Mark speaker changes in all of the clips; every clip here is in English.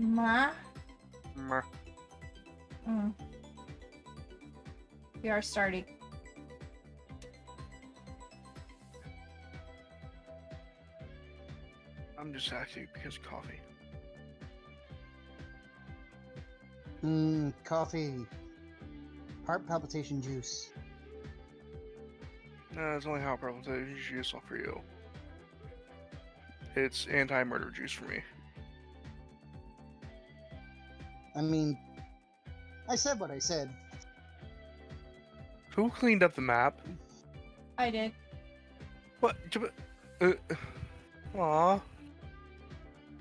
Speaker 1: Ma?
Speaker 2: Meh.
Speaker 1: We are starting.
Speaker 2: I'm just asking because of coffee.
Speaker 3: Coffee. Heart palpitation juice.
Speaker 2: No, it's only heart palpitation juice for you. It's anti-murder juice for me.
Speaker 3: I mean, I said what I said.
Speaker 2: Who cleaned up the map?
Speaker 1: I did.
Speaker 2: What? Aw.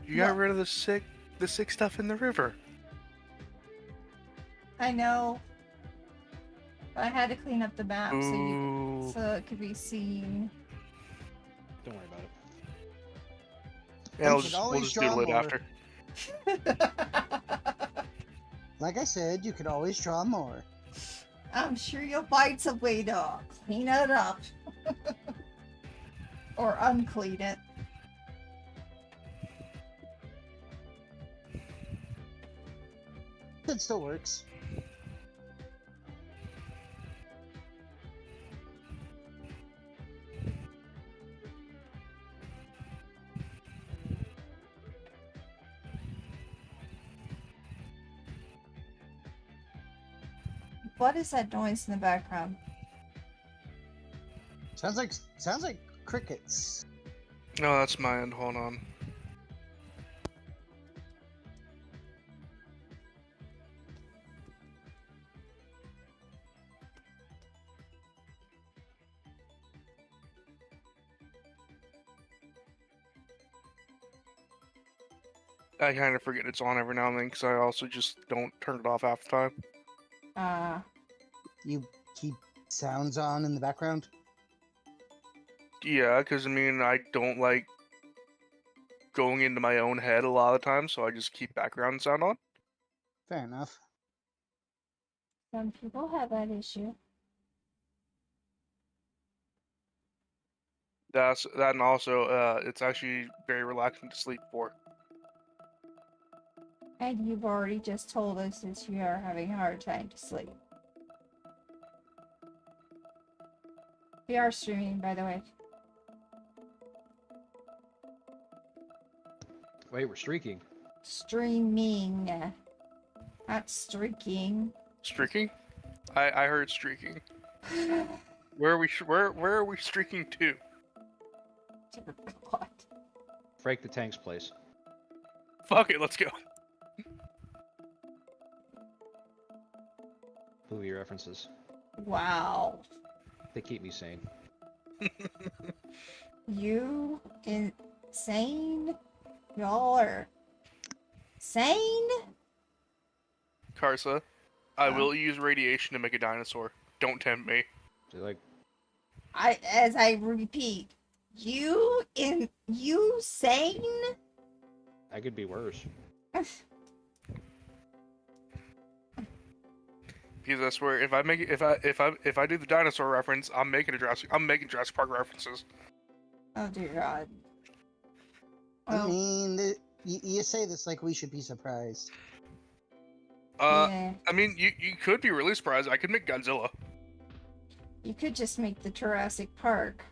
Speaker 2: You got rid of the sick stuff in the river.
Speaker 1: I know. But I had to clean up the map
Speaker 2: Ooh.
Speaker 1: so it could be seen.
Speaker 4: Don't worry about it.
Speaker 2: Yeah,
Speaker 3: You could
Speaker 2: we'll just
Speaker 3: draw
Speaker 2: doodle it
Speaker 3: more.
Speaker 2: after.
Speaker 3: Like I said, you could always draw more.
Speaker 1: I'm sure you'll find some way to clean it up. Or unclean it.
Speaker 3: It still works.
Speaker 1: What is that noise in the background?
Speaker 3: Sounds like crickets.
Speaker 2: No, that's my end. Hold on. I kind of forget it's on every now and then because I also just don't turn it off half the time.
Speaker 3: You keep sounds on in the background?
Speaker 2: Yeah, because I mean, I don't like going into my own head a lot of the time, so I just keep background sound on.
Speaker 3: Fair enough.
Speaker 1: Some people have that issue.
Speaker 2: That and also, it's actually very relaxing to sleep for.
Speaker 1: And you've already just told us that you are having a hard time to sleep. We are streaming, by the way.
Speaker 4: Wait, we're streaking.
Speaker 1: Streaming. Not streaking.
Speaker 2: Streaking? I heard streaking. Where are we streaking to?
Speaker 1: Dear God.
Speaker 4: Break the tank's place.
Speaker 2: Fuck it, let's go.
Speaker 4: Movie references.
Speaker 1: Wow.
Speaker 4: They keep me sane.
Speaker 1: You insane? Y'all are sane?
Speaker 2: Karsa, I will use radiation to make a dinosaur. Don't tempt me.
Speaker 4: They're like,
Speaker 1: As I repeat, you sane?
Speaker 4: I could be worse.
Speaker 2: Because I swear, if I do the dinosaur reference, I'm making Jurassic Park references.
Speaker 1: Oh dear God.
Speaker 3: I mean, you say this like we should be surprised.
Speaker 1: Yeah.
Speaker 2: I mean, you could be really surprised. I could make Godzilla.
Speaker 1: You could just make the Jurassic Park.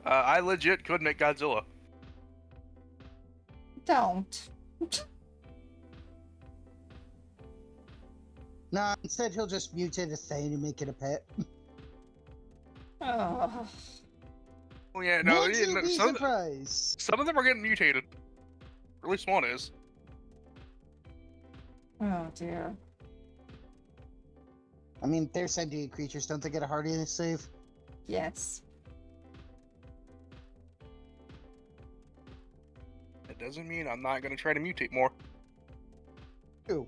Speaker 2: I legit could make Godzilla.
Speaker 1: Don't.
Speaker 3: Nah, instead he'll just mutate a thing and make it a pet.
Speaker 1: Oh.
Speaker 2: Oh yeah, no,
Speaker 3: Would you be
Speaker 2: some
Speaker 3: surprised?
Speaker 2: of them are getting mutated. Or at least one is.
Speaker 1: Oh dear.
Speaker 3: I mean, they're sentient creatures. Don't they get a hardiness save?
Speaker 1: Yes.
Speaker 2: That doesn't mean I'm not gonna try to mutate more.
Speaker 3: Ew.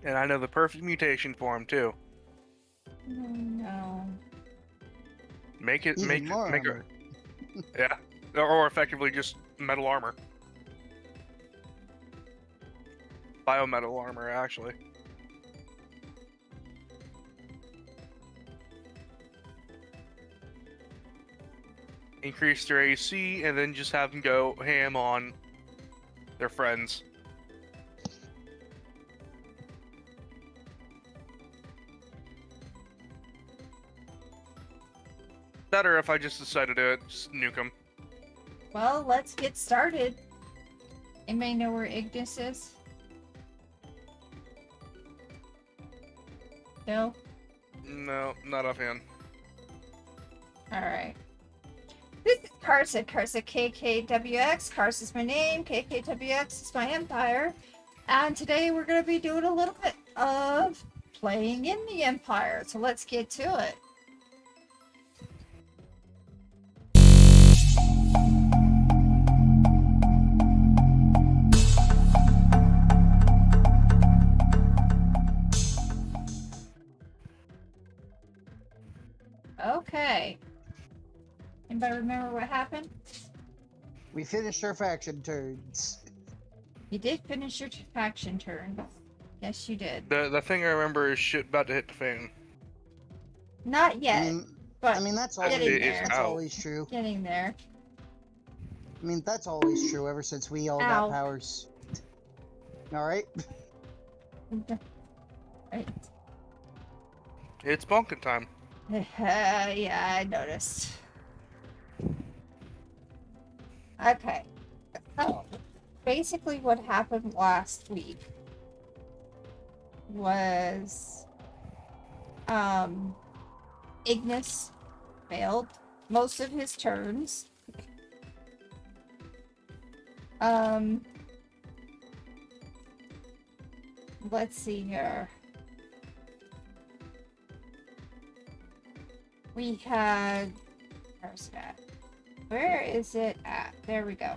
Speaker 2: And I know the perfect mutation for him too.
Speaker 1: No.
Speaker 2: Make it,
Speaker 3: Even
Speaker 2: make
Speaker 3: more
Speaker 2: it,
Speaker 3: armor.
Speaker 2: yeah, or effectively just metal armor. biometal armor, actually. Increase their AC, and then just have them go ham on their friends. Better if I just decide to do it, just nuke them.
Speaker 1: Well, let's get started. Anybody know where Ignis is? No?
Speaker 2: No, not offhand.
Speaker 1: Alright. This is Karsa. Karsa KKWX. Karsa is my name. KKWX is my empire. And today we're going to be doing a little bit of playing in the empire. So let's get to it. Okay. Anybody remember what happened?
Speaker 3: We finished our faction turns.
Speaker 1: You did finish your faction turn. Yes, you did.
Speaker 2: The thing I remember is shit about to hit the fan.
Speaker 1: Not yet, but
Speaker 3: I mean that's
Speaker 1: getting
Speaker 3: always
Speaker 1: there.
Speaker 3: that's always true.
Speaker 1: Getting there.
Speaker 3: I mean that's always true ever since we all got
Speaker 1: Ow.
Speaker 3: powers. All right.
Speaker 1: Right.
Speaker 2: It's bonking time.
Speaker 1: Yeah, I noticed. Okay. So, basically what happened last week was Ignis failed most of his turns. Let's see here. We had, where's it at? Where is it at? There we go.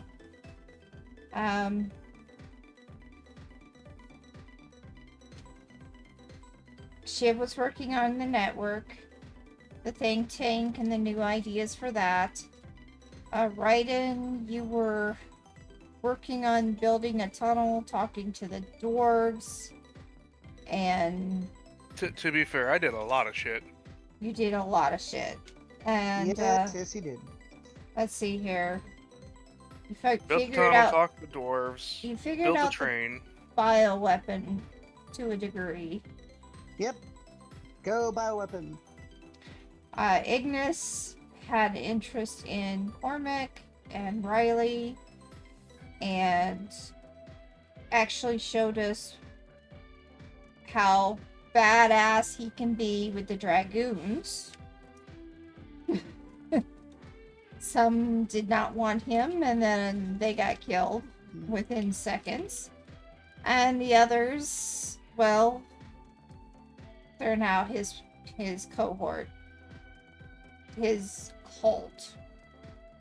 Speaker 1: Shiv was working on the network, the think tank, and the new ideas for that. Raiden, you were working on building a tunnel, talking to the dwarves, and
Speaker 2: To be fair, I did a lot of shit.
Speaker 1: you did a lot of shit. And
Speaker 3: Yes, he did.
Speaker 1: let's see here. You
Speaker 2: Built the
Speaker 1: figured
Speaker 2: tunnel,
Speaker 1: out.
Speaker 2: talked to the dwarves,
Speaker 1: You figured
Speaker 2: built the
Speaker 1: out the
Speaker 2: train.
Speaker 1: bioweapon to a degree.
Speaker 3: Yep. Go bioweapon.
Speaker 1: Ignis had interest in Cormac and Riley, and actually showed us how badass he can be with the dragoons. Some did not want him, and then they got killed within seconds. And the others, well, they're now his cohort. His cult,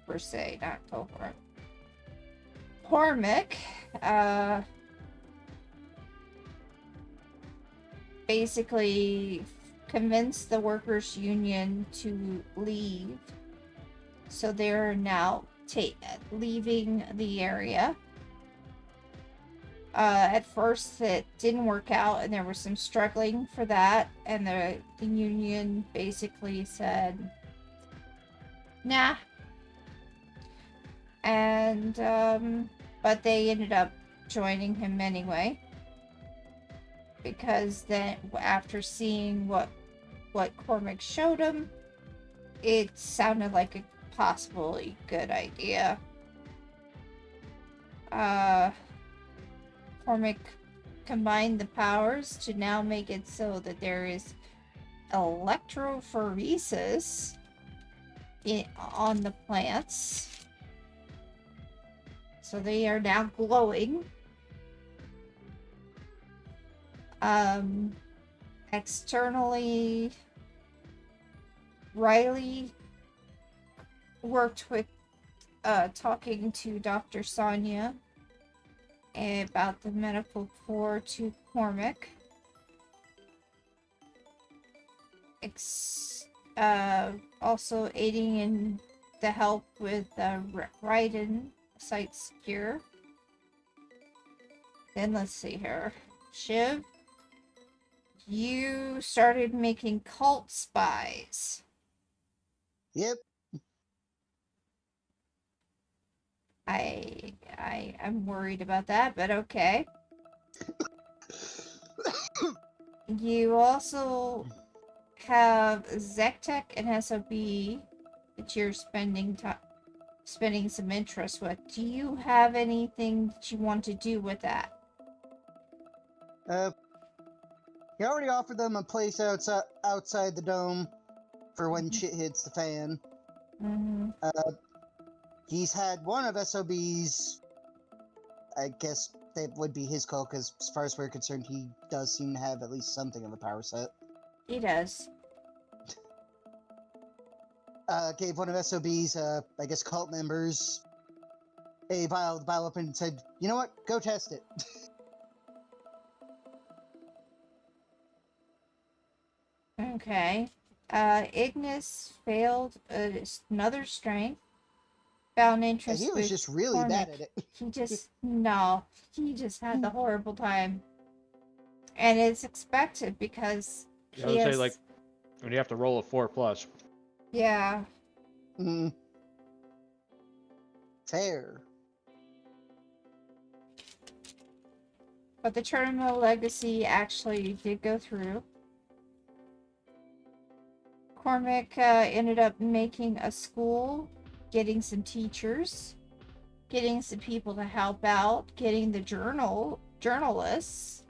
Speaker 1: per se, not cohort. Cormac, basically convinced the workers' union to leave. So they're now leaving the area. At first it didn't work out and there was some struggling for that, and the union basically said nah, and but they ended up joining him anyway, because then after seeing what Cormac showed him, it sounded like a possibly good idea. Cormac combined the powers to now make it so that there is electrophoresis on the plants. So they are now glowing. Externally, Riley worked with talking to Dr. Sonia about the medical core to Cormac. Also aiding in the help with Raiden site secure. Then let's see here. Shiv, you started making cult spies.
Speaker 3: Yep.
Speaker 1: I'm worried about that, but okay. You also have Zectech and SOB that you're spending some interest with. Do you have anything that you want to do with that?
Speaker 3: He already offered them a place outside the dome for when shit hits the fan.
Speaker 1: Mm-hmm.
Speaker 3: He's had one of SOB's. I guess that would be his call, because as far as we're concerned, he does seem to have at least something of a power set.
Speaker 1: He does.
Speaker 3: Gave one of SOB's, I guess, cult members a vial of the bioweapon and said, you know what, go test it.
Speaker 1: Okay. Ignis failed another strength. Found
Speaker 3: And
Speaker 1: interest
Speaker 3: he was
Speaker 1: with
Speaker 3: just really bad
Speaker 1: Cormac.
Speaker 3: at it.
Speaker 1: He just had the horrible time. And it's expected because
Speaker 4: I would say, like, when you have to roll a 4+.
Speaker 1: Yeah.
Speaker 3: Fair.
Speaker 1: But the Terminal Legacy actually did go through. Cormac ended up making a school, getting some teachers, getting some people to help out, getting the journalists.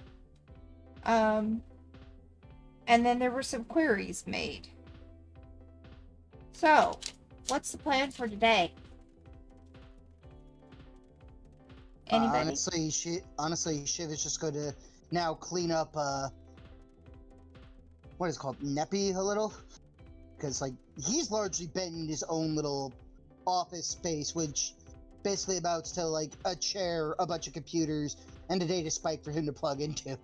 Speaker 1: And then there were some queries made. So, what's the plan for today? Anybody?
Speaker 3: Honestly, Shiv is just going to now clean up, what is it called, Neppy a little? Because, like, he's largely been in his own little office space, which basically amounts to, like, a chair, a bunch of computers, and a data spike for him to plug into.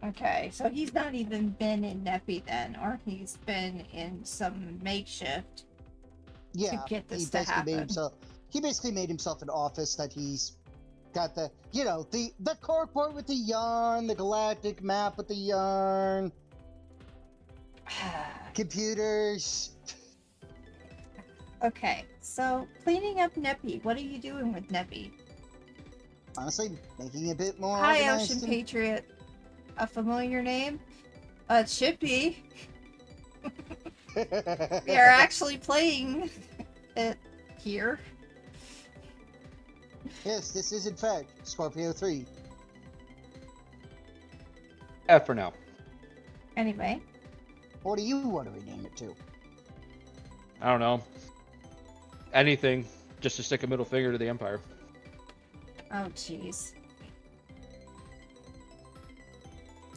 Speaker 1: Okay, so he's not even been in Neppy then, or he's been in some makeshift to get this to happen.
Speaker 3: He basically made himself an office that he's got the, you know, the corkboard with the yarn, the galactic map with the yarn, computers.
Speaker 1: Okay, so cleaning up Neppy. What are you doing with Neppy?
Speaker 3: Honestly, making it a bit more
Speaker 1: Hi,
Speaker 3: organized
Speaker 1: Ocean
Speaker 3: and-
Speaker 1: Patriot. A familiar name? It should be. We are actually playing it here.
Speaker 3: Yes, this is in fact Scorpio 3.
Speaker 4: F for now.
Speaker 1: Anyway.
Speaker 3: What do you want to rename it to?
Speaker 4: I don't know. Anything, just to stick a middle finger to the Empire.
Speaker 1: Oh, jeez.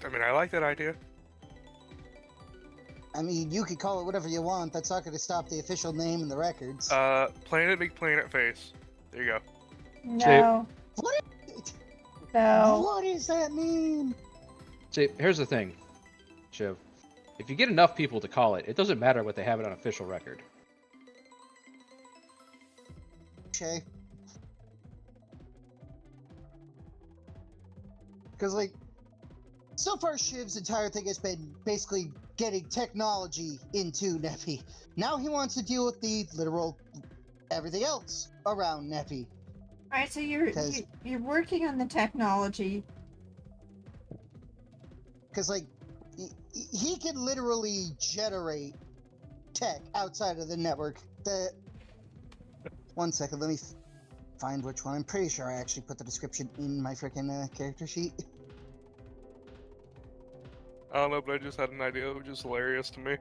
Speaker 2: I mean, I like that idea.
Speaker 3: I mean, you could call it whatever you want. That's not going to stop the official name in the records.
Speaker 2: Planet Big Planet Face. There you go.
Speaker 1: No.
Speaker 3: What?
Speaker 1: No.
Speaker 3: What does that mean?
Speaker 4: See, here's the thing, Shiv. If you get enough people to call it, it doesn't matter what they have it on official record.
Speaker 3: Okay. Because, like, so far Shiv's entire thing has been basically getting technology into Neppy. Now he wants to deal with the literal everything else around Neppy.
Speaker 1: Alright, so you're working on the technology.
Speaker 3: Because, like, he can literally generate tech outside of the network. One second, let me find which one. I'm pretty sure I actually put the description in my freaking character sheet.
Speaker 2: I don't know, but I just had an idea that was just hilarious to me.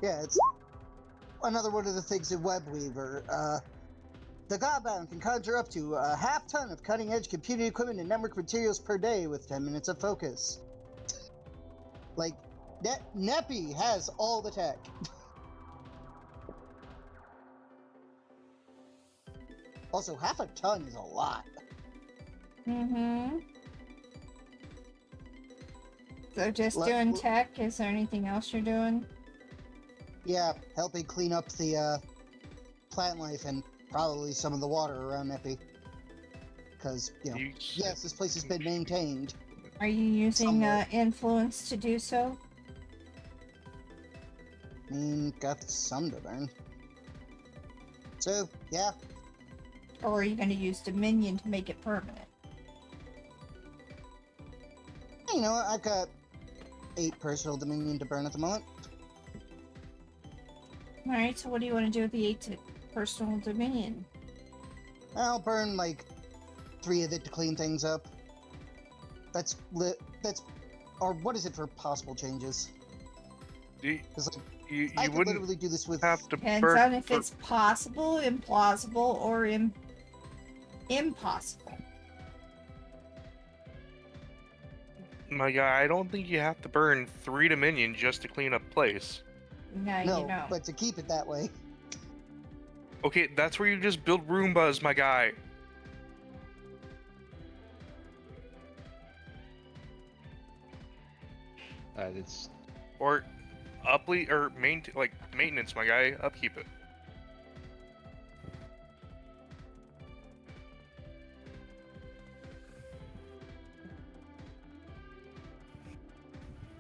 Speaker 3: Yeah, it's another one of the things in WebWeaver. The Godbound can conjure up to a half-ton of cutting-edge computing equipment and network materials per day with 10 minutes of focus. Like, Neppy has all the tech. Also, half a ton is a lot.
Speaker 1: Mm-hmm. So just doing tech? Is there anything else you're doing?
Speaker 3: Yeah, helping clean up the plant life and probably some of the water around Neppy. because, you know,
Speaker 2: You
Speaker 3: yes, this place has been maintained.
Speaker 1: Are you using
Speaker 3: Somewhat.
Speaker 1: influence to do so?
Speaker 3: I mean, got some to burn. So, yeah.
Speaker 1: Or are you going to use Dominion to make it permanent?
Speaker 3: You know what? I've got 8 personal dominion to burn at the moment.
Speaker 1: Alright, so what do you want to do with the 8 personal Dominion?
Speaker 3: I'll burn like 3 of it to clean things up. That's or what is it for possible changes?
Speaker 2: You,
Speaker 3: 'Cause, like,
Speaker 2: you
Speaker 3: I could
Speaker 2: wouldn't
Speaker 3: literally do this with.
Speaker 2: have to
Speaker 1: Depends
Speaker 2: burn.
Speaker 1: on if it's possible, implausible, or impossible.
Speaker 2: My guy, I don't think you have to burn 3 Dominion just to clean up place.
Speaker 1: Now
Speaker 3: No,
Speaker 1: you know.
Speaker 3: but to keep it that way.
Speaker 2: Okay, that's where you just build Roombas, my guy.
Speaker 4: It's
Speaker 2: Or maintenance, my guy. Upkeep it.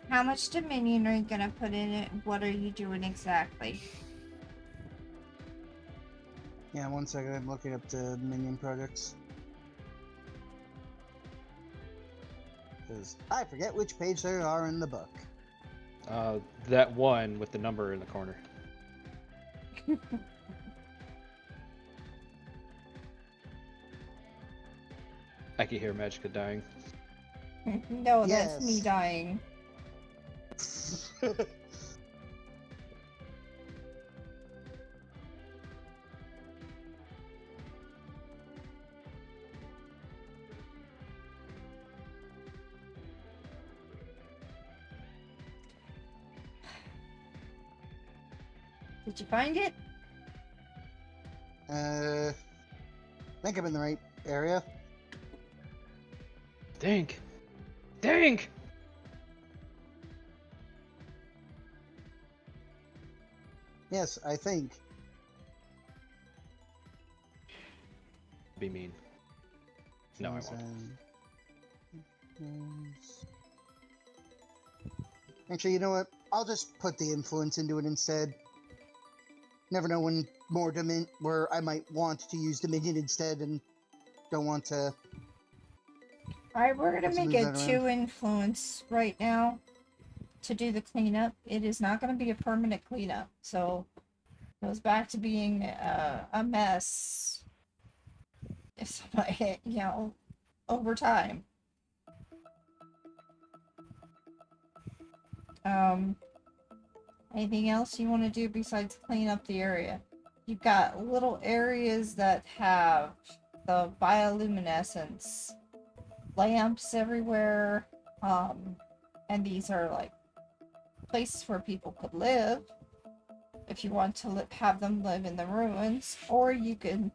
Speaker 1: How much Dominion are you going to put in it? What are you doing exactly?
Speaker 3: Yeah, 1 second. I'm looking up the minion projects. Because I forget which page there are in the book.
Speaker 4: that one with the number in the corner. I can hear Magica dying.
Speaker 1: No, that's me
Speaker 3: Yes.
Speaker 1: dying. Did you find it?
Speaker 3: I think I'm in the right area.
Speaker 4: Dink! Dink!
Speaker 3: Yes, I think.
Speaker 4: Be mean. No, I won't.
Speaker 3: Actually, you know what? I'll just put the influence into it instead. Never know when where I might want to use Dominion instead and don't want to.
Speaker 1: Alright, we're gonna
Speaker 3: Let's
Speaker 1: make
Speaker 3: move
Speaker 1: it
Speaker 3: that around.
Speaker 1: 2 influence right now to do the cleanup. It is not gonna be a permanent cleanup, so it goes back to being a mess. If somebody, you know, over time. Anything else you want to do besides clean up the area? You've got little areas that have the bioluminescence lamps everywhere, and these are like places where people could live if you want to have them live in the ruins, or you can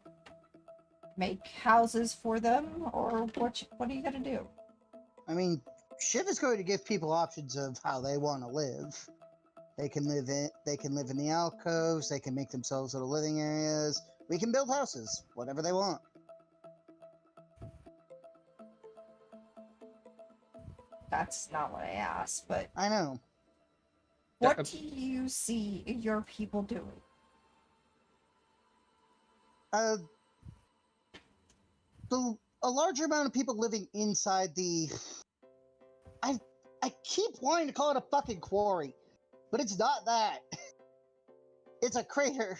Speaker 1: make houses for them, or what are you gonna do?
Speaker 3: I mean, Shiv is going to give people options of how they want to live. They can live in the alcoves, they can make themselves little living areas. We can build houses, whatever they want.
Speaker 1: That's not what I asked, but
Speaker 3: I know.
Speaker 1: what do you see your people doing?
Speaker 3: A larger amount of people living inside the. I keep wanting to call it a fucking quarry, but it's not that. It's a crater.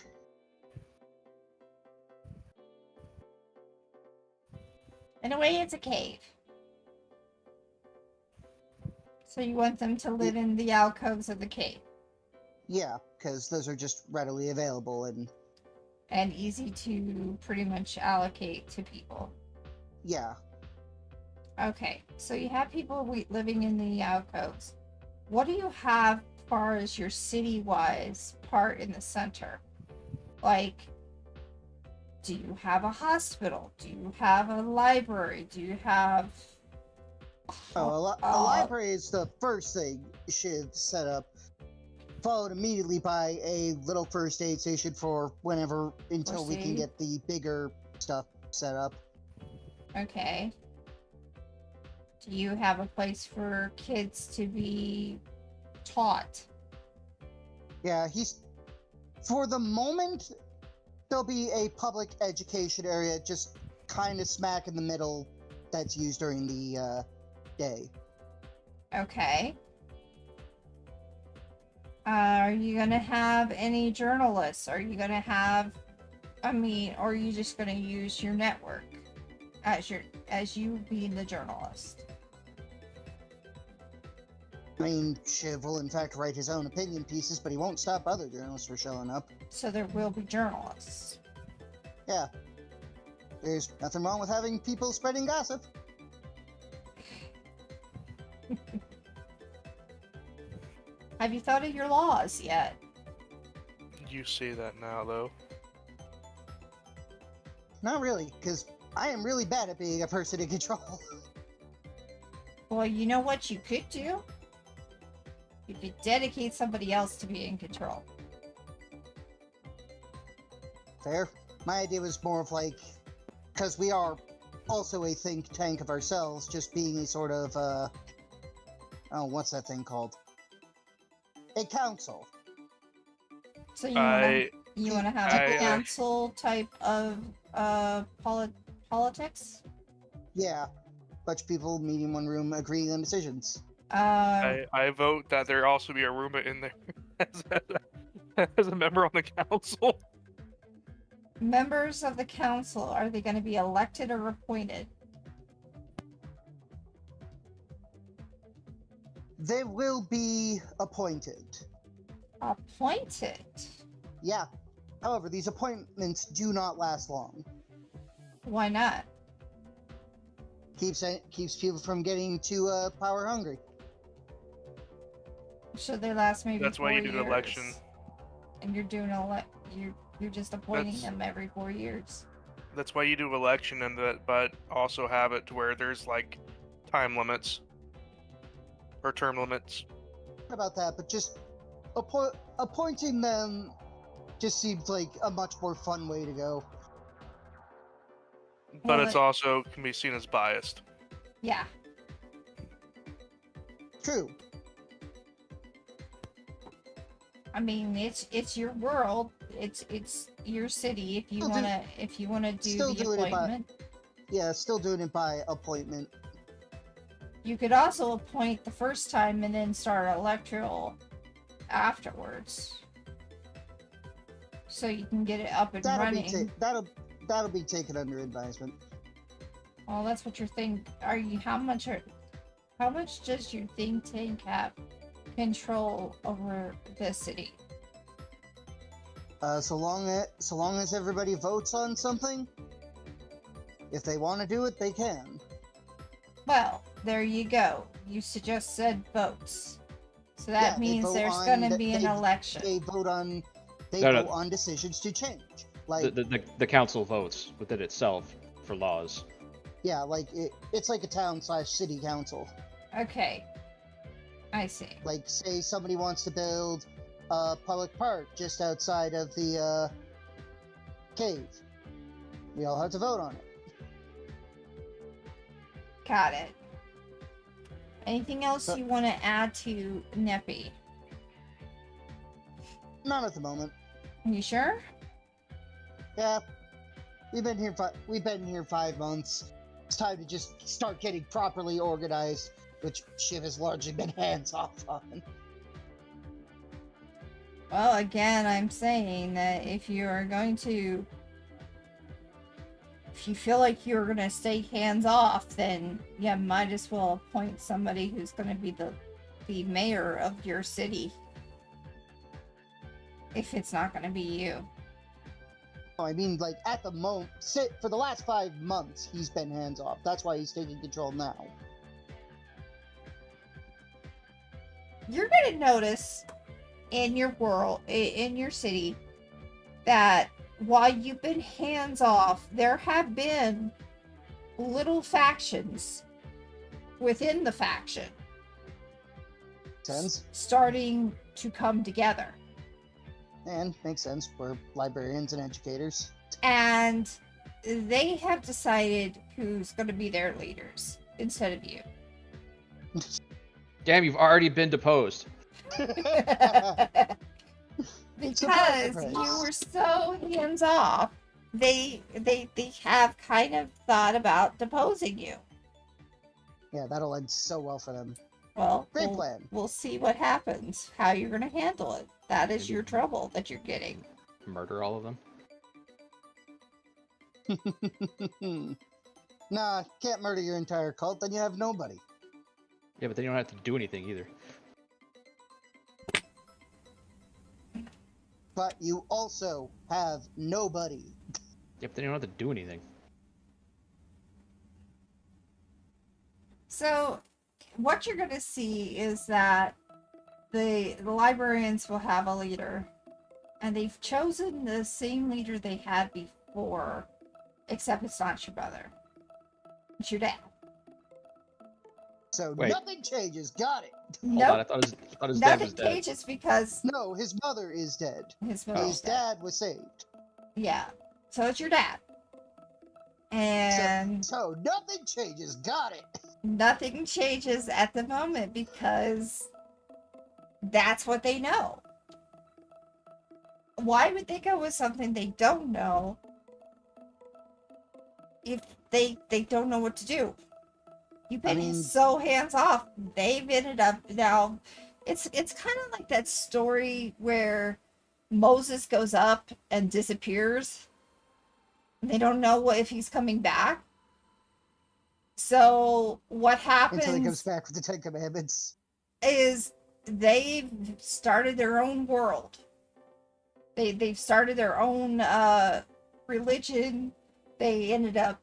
Speaker 1: In a way, it's a cave. So you want them to live in the alcoves of the cave.
Speaker 3: Yeah, because those are just readily available
Speaker 1: And easy to pretty much allocate to people.
Speaker 3: yeah.
Speaker 1: Okay, so you have people living in the alcoves. What do you have as far as your city-wise part in the center? Like, do you have a hospital? Do you have a library? Do you have...
Speaker 3: A library is the first thing Shiv set up, followed immediately by a little first aid station for whenever, until we can get the bigger stuff set up.
Speaker 1: Okay. Do you have a place for kids to be taught?
Speaker 3: Yeah, for the moment, there'll be a public education area just kind of smack in the middle that's used during the day.
Speaker 1: Okay. Are you gonna have any journalists? Are you gonna have, or are you just gonna use your network as you being the journalist?
Speaker 3: I mean, Shiv will in fact write his own opinion pieces, but he won't stop other journalists from showing up.
Speaker 1: So there will be journalists.
Speaker 3: Yeah. There's nothing wrong with having people spreading gossip.
Speaker 1: Have you thought of your laws yet?
Speaker 2: You say that now, though.
Speaker 3: Not really, because I am really bad at being a person in control.
Speaker 1: Well, you know what you could do? You could dedicate somebody else to be in control.
Speaker 3: Fair. My idea was more of like, because we are also a think tank of ourselves, just being a sort of, oh, what's that thing called? A council.
Speaker 1: So you want to have a council type of politics?
Speaker 3: Yeah. Bunch of people meeting in one room agreeing on decisions.
Speaker 2: I vote that there also be a Roomba in there as a member on the council.
Speaker 1: Members of the council, are they going to be elected or appointed?
Speaker 3: They will be appointed.
Speaker 1: Appointed?
Speaker 3: Yeah. However, these appointments do not last long.
Speaker 1: Why not?
Speaker 3: Keeps people from getting too power hungry.
Speaker 1: Should they last maybe
Speaker 2: That's
Speaker 1: 4
Speaker 2: why you
Speaker 1: years?
Speaker 2: do the election.
Speaker 1: And you're doing you're just appointing them every 4 years.
Speaker 2: That's why you do election, but also have it to where there's like time limits or term limits.
Speaker 3: About that, but just appointing them just seems like a much more fun way to go.
Speaker 2: But
Speaker 1: Well,
Speaker 2: it's also can be seen as biased.
Speaker 1: Yeah.
Speaker 3: True.
Speaker 1: I mean, it's your world. It's your city. If you wanna do the appointment,
Speaker 3: still doing it by appointment.
Speaker 1: you could also appoint the first time and then start electoral afterwards, so you can get it up and running.
Speaker 3: That'll be taken under advisement.
Speaker 1: Well, that's what your thing. How much does your think tank have control over the city?
Speaker 3: So long as everybody votes on something, if they want to do it, they can.
Speaker 1: Well, there you go. You just said votes, so that means there's going to be an election.
Speaker 3: They vote on decisions to change. Like
Speaker 4: the council votes within itself for laws.
Speaker 3: Yeah, like it's like a town/city council.
Speaker 1: Okay, I see.
Speaker 3: Like, say somebody wants to build a public park just outside of the cave. We all have to vote on it.
Speaker 1: Got it. Anything else you want to add to Neppy?
Speaker 3: Not at the moment.
Speaker 1: You sure?
Speaker 3: Yeah, we've been here 5 months. It's time to just start getting properly organized, which Shiv has largely been hands off on.
Speaker 1: Well, again, I'm saying that if you feel like you're gonna stay hands off, then you might as well appoint somebody who's gonna be the mayor of your city. If it's not gonna be you.
Speaker 3: I mean, like, at the moment, for the last 5 months, he's been hands off. That's why he's taking control now.
Speaker 1: You're gonna notice in your world, in your city, that while you've been hands off, there have been little factions within the faction starting to come together.
Speaker 3: And makes sense. We're librarians and educators.
Speaker 1: And they have decided who's going to be their leaders instead of you.
Speaker 4: Damn, you've already been deposed.
Speaker 1: Because
Speaker 3: surprise.
Speaker 1: you were so hands off, they have kind of thought about deposing you.
Speaker 3: Yeah, that'll end so well for them.
Speaker 1: Well,
Speaker 3: Great plan.
Speaker 1: we'll see what happens, how you're going to handle it. That is
Speaker 4: Maybe-
Speaker 1: your trouble that you're getting.
Speaker 4: Murder all of them.
Speaker 3: Nah, can't murder your entire cult, then you have nobody.
Speaker 4: Yeah, but then you don't have to do anything either.
Speaker 3: But you also have nobody.
Speaker 4: Yeah, but then you don't have to do anything.
Speaker 1: So, what you're going to see is that the librarians will have a leader, and they've chosen the same leader they had before, except it's not your brother. It's your dad.
Speaker 3: So
Speaker 4: Wait.
Speaker 3: nothing changes. Got it.
Speaker 4: Hold on, I
Speaker 1: Nope,
Speaker 4: thought his dad
Speaker 1: nothing
Speaker 4: was dead.
Speaker 1: changes because
Speaker 3: No, his mother is dead.
Speaker 1: his
Speaker 4: Oh.
Speaker 1: mother's
Speaker 3: His
Speaker 1: dead.
Speaker 3: dad was saved.
Speaker 1: Yeah, so it's your dad. And
Speaker 3: So nothing changes. Got it.
Speaker 1: nothing changes at the moment because that's what they know. Why would they go with something they don't know if they don't know what to do? You've been
Speaker 3: mean-
Speaker 1: so hands off. They've ended up now. It's kind of like that story where Moses goes up and disappears. They don't know if he's coming back. So what happens
Speaker 3: Until he comes back with the Ten Commandments.
Speaker 1: is they've started their own world. They've started their own religion. They ended up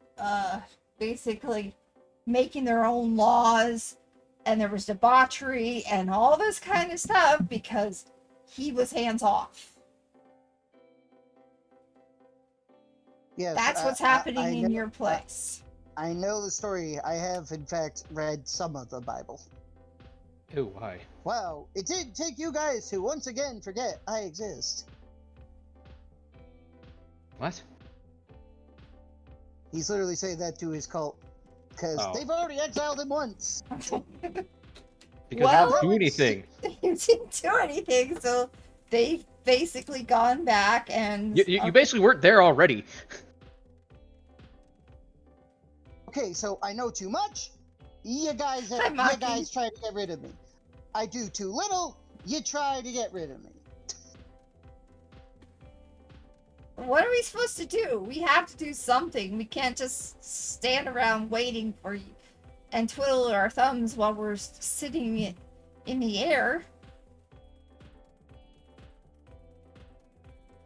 Speaker 1: basically making their own laws, and there was debauchery and all this kind of stuff because he was hands off.
Speaker 3: Yes,
Speaker 1: That's what's
Speaker 3: I
Speaker 1: happening in
Speaker 3: know-
Speaker 1: your place.
Speaker 3: I know the story. I have, in fact, read some of the Bible.
Speaker 4: Ew, why?
Speaker 3: Wow, it did take you guys to once again forget I exist.
Speaker 4: What?
Speaker 3: He's literally saying that to his cult. Because
Speaker 4: Oh.
Speaker 3: they've already exiled him once.
Speaker 4: Because
Speaker 1: Well-
Speaker 4: they don't do anything.
Speaker 1: You didn't do anything, so they've basically gone back and
Speaker 4: You basically weren't there already.
Speaker 3: Okay, so I know too much. You guys
Speaker 1: Hi, Maki.
Speaker 3: try to get rid of me. I do too little. You try to get rid of me.
Speaker 1: What are we supposed to do? We have to do something. We can't just stand around waiting for you and twiddle our thumbs while we're sitting in the air.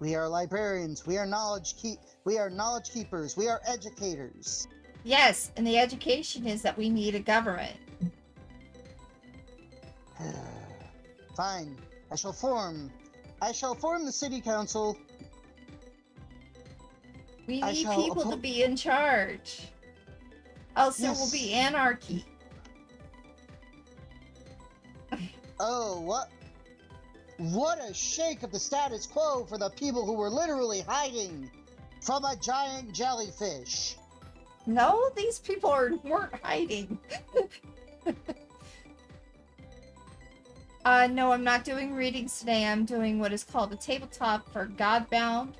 Speaker 3: We are librarians. We are knowledge keepers. We are educators.
Speaker 1: Yes, and the education is that we need a government.
Speaker 3: Fine. I shall form the city council.
Speaker 1: We
Speaker 3: I
Speaker 1: need
Speaker 3: shall
Speaker 1: people to
Speaker 3: appoint-
Speaker 1: be in charge. Else it will
Speaker 3: Yes.
Speaker 1: be anarchy.
Speaker 3: Oh, what? What a shake of the status quo for the people who were literally hiding from a giant jellyfish.
Speaker 1: No, these people weren't hiding. No, I'm not doing readings today. I'm doing what is called a tabletop for Godbound.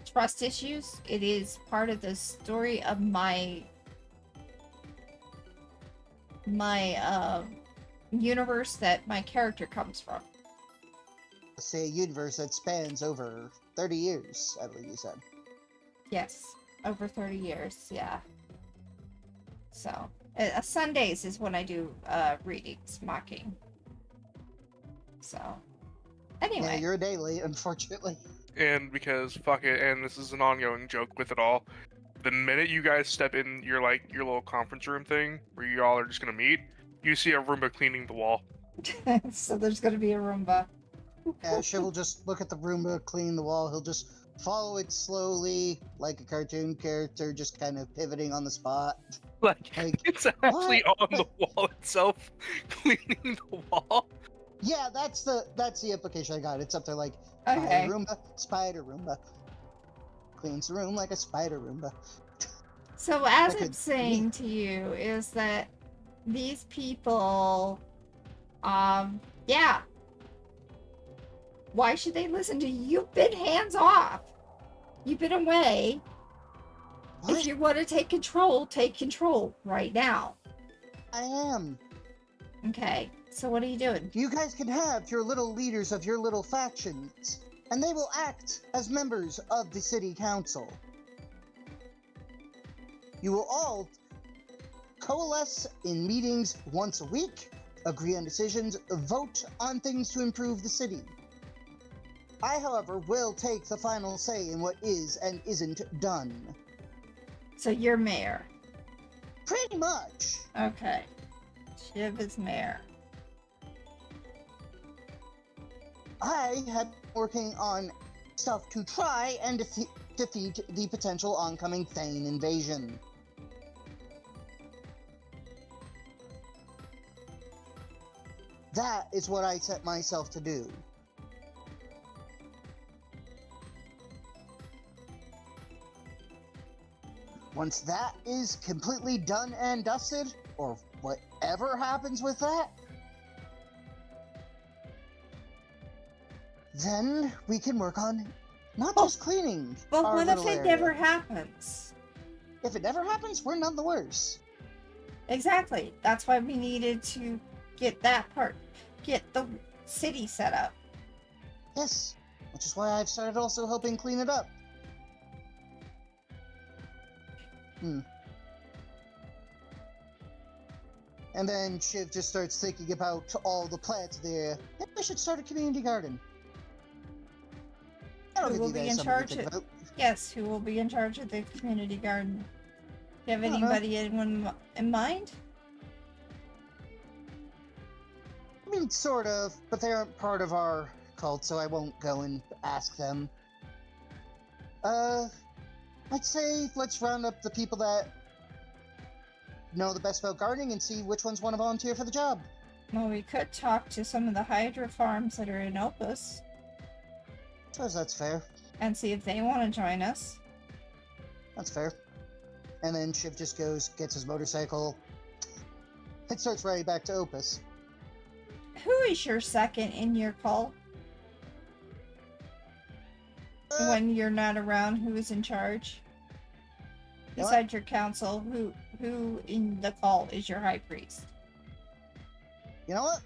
Speaker 1: Trust issues. It is part of the story of my universe that my character comes from.
Speaker 3: Say a universe that spans over 30 years, I believe you said.
Speaker 1: Yes, over 30 years, yeah. So, Sundays is when I do readings, mocking. So,
Speaker 3: Yeah,
Speaker 1: anyway.
Speaker 3: you're a day late, unfortunately.
Speaker 2: And because fuck it, and this is an ongoing joke with it all. The minute you guys step in your your little conference room thing where you all are just gonna meet, you see a Roomba cleaning the wall.
Speaker 1: So there's gonna be a Roomba.
Speaker 3: Yeah, Shiv will just look at the Roomba, clean the wall. He'll just follow it slowly, like a cartoon character, just kind of pivoting on the spot.
Speaker 2: Like
Speaker 3: Like,
Speaker 2: it's actually on the wall itself, cleaning the wall.
Speaker 3: yeah, that's the implication I got. It's up there like
Speaker 1: Okay.
Speaker 3: Spider Roomba. Cleans the room like a Spider Roomba.
Speaker 1: So as
Speaker 3: I
Speaker 1: I'm
Speaker 3: could-
Speaker 1: saying to you is that these people, yeah. Why should they listen to you? You've been hands off. You've been away.
Speaker 3: What?
Speaker 1: If you want to take control right now.
Speaker 3: I am.
Speaker 1: Okay, so what are you doing?
Speaker 3: You guys can have your little leaders of your little factions, and they will act as members of the city council. You will all coalesce in meetings once a week, agree on decisions, vote on things to improve the city. I, however, will take the final say in what is and isn't done.
Speaker 1: So you're mayor.
Speaker 3: Pretty much.
Speaker 1: Okay. Shiv is mayor.
Speaker 3: I have been working on stuff to try and defeat the potential oncoming Thane invasion. That is what I set myself to do. Once that is completely done and dusted, or whatever happens with that, then we can work on not just cleaning
Speaker 1: But
Speaker 3: our
Speaker 1: what if
Speaker 3: little
Speaker 1: it
Speaker 3: area.
Speaker 1: never happens?
Speaker 3: If it never happens, we're none the worse.
Speaker 1: Exactly. That's why we needed to get that part, get the city set up.
Speaker 3: Yes, which is why I've started also helping clean it up. And then Shiv just starts thinking about all the plants there. Maybe we should start a community garden. That'll
Speaker 1: Who
Speaker 3: give
Speaker 1: will
Speaker 3: you
Speaker 1: be
Speaker 3: guys
Speaker 1: in
Speaker 3: something to
Speaker 1: charge
Speaker 3: think
Speaker 1: of-
Speaker 3: about.
Speaker 1: Yes, who will be in charge of the community garden? Do you have
Speaker 3: I don't know.
Speaker 1: anybody in mind?
Speaker 3: I mean, sort of, but they aren't part of our cult, so I won't go and ask them. I'd say let's round up the people that know the best about gardening and see which ones want to volunteer for the job.
Speaker 1: Well, we could talk to some of the Hydra farms that are in Opus
Speaker 3: Suppose that's fair.
Speaker 1: and see if they want to join us.
Speaker 3: That's fair. And then Shiv just gets his motorcycle, and starts riding back to Opus.
Speaker 1: Who is your second in your cult? When you're not around, who is in charge?
Speaker 3: What?
Speaker 1: Besides your council, who in the cult is your high priest?
Speaker 3: You know what?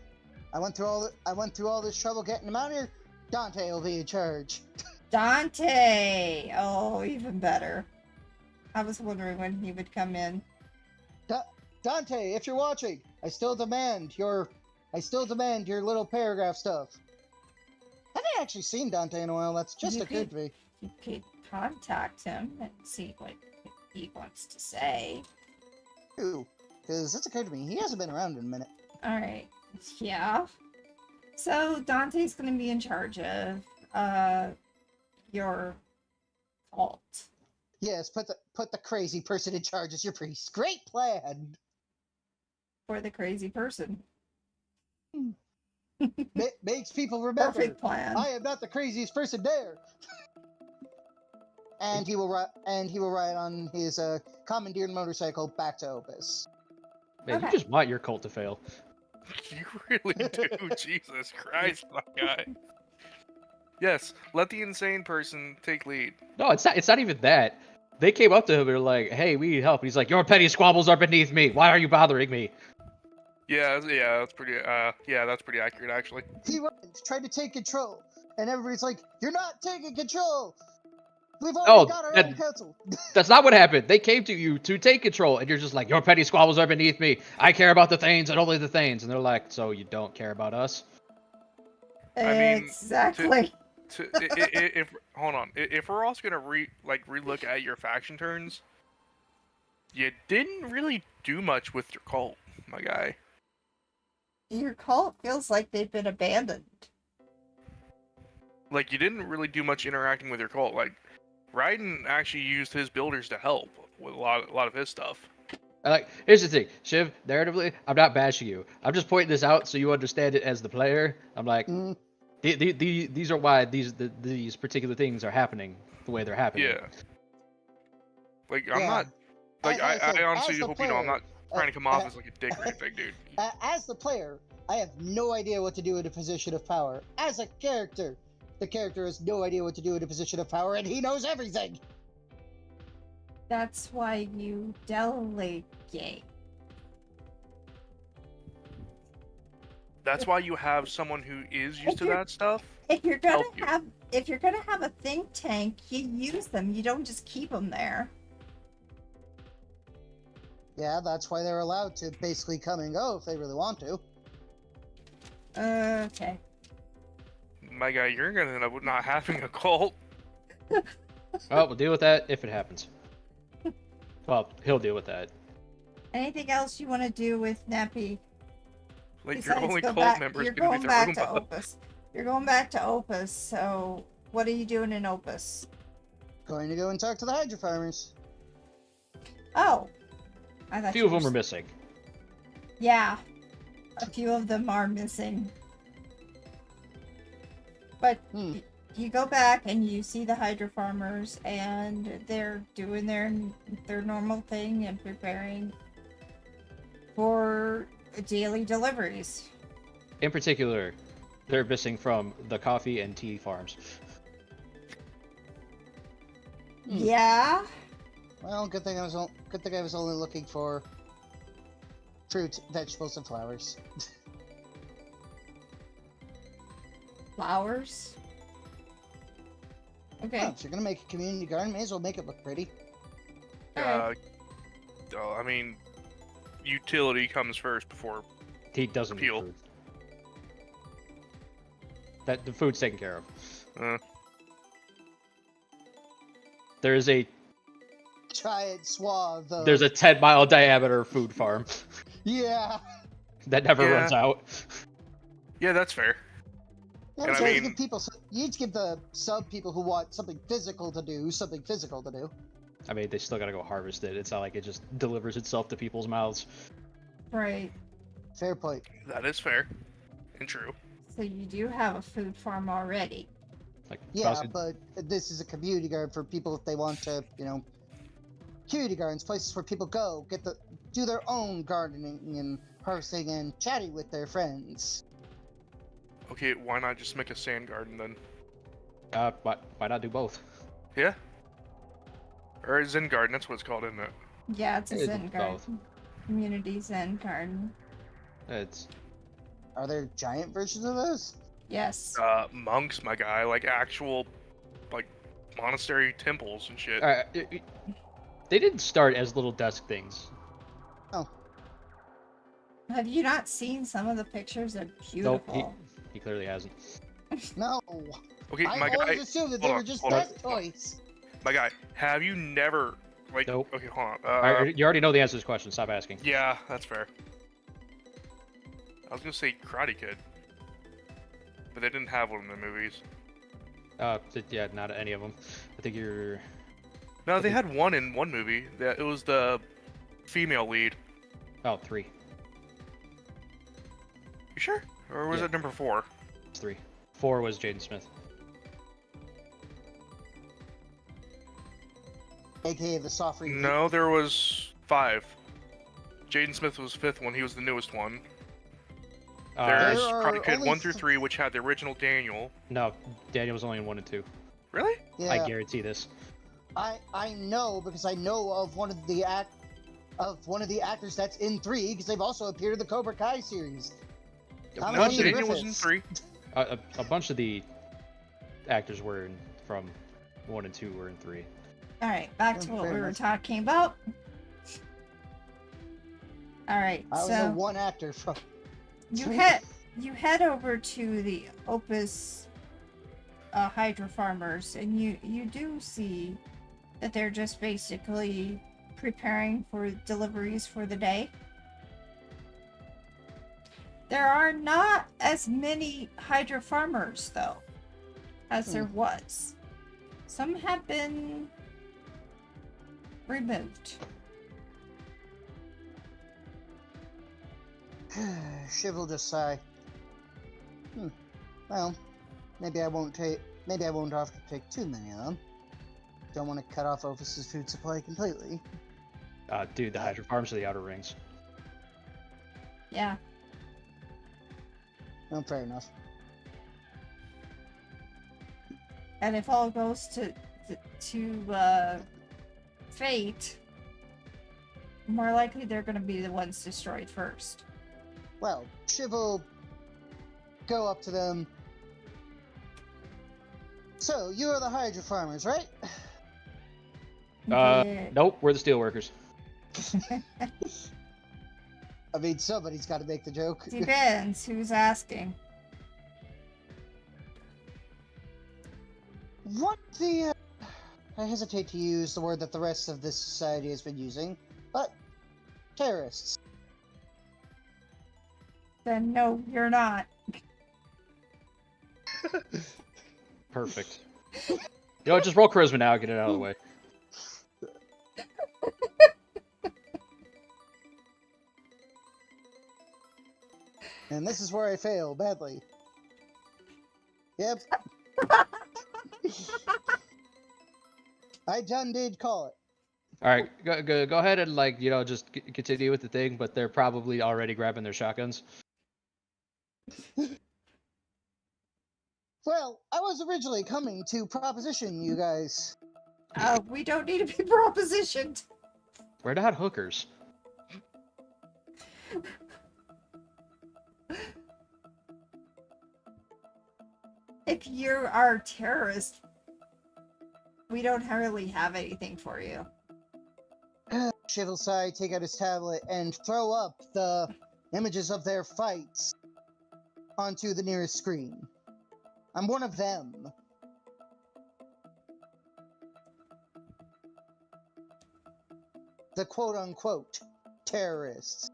Speaker 3: I went through all this trouble getting him out of here. Dante will be in charge.
Speaker 1: Dante! Oh, even better. I was wondering when he would come in.
Speaker 3: Dante, if you're watching, I still demand your little paragraph stuff. I haven't actually seen Dante in a while. That's just
Speaker 1: You
Speaker 3: occurred to me.
Speaker 1: You could contact him and see what he wants to say.
Speaker 3: Ooh, because it's occurred to me. He hasn't been around in a minute.
Speaker 1: Alright. Yeah. So Dante's gonna be in charge of your cult.
Speaker 3: Yes, put the crazy person in charge as your priest. Great plan.
Speaker 1: For the crazy person.
Speaker 3: Makes people remember.
Speaker 1: Perfect plan.
Speaker 3: I am not the craziest person there. And he will ride on his commandeered motorcycle back to Opus.
Speaker 4: Man,
Speaker 1: Okay.
Speaker 4: you just want your cult to fail.
Speaker 2: You really do. Jesus Christ, my guy. Yes, let the insane person take lead.
Speaker 4: No, it's not even that. They came up to him and were like, "Hey, we need help." And he's like, "Your petty squabbles are beneath me. Why are you bothering me?"
Speaker 2: Yeah, that's pretty. That's pretty accurate, actually.
Speaker 3: He tried to take control, and everybody's like, "You're not taking control. We've already got our own council."
Speaker 4: That's not what happened. They came to you to take control, and you're just like, "Your petty squabbles are beneath me. I care about the Thanes and only the Thanes." And they're like, "So you don't care about us?"
Speaker 2: I mean,
Speaker 1: exactly.
Speaker 2: If hold on, if we're also gonna relook at your faction turns, you didn't really do much with your cult, my guy.
Speaker 1: Your cult feels like they've been abandoned.
Speaker 2: Like, you didn't really do much interacting with your cult. Like, Raiden actually used his builders to help with a lot of his stuff.
Speaker 4: Here's the thing, Shiv. Narratively, I'm not bashing you. I'm just pointing this out so you understand it as the player. I'm like, these are why these particular things are happening the way they're happening.
Speaker 2: Yeah. Like,
Speaker 3: Yeah.
Speaker 2: Like,
Speaker 3: As I said,
Speaker 2: I honestly
Speaker 3: as the
Speaker 2: hope you know I'm not
Speaker 3: player,
Speaker 2: trying to come off as like a dick or anything, dude.
Speaker 3: As the player, I have no idea what to do in a position of power. As a character, the character has no idea what to do in a position of power, and he knows everything.
Speaker 1: That's why you delegate.
Speaker 2: That's why you have someone who is used to
Speaker 1: you're-
Speaker 2: that stuff.
Speaker 1: If you're gonna
Speaker 2: Help you.
Speaker 1: have a think tank, you use them. You don't just keep them there.
Speaker 3: Yeah, that's why they're allowed to basically come and go if they really want to.
Speaker 1: Okay.
Speaker 2: My guy, you're gonna end up with not having a cult.
Speaker 4: Oh, we'll deal with that if it happens. Well, he'll deal with that.
Speaker 1: Anything else you want to do with Nappy?
Speaker 2: Like your
Speaker 1: Besides
Speaker 2: only
Speaker 1: go
Speaker 2: cult
Speaker 1: back-
Speaker 2: member is
Speaker 1: you're
Speaker 2: gonna
Speaker 1: going
Speaker 2: be the
Speaker 1: back to
Speaker 2: Roomba.
Speaker 1: Opus. You're going back to Opus. So, what are you doing in Opus?
Speaker 3: Going to go and talk to the Hydra farmers.
Speaker 1: Oh, I
Speaker 4: A
Speaker 1: thought
Speaker 4: few
Speaker 1: you
Speaker 4: of them
Speaker 1: were
Speaker 4: are missing.
Speaker 1: Yeah, a few of them are missing. But you go back and you see the Hydra farmers, and they're doing their normal thing and preparing for daily deliveries.
Speaker 4: In particular, they're missing from the coffee and tea farms.
Speaker 1: Yeah.
Speaker 3: Well, good thing I was only looking for fruit, vegetables, and flowers.
Speaker 1: Flowers. Okay.
Speaker 3: Oh, if you're gonna make a community garden, may as well make it look pretty.
Speaker 1: Alright.
Speaker 2: I mean, utility comes first before.
Speaker 4: He doesn't need
Speaker 2: Appeal.
Speaker 4: food. That the food's taken care of. There is a
Speaker 3: Giant swath of...
Speaker 4: there's a 10-mile diameter food farm
Speaker 3: Yeah!
Speaker 4: that never
Speaker 2: Yeah.
Speaker 4: runs out.
Speaker 2: Yeah, that's fair.
Speaker 3: Yeah,
Speaker 2: And I
Speaker 3: so you
Speaker 2: mean-
Speaker 3: give people, you need to give the sub people who want something physical to do, something physical to do.
Speaker 4: I mean, they still gotta go harvest it. It's not like it just delivers itself to people's mouths.
Speaker 1: Right.
Speaker 3: Fair point.
Speaker 2: That is fair and true.
Speaker 1: So you do have a food farm already.
Speaker 4: Like,
Speaker 3: Yeah,
Speaker 4: Bowser-
Speaker 3: but this is a community garden for people if they want to, you know, community gardens, places where people go, do their own gardening and harvesting and chatting with their friends.
Speaker 2: Okay, why not just make a sand garden then?
Speaker 4: why not do both?
Speaker 2: Yeah. Or a Zen garden, that's what it's called, isn't it?
Speaker 1: Yeah, it's a
Speaker 4: It's
Speaker 1: Zen
Speaker 4: both.
Speaker 1: garden. Community Zen garden.
Speaker 4: It's
Speaker 3: Are there giant versions of those?
Speaker 1: Yes.
Speaker 2: Monks, my guy, like actual, like, monastery temples and shit.
Speaker 4: they didn't start as little desk things.
Speaker 1: Have you not seen some of the pictures? They're beautiful.
Speaker 4: Nope, he clearly hasn't.
Speaker 3: No.
Speaker 2: Okay,
Speaker 3: I
Speaker 2: my guy,
Speaker 3: always assumed that they
Speaker 2: hold
Speaker 3: were
Speaker 2: on,
Speaker 3: just
Speaker 2: hold on,
Speaker 3: desk
Speaker 2: hold on.
Speaker 3: toys.
Speaker 2: my guy, have you never, like,
Speaker 4: Nope.
Speaker 2: okay, hold on.
Speaker 4: Alright, you already know the answer to this question. Stop asking.
Speaker 2: Yeah, that's fair. I was gonna say Karate Kid, but they didn't have one in the movies.
Speaker 4: Yeah, not any of them. I think you're.
Speaker 2: No, they had one in one movie. It was the female lead.
Speaker 4: Oh, 3.
Speaker 2: You sure? Or was
Speaker 4: Yeah.
Speaker 2: it number 4?
Speaker 4: It's 3. 4 was Jaden Smith.
Speaker 3: AKA the soft reboot.
Speaker 2: No, there was 5. Jaden Smith was 5th one. He was the newest one. There's
Speaker 3: There are
Speaker 2: Karate Kid
Speaker 3: only
Speaker 2: 1 through 3, which had the original Daniel.
Speaker 4: No, Daniel was only in 1 and 2.
Speaker 2: Really?
Speaker 3: Yeah,
Speaker 4: I guarantee this.
Speaker 3: I know because I know of one of the actors that's in 3 because they've also appeared in the Cobra Kai series. How
Speaker 2: No,
Speaker 3: many
Speaker 2: Daniel was in
Speaker 3: Griffiths?
Speaker 2: 3.
Speaker 4: A bunch of the actors were from 1 and 2 were in 3.
Speaker 1: All right, back to
Speaker 3: Oh,
Speaker 1: what
Speaker 3: fair
Speaker 1: we were
Speaker 3: enough.
Speaker 1: talking about. All right,
Speaker 3: I only know
Speaker 1: so
Speaker 3: one actor from.
Speaker 1: you head over to the Opus Hydra farmers, and you do see that they're just basically preparing for deliveries for the day. There are not as many Hydra farmers though as there was. Some have been removed.
Speaker 3: Shiv will just sigh. Well, maybe I won't have to take too many of them. Don't want to cut off Opus's food supply completely.
Speaker 4: Dude, the hydro farms are the outer rings.
Speaker 1: Yeah.
Speaker 3: Oh, fair enough.
Speaker 1: And if all goes to fate, more likely they're going to be the ones destroyed first.
Speaker 3: Well, Shiv will go up to them. So, you are the Hydra farmers, right?
Speaker 1: Yeah.
Speaker 4: Nope, we're the steelworkers.
Speaker 3: I mean, somebody's got to make the joke.
Speaker 1: Depends who's asking.
Speaker 3: What the... I hesitate to use the word that the rest of this society has been using, but terrorists.
Speaker 1: Then no, you're not.
Speaker 4: Perfect. You know what, just roll charisma now, get it out of the way.
Speaker 3: And this is where I fail badly. Yep. I done did call it.
Speaker 4: Alright, go ahead and, like, you know, just continue with the thing, but they're probably already grabbing their shotguns.
Speaker 3: Well, I was originally coming to proposition you guys.
Speaker 1: We don't need to be propositioned.
Speaker 4: We're not hookers.
Speaker 1: If you are terrorist, we don't really have anything for you.
Speaker 3: Shiv will sigh, take out his tablet, and throw up the images of their fights onto the nearest screen. I'm one of them. The quote-unquote terrorists.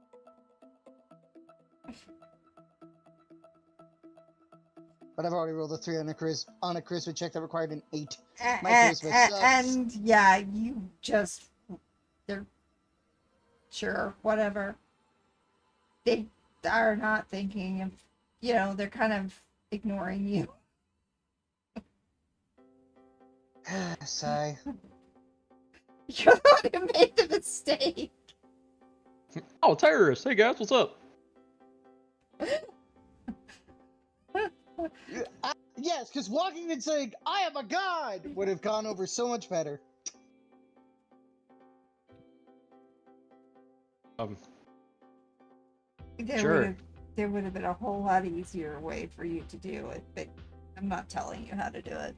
Speaker 3: But I've already rolled a 3 on a charisma check that required an 8. My charisma sucks.
Speaker 1: And yeah, you just... They're... Sure, whatever. They are not thinking of... You know, they're kind of ignoring you.
Speaker 3: Sigh.
Speaker 1: You're the one who made the mistake.
Speaker 4: Oh, terrorists! Hey guys, what's up?
Speaker 3: Yes, because walking and saying, I am a god, would have gone over so much better.
Speaker 4: Sure.
Speaker 1: There would have been a whole lot easier way for you to do it, but I'm not telling you how to do it.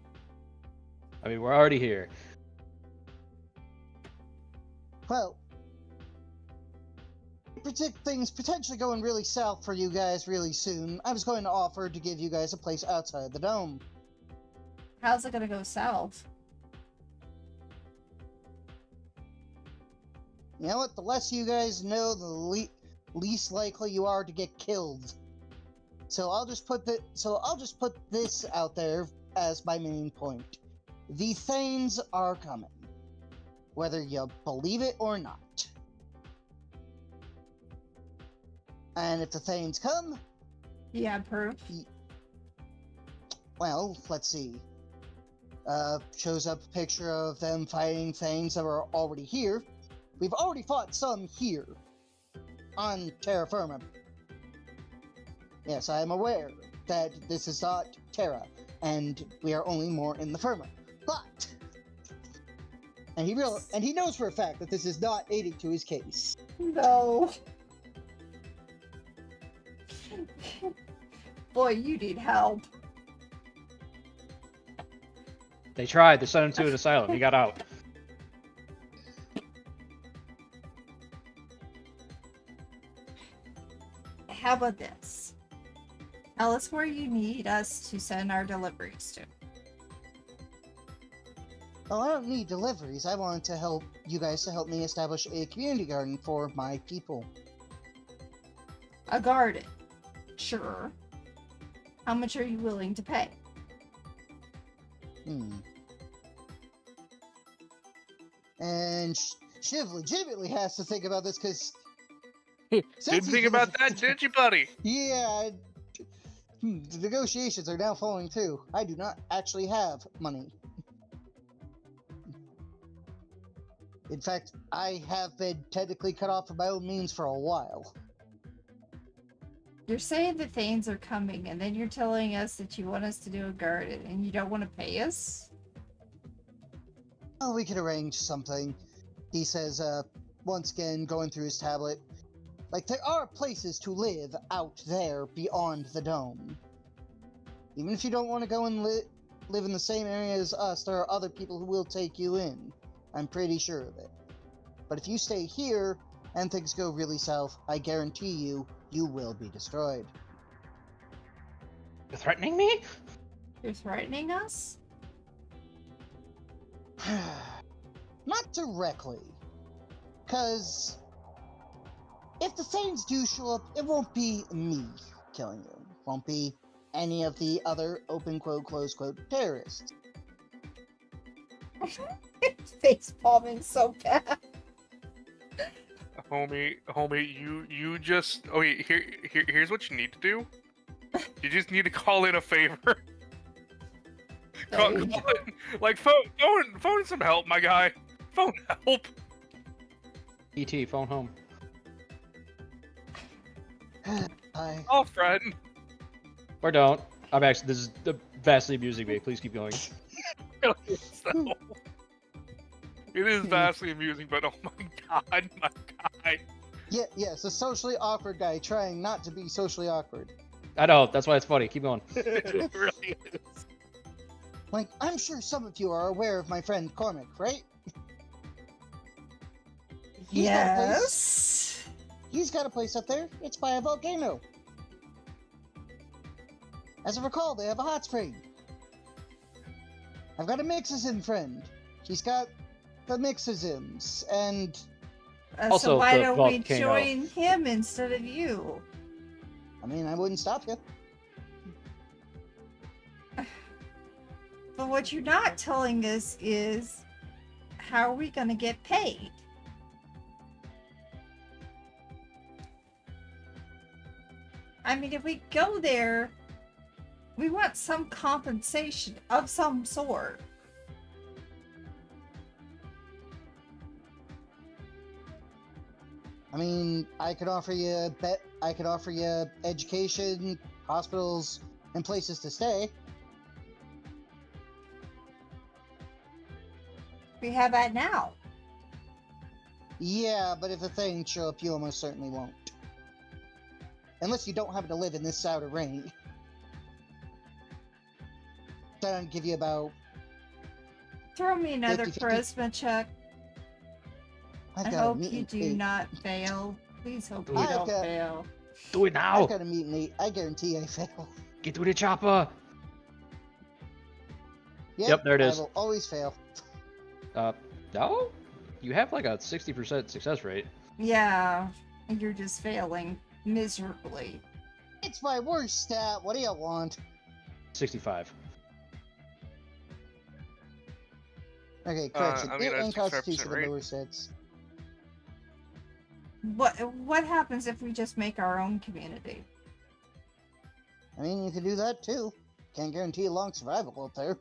Speaker 4: I mean, we're already here.
Speaker 3: Well, predict things potentially going really south for you guys really soon. I was going to offer to give you guys a place outside the dome.
Speaker 1: How's it gonna go south?
Speaker 3: You know what? The less you guys know, the least likely you are to get killed. So I'll just put this out there as my main point. The Thanes are coming, whether you believe it or not. And if the Thanes come,
Speaker 1: Yeah, proof.
Speaker 3: well, let's see. Shows up a picture of them fighting Thanes that were already here. We've already fought some here on terra firma. Yes, I am aware that this is not Terra, and we are only more in the firma. But, and he knows for a fact that this is not aiding to his case.
Speaker 1: No. Boy, you need help.
Speaker 4: They tried. They sent him to an asylum. He got out.
Speaker 1: How about this? Tell us where you need us to send our deliveries to.
Speaker 3: Well, I don't need deliveries. I wanted to help you guys to help me establish a community garden for my people.
Speaker 1: A garden. Sure. How much are you willing to pay?
Speaker 3: And Shiv legitimately has to think about this because...
Speaker 2: Didn't think about that, did you, buddy?
Speaker 3: Yeah, the negotiations are now flowing too. I do not actually have money. In fact, I have been technically cut off from my own means for a while.
Speaker 1: You're saying the Thanes are coming, and then you're telling us that you want us to do a garden, and you don't want to pay us?
Speaker 3: Oh, we could arrange something. He says, once again, going through his tablet. Like, there are places to live out there beyond the dome. Even if you don't want to go and live in the same area as us, there are other people who will take you in. I'm pretty sure of it. But if you stay here and things go really south, I guarantee you, you will be destroyed.
Speaker 4: You're threatening me?
Speaker 1: You're threatening us?
Speaker 3: Not directly. Because if the Thanes do show up, it won't be me killing you. It won't be any of the other open quote, close quote terrorists.
Speaker 1: Face palming so bad.
Speaker 2: Homie, you just. Oh, wait, here's what you need to do. You just need to call in a favor. call in, like, phone some help, my guy. Phone help.
Speaker 4: ET, phone home.
Speaker 3: I...
Speaker 2: Oh, friend.
Speaker 4: Or don't. I'm actually, this is vastly amusing me. Please keep going.
Speaker 2: So, it is vastly amusing, but oh my god, my guy.
Speaker 3: Yeah, it's a socially awkward guy trying not to be socially awkward.
Speaker 4: I know, that's why it's funny. Keep going.
Speaker 2: It really is.
Speaker 3: Like, I'm sure some of you are aware of my friend Cormac, right?
Speaker 1: Yes.
Speaker 3: He's got a place up there. It's by a volcano. As I recall, they have a hot spring. I've got a Mixism friend. She's got the Mixisms, and...
Speaker 4: Also,
Speaker 1: so why
Speaker 4: the
Speaker 1: don't we
Speaker 4: volcano.
Speaker 1: join him instead of you?
Speaker 3: I mean, I wouldn't stop you.
Speaker 1: But what you're not telling us is, how are we going to get paid? I mean, if we go there, we want some compensation of some sort.
Speaker 3: I mean, I could offer you education, hospitals, and places to stay.
Speaker 1: We have that now.
Speaker 3: Yeah, but if the things show up, you almost certainly won't. Unless you don't happen to live in this outer ring. Then I'd give you about...
Speaker 1: Throw me another
Speaker 3: 50-50.
Speaker 1: charisma check.
Speaker 3: I've
Speaker 1: I
Speaker 3: got a
Speaker 1: hope
Speaker 3: meet
Speaker 1: you
Speaker 3: and
Speaker 1: do
Speaker 3: greet.
Speaker 1: not fail. Please hope you
Speaker 3: I've
Speaker 1: don't
Speaker 3: got-
Speaker 1: fail.
Speaker 4: Do it now!
Speaker 3: I've got a meet and greet. I guarantee I fail.
Speaker 4: Get to the chopper!
Speaker 3: Yep,
Speaker 4: there it is.
Speaker 3: I will always fail.
Speaker 4: No? You have like a 60% success rate.
Speaker 1: Yeah, and you're just failing miserably.
Speaker 3: It's my worst stat. What do you want?
Speaker 4: 65.
Speaker 3: Okay, correction.
Speaker 2: I mean,
Speaker 3: It and
Speaker 2: that's 65%
Speaker 3: Constitution are
Speaker 2: rate.
Speaker 3: lower stats.
Speaker 1: What happens if we just make our own community?
Speaker 3: I mean, you could do that too. Can't guarantee a long survival out there.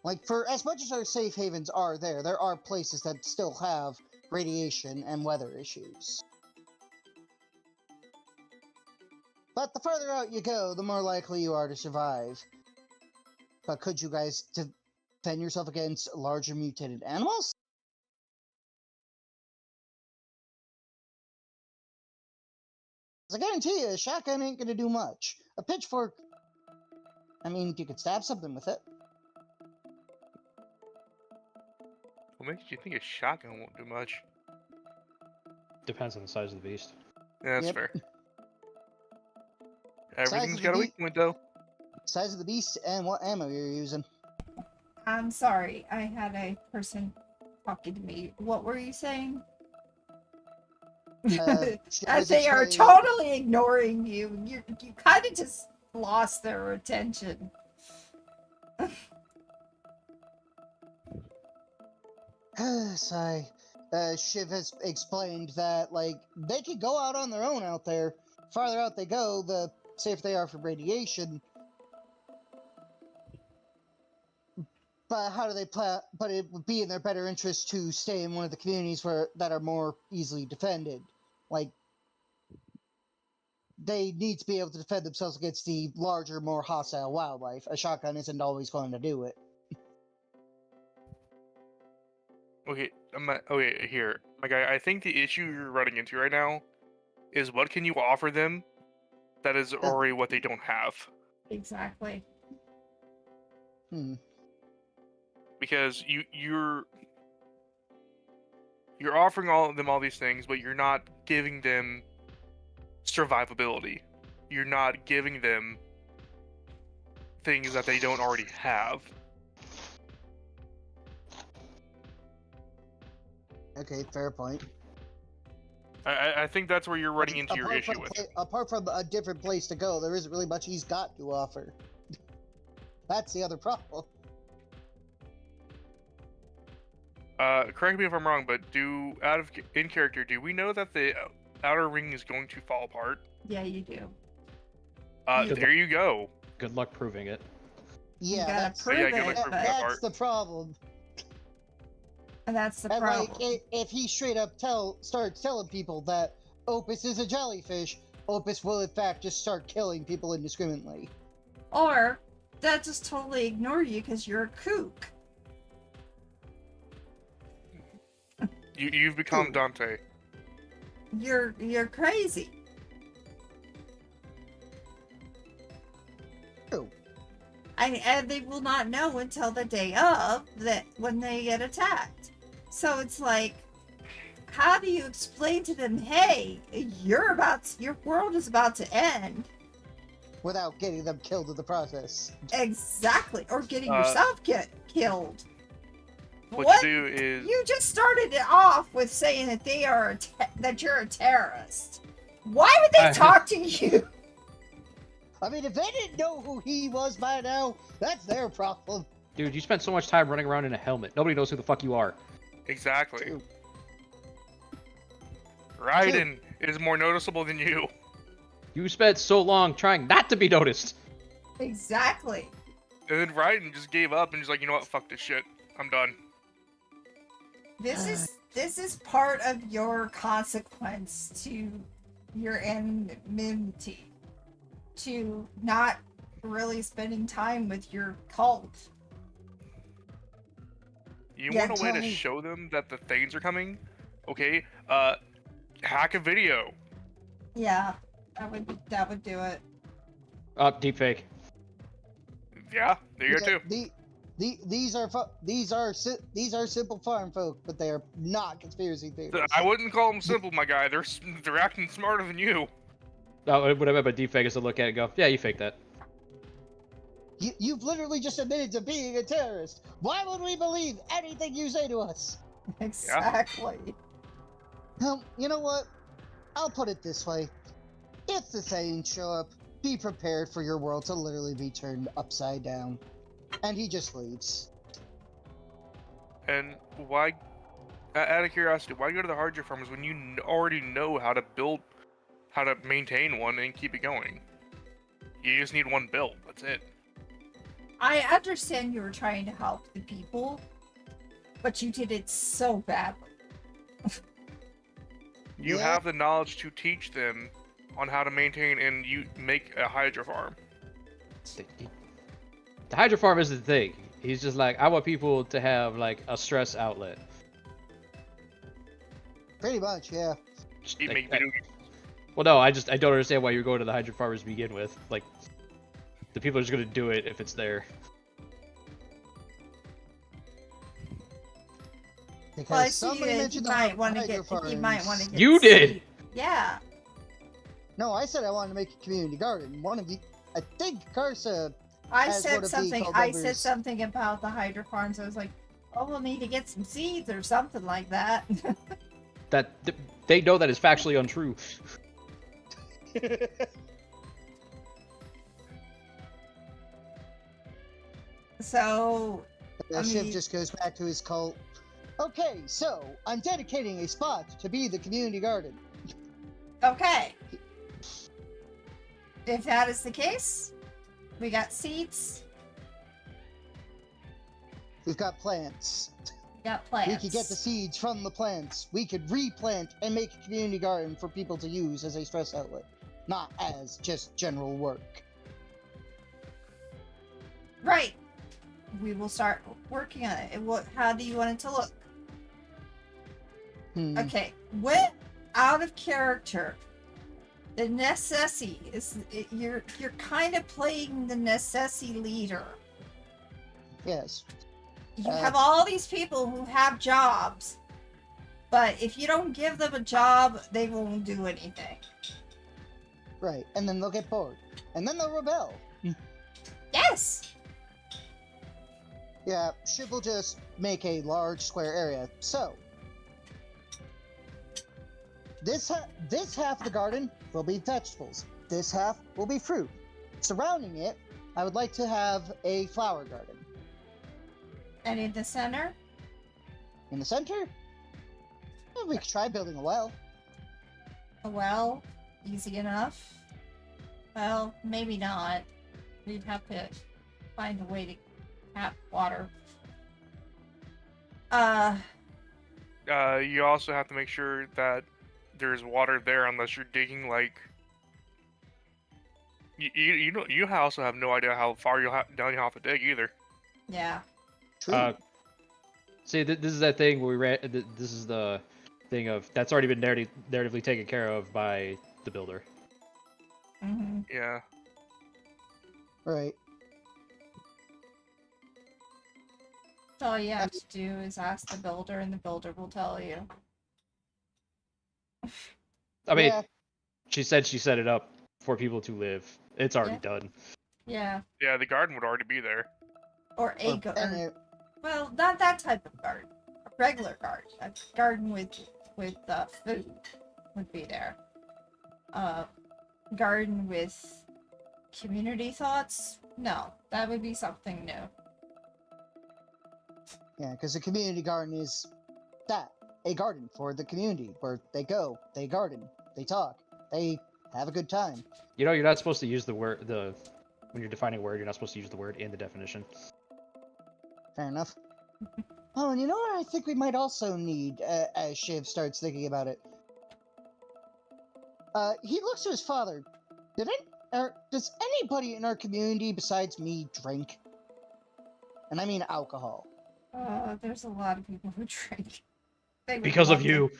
Speaker 3: Like, for as much as our safe havens are there are places that still have radiation and weather issues. But the farther out you go, the more likely you are to survive. But could you guys defend yourself against larger mutated animals? I guarantee you, a shotgun ain't gonna do much. A pitchfork, I mean, you could stab something with it.
Speaker 2: What makes you think a shotgun won't do much?
Speaker 4: Depends on the size of the beast.
Speaker 2: Yeah, that's
Speaker 3: Yep.
Speaker 2: fair.
Speaker 3: Size
Speaker 2: Everything's
Speaker 3: of
Speaker 2: got a
Speaker 3: the
Speaker 2: weak point, though.
Speaker 3: Size of the beast and what ammo you're using.
Speaker 1: I'm sorry, I had a person talking to me. What were you saying? As they are totally ignoring you. You kind of just lost their attention.
Speaker 3: Sigh. Shiv has explained that, like, they could go out on their own out there. Farther out they go, the safer they are for radiation. But how do they plan? But it would be in their better interest to stay in one of the communities that are more easily defended. Like, they need to be able to defend themselves against the larger, more hostile wildlife. A shotgun isn't always going to do it.
Speaker 2: Okay, okay, here. Like, I think the issue you're running into right now is what can you offer them that is already what they don't have.
Speaker 1: Exactly.
Speaker 2: Because you're offering all of them all these things, but you're not giving them survivability. You're not giving them things that they don't already have.
Speaker 3: Okay, fair point.
Speaker 2: I think that's where you're running into your issue with it.
Speaker 3: Apart from a different place to go, there isn't really much he's got to offer. That's the other problem.
Speaker 2: Correct me if I'm wrong, but in character, do we know that the outer ring is going to fall apart?
Speaker 1: Yeah, you do.
Speaker 2: There you go.
Speaker 4: Good luck proving it.
Speaker 3: Yeah,
Speaker 1: gotta prove it,
Speaker 3: that's the problem.
Speaker 1: And that's the
Speaker 3: And
Speaker 1: problem.
Speaker 3: like, if he straight up starts telling people that Opus is a jellyfish, Opus will in fact just start killing people indiscriminately.
Speaker 1: Or they'll just totally ignore you because you're a kook.
Speaker 2: You've become Dante.
Speaker 1: You're crazy.
Speaker 3: True.
Speaker 1: And they will not know until the day of that when they get attacked. So it's like, how do you explain to them, hey, your world is about to end?
Speaker 3: Without getting them killed in the process.
Speaker 1: Exactly. Or getting yourself killed.
Speaker 2: What you do is
Speaker 1: You just started it off with saying that they are that you're a terrorist. Why would they talk to you?
Speaker 3: I mean, if they didn't know who he was by now, that's their problem.
Speaker 4: Dude, you spent so much time running around in a helmet. Nobody knows who the fuck you are.
Speaker 2: exactly.
Speaker 3: True.
Speaker 2: Raiden is more noticeable than you.
Speaker 4: You spent so long trying not to be noticed.
Speaker 1: Exactly.
Speaker 2: And then Raiden just gave up and just like, you know what, fuck this shit. I'm done.
Speaker 1: This is part of your consequence to your anonymity, to not really spending time with your cult.
Speaker 2: You
Speaker 1: Yeah,
Speaker 2: want a way to
Speaker 3: Tony.
Speaker 2: show them that the things are coming? Okay, hack a video.
Speaker 1: Yeah, that would do it.
Speaker 4: Deepfake.
Speaker 2: Yeah, there you go too.
Speaker 3: These are simple farm folk, but they are not conspiracy theories.
Speaker 2: I wouldn't call them simple, my guy. They're acting smarter than you.
Speaker 4: What I meant by deepfake is to look at it and go, yeah, you faked that.
Speaker 3: You've literally just admitted to being a terrorist. Why would we believe anything you say to us?
Speaker 1: Exactly.
Speaker 3: You know what? I'll put it this way. If the Thanes show up, be prepared for your world to literally be turned upside down. And he just leaves.
Speaker 2: And why, out of curiosity, why go to the hardware farmers when you already know how to maintain one and keep it going? You just need one built. That's it.
Speaker 1: I understand you were trying to help the people, but you did it so badly.
Speaker 2: You
Speaker 3: Yeah.
Speaker 2: have the knowledge to teach them on how to maintain and you make a hydro farm.
Speaker 4: The hydro farm is the thing. He's just like, I want people to have like a stress outlet.
Speaker 3: Pretty much, yeah.
Speaker 2: You make video games.
Speaker 4: Well, no, I don't understand why you're going to the hydro farmers to begin with. Like, the people are just gonna do it if it's there.
Speaker 3: Because
Speaker 1: Well, I see
Speaker 3: somebody
Speaker 1: that
Speaker 3: mentioned
Speaker 1: you
Speaker 3: the
Speaker 1: might want to
Speaker 3: hydro
Speaker 1: get. You might want to
Speaker 3: farms.
Speaker 1: get.
Speaker 4: You did!
Speaker 1: seed. Yeah.
Speaker 3: No, I said I wanted to make a community garden. One of you, I think Karsa.
Speaker 1: I
Speaker 3: As
Speaker 1: said
Speaker 3: one of the
Speaker 1: something.
Speaker 3: cult
Speaker 1: I said
Speaker 3: members-
Speaker 1: something about the hydro farms. I was like, "Oh, we'll need to get some seeds or something like that."
Speaker 4: That they know that is factually untrue.
Speaker 1: So,
Speaker 3: The
Speaker 1: I
Speaker 3: ship
Speaker 1: mean-
Speaker 3: just goes back to his cult. Okay, so I'm dedicating a spot to be the community garden.
Speaker 1: okay. If that is the case, we got seeds.
Speaker 3: We've got plants.
Speaker 1: We got plants.
Speaker 3: We could get the seeds from the plants. We could replant and make a community garden for people to use as a stress outlet, not as just general work.
Speaker 1: Right. We will start working on it. How do you want it to look? Okay. When out of character, the necessity is you're kind of playing the necessity leader.
Speaker 3: Yes.
Speaker 1: You have all these people who have jobs, but if you don't give them a job, they won't do anything.
Speaker 3: Right, and then they'll get bored, and then they'll rebel.
Speaker 1: Yes.
Speaker 3: Yeah, Shiv will just make a large square area. So, this half of the garden will be vegetables. This half will be fruit. Surrounding it, I would like to have a flower garden.
Speaker 1: And in the center?
Speaker 3: In the center, well, we could try building a well.
Speaker 1: A well? Easy enough? Well, maybe not. We'd have to find a way to tap water.
Speaker 2: You also have to make sure that there's water there unless you're digging like. You also have no idea how far down you have to dig either.
Speaker 1: Yeah.
Speaker 3: True.
Speaker 4: See, this is that thing where we ran. This is the thing of that's already been narratively taken care of by the builder.
Speaker 1: Mm-hmm.
Speaker 2: Yeah.
Speaker 3: Right.
Speaker 1: So all you have to do is ask the builder, and the builder will tell you.
Speaker 4: I mean,
Speaker 3: Yeah.
Speaker 4: she said she set it up for people to live. It's already done.
Speaker 1: Yeah.
Speaker 2: Yeah, the garden would already be there.
Speaker 1: Or a
Speaker 3: And
Speaker 1: garden.
Speaker 3: it-
Speaker 1: Well, not that type of garden. A regular garden. A garden with food would be there. Garden with community thoughts? No, that would be something new.
Speaker 3: Yeah, because the community garden is that, a garden for the community, where they go, they garden, they talk, they have a good time.
Speaker 4: You know, you're not supposed to use the word when you're defining a word. You're not supposed to use the word in the definition.
Speaker 3: Fair enough. Oh, and you know what I think we might also need, as Shiv starts thinking about it? He looks to his father. Does anybody in our community besides me drink? And I mean alcohol.
Speaker 1: There's a lot of people who drink. They would
Speaker 4: Because of
Speaker 1: love
Speaker 4: you.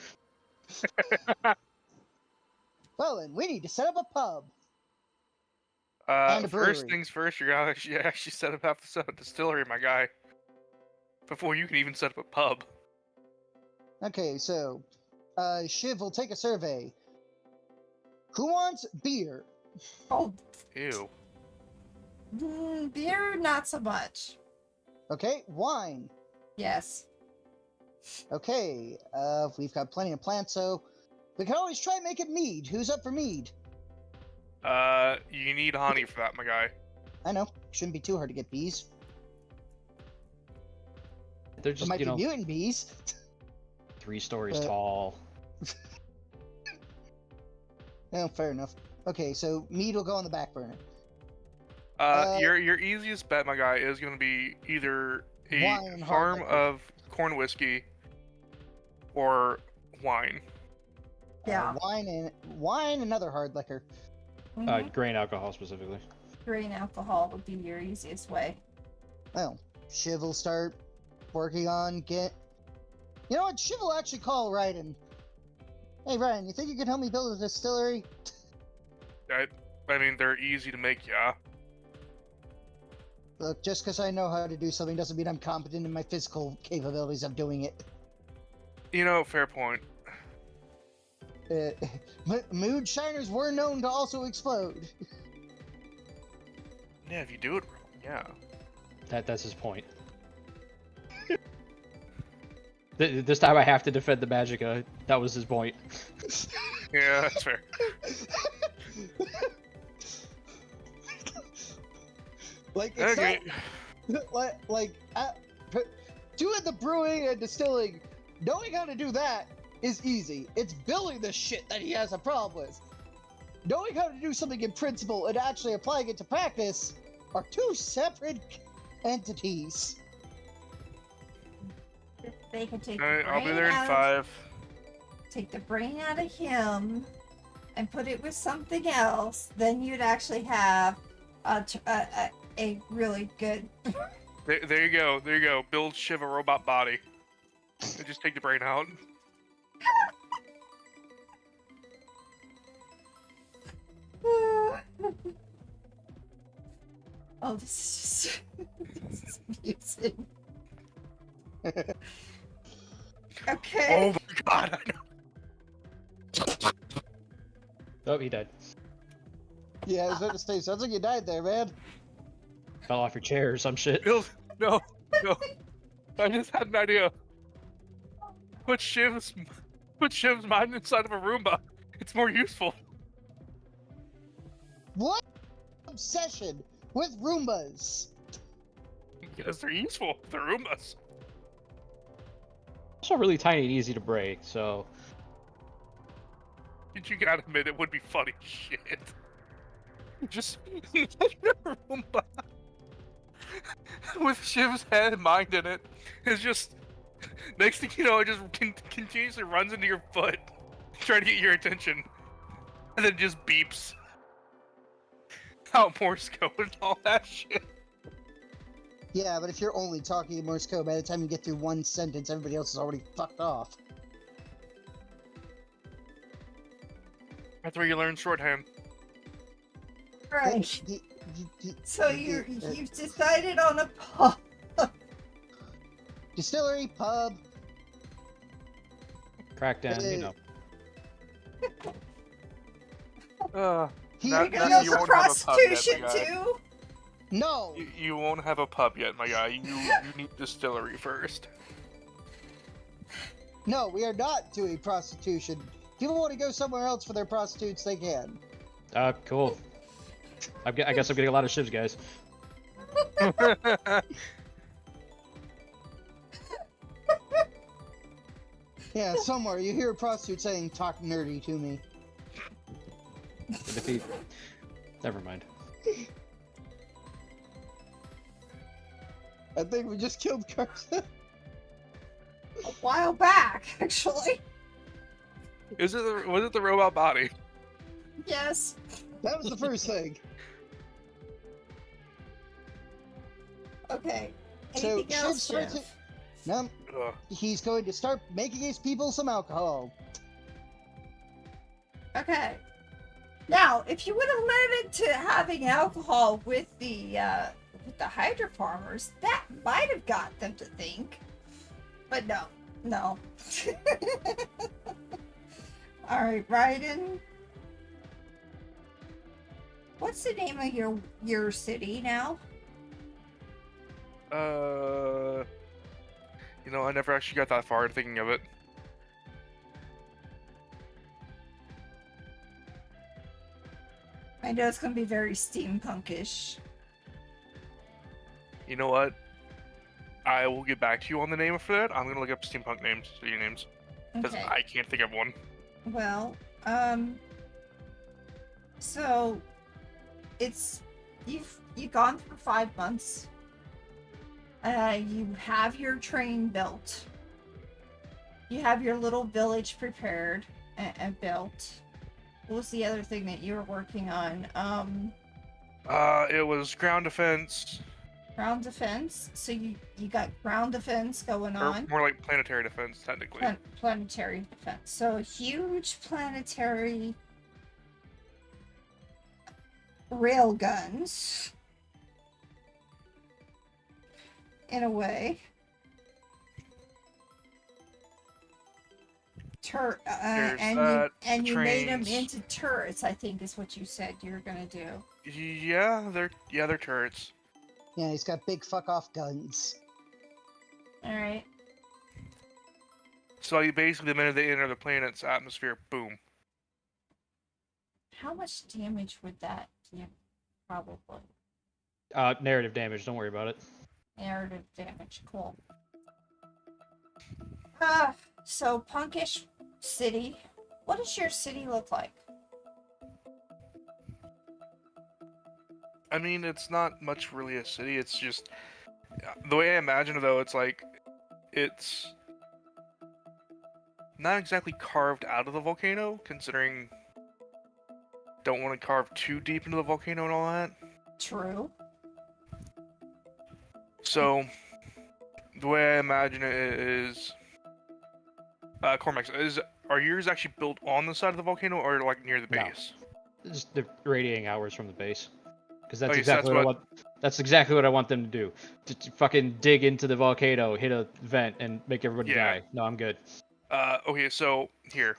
Speaker 3: Well, then, we need to set up a pub. And a
Speaker 2: First
Speaker 3: brewery.
Speaker 2: things first, you gotta actually set up a distillery, my guy. Before you can even set up a pub.
Speaker 3: Okay, so, Shiv will take a survey. Who wants beer?
Speaker 1: Oh,
Speaker 2: Ew.
Speaker 1: beer, not so much.
Speaker 3: Okay, wine.
Speaker 1: Yes.
Speaker 3: Okay, we've got plenty of plants, so we can always try making mead. Who's up for mead?
Speaker 2: You need honey for that, my guy.
Speaker 3: I know, shouldn't be too hard to get bees.
Speaker 4: They're
Speaker 3: There
Speaker 4: just,
Speaker 3: might
Speaker 4: you
Speaker 3: be
Speaker 4: know,
Speaker 3: mutant bees.
Speaker 4: 3 stories tall.
Speaker 3: Oh, fair enough. Okay, so mead will go on the back burner.
Speaker 2: Your easiest bet, my guy, is gonna be either a
Speaker 3: Wine, hard
Speaker 2: farm
Speaker 3: liquor.
Speaker 2: of corn whiskey or wine.
Speaker 1: Yeah.
Speaker 3: Wine and other hard liquor.
Speaker 1: Mhm.
Speaker 4: Grain alcohol specifically.
Speaker 1: Grain alcohol would be your easiest way.
Speaker 3: Well, Shiv will start working on You know what? Shiv will actually call Ryden. Hey, Ryan, you think you could help me build a distillery?
Speaker 2: I mean, they're easy to make, yeah.
Speaker 3: Look, just because I know how to do something doesn't mean I'm competent in my physical capabilities of doing it.
Speaker 2: You know, fair point.
Speaker 3: Mood shiners were known to also explode.
Speaker 2: Yeah, if you do it wrong, yeah.
Speaker 4: That's his point. This time I have to defend the Magica. That was his point.
Speaker 2: Yeah, that's fair.
Speaker 3: Like, it's
Speaker 2: Okay.
Speaker 3: doing the brewing and distilling, knowing how to do that is easy. It's building the shit that he has a problem with. Knowing how to do something in principle and actually applying it to practice are two separate entities.
Speaker 1: they can take
Speaker 2: All
Speaker 1: the
Speaker 2: right, I'll be
Speaker 1: brain
Speaker 2: there in
Speaker 1: out
Speaker 2: 5.
Speaker 1: take the brain out of him and put it with something else, then you'd actually have a really good.
Speaker 2: There you go. There you go. Build Shiv a robot body. And just take the brain out.
Speaker 1: Oh, this is just this is amusing. Okay.
Speaker 2: Oh my god! I know.
Speaker 4: Oh, he died.
Speaker 3: Yeah, I was about to say, sounds like you died there, man.
Speaker 4: Fell off your chair or some shit.
Speaker 2: Build. No. No. I just had an idea. Put Shiv's mind inside of a Roomba. It's more useful.
Speaker 3: What obsession with Roombas?
Speaker 2: Because they're useful. They're Roombas.
Speaker 4: Also really tiny and easy to break, so
Speaker 2: You gotta admit, it would be funny shit. Just a Roomba with Shiv's head and mind in it. It's just next thing you know, it just continuously runs into your foot, trying to get your attention, and then it just beeps out Morse code and all that shit.
Speaker 3: Yeah, but if you're only talking in Morse code, by the time you get through one sentence, everybody else is already fucked off.
Speaker 2: That's where you learn shorthand.
Speaker 1: Right. So you've decided on a pub.
Speaker 3: Distillery, pub.
Speaker 4: crackdown, you know.
Speaker 3: He,
Speaker 2: Now-
Speaker 1: You're
Speaker 2: now
Speaker 1: gonna
Speaker 2: you
Speaker 1: go for
Speaker 2: won't have a pub yet,
Speaker 1: prostitution
Speaker 2: my guy.
Speaker 1: too.
Speaker 3: no!
Speaker 2: You won't have a pub yet, my guy. You need distillery first.
Speaker 3: No, we are not doing prostitution. If people want to go somewhere else for their prostitutes, they can.
Speaker 4: Cool. I guess I'm getting a lot of shivs, guys.
Speaker 3: Yeah, somewhere you hear a prostitute saying, "Talk nerdy to me."
Speaker 4: Defeat. Never mind.
Speaker 3: I think we just killed Carson.
Speaker 1: A while back, actually.
Speaker 2: Was it the robot body?
Speaker 1: Yes.
Speaker 3: That was the first thing.
Speaker 1: Okay.
Speaker 3: So,
Speaker 1: Anything else,
Speaker 3: starts
Speaker 1: Shiv?
Speaker 3: it. No,
Speaker 2: Ugh.
Speaker 3: he's going to start making his people some alcohol.
Speaker 1: Okay. Now, if you would have led into having alcohol with the Hydra farmers, that might have got them to think. But no. All right, Raiden. What's the name of your city now?
Speaker 2: You know, I never actually got that far in thinking of it.
Speaker 1: I know it's gonna be very steampunkish.
Speaker 2: You know what? I will get back to you on the name for that. I'm gonna look up steampunk names, city names, because
Speaker 1: Okay.
Speaker 2: I can't think of one.
Speaker 1: Well, so you've gone through 5 months. You have your train built. You have your little village prepared and built. What was the other thing that you were working on?
Speaker 2: It was ground defense,
Speaker 1: Ground defense. So you got ground defense going
Speaker 2: or
Speaker 1: on.
Speaker 2: more like planetary defense, technically.
Speaker 1: Planetary defense. So a huge planetary rail guns. In a way.
Speaker 2: There's
Speaker 1: And
Speaker 2: that,
Speaker 1: you made them
Speaker 2: trains.
Speaker 1: into turrets, I think is what you said you were gonna do.
Speaker 2: Yeah, they're turrets.
Speaker 3: Yeah, he's got big fuck off guns.
Speaker 1: Alright.
Speaker 2: So you basically, the minute they enter the planet's atmosphere, boom.
Speaker 1: How much damage would that do? Probably.
Speaker 4: Narrative damage, don't worry about it.
Speaker 1: Narrative damage. Cool. So punkish city. What does your city look like?
Speaker 2: I mean, it's not much really a city. It's just the way I imagine it, though. It's like it's not exactly carved out of the volcano, considering don't want to carve too deep into the volcano and all that.
Speaker 1: True.
Speaker 2: So, the way I imagine it is, Cormax, are yours actually built on the side of the volcano or like near the
Speaker 4: No.
Speaker 2: base?
Speaker 4: Just the radiating hours from the base. Because that's
Speaker 2: Okay, so
Speaker 4: exactly
Speaker 2: that's
Speaker 4: what I want. That's exactly what I want them to do. To fucking dig into the volcano, hit a vent, and make everybody
Speaker 2: Yeah.
Speaker 4: die. No, I'm good.
Speaker 2: Okay, so here,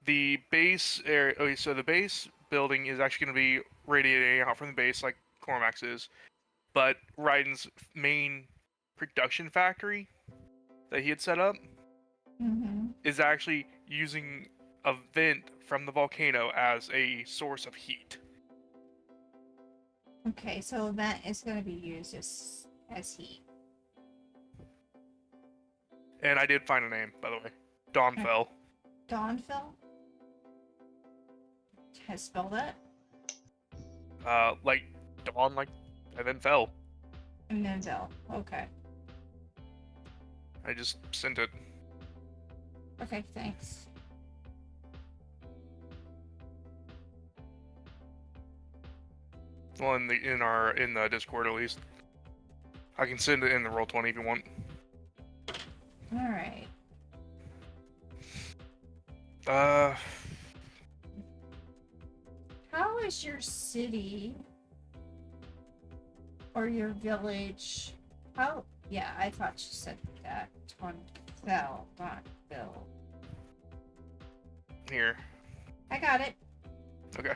Speaker 2: the base area. Okay, so the base building is actually going to be radiating out from the base, like Cormax is, but Raiden's main production factory that he had set up
Speaker 1: Mm-hmm.
Speaker 2: is actually using a vent from the volcano as a source of heat.
Speaker 1: Okay, so that is going to be used as heat.
Speaker 2: And I did find a name, by the way. Dawnfell.
Speaker 1: Dawnfell? Can I spell that?
Speaker 2: Like dawn, like, and then fell.
Speaker 1: And then Zell. Okay.
Speaker 2: I just sent it.
Speaker 1: Okay, thanks.
Speaker 2: Well, in the Discord at least. I can send it in the Roll20 if you want.
Speaker 1: Alright. How is your city or your village? How? Yeah, I thought you said that. Dawnfell, not Bill.
Speaker 2: Here.
Speaker 1: I got it.
Speaker 2: Okay.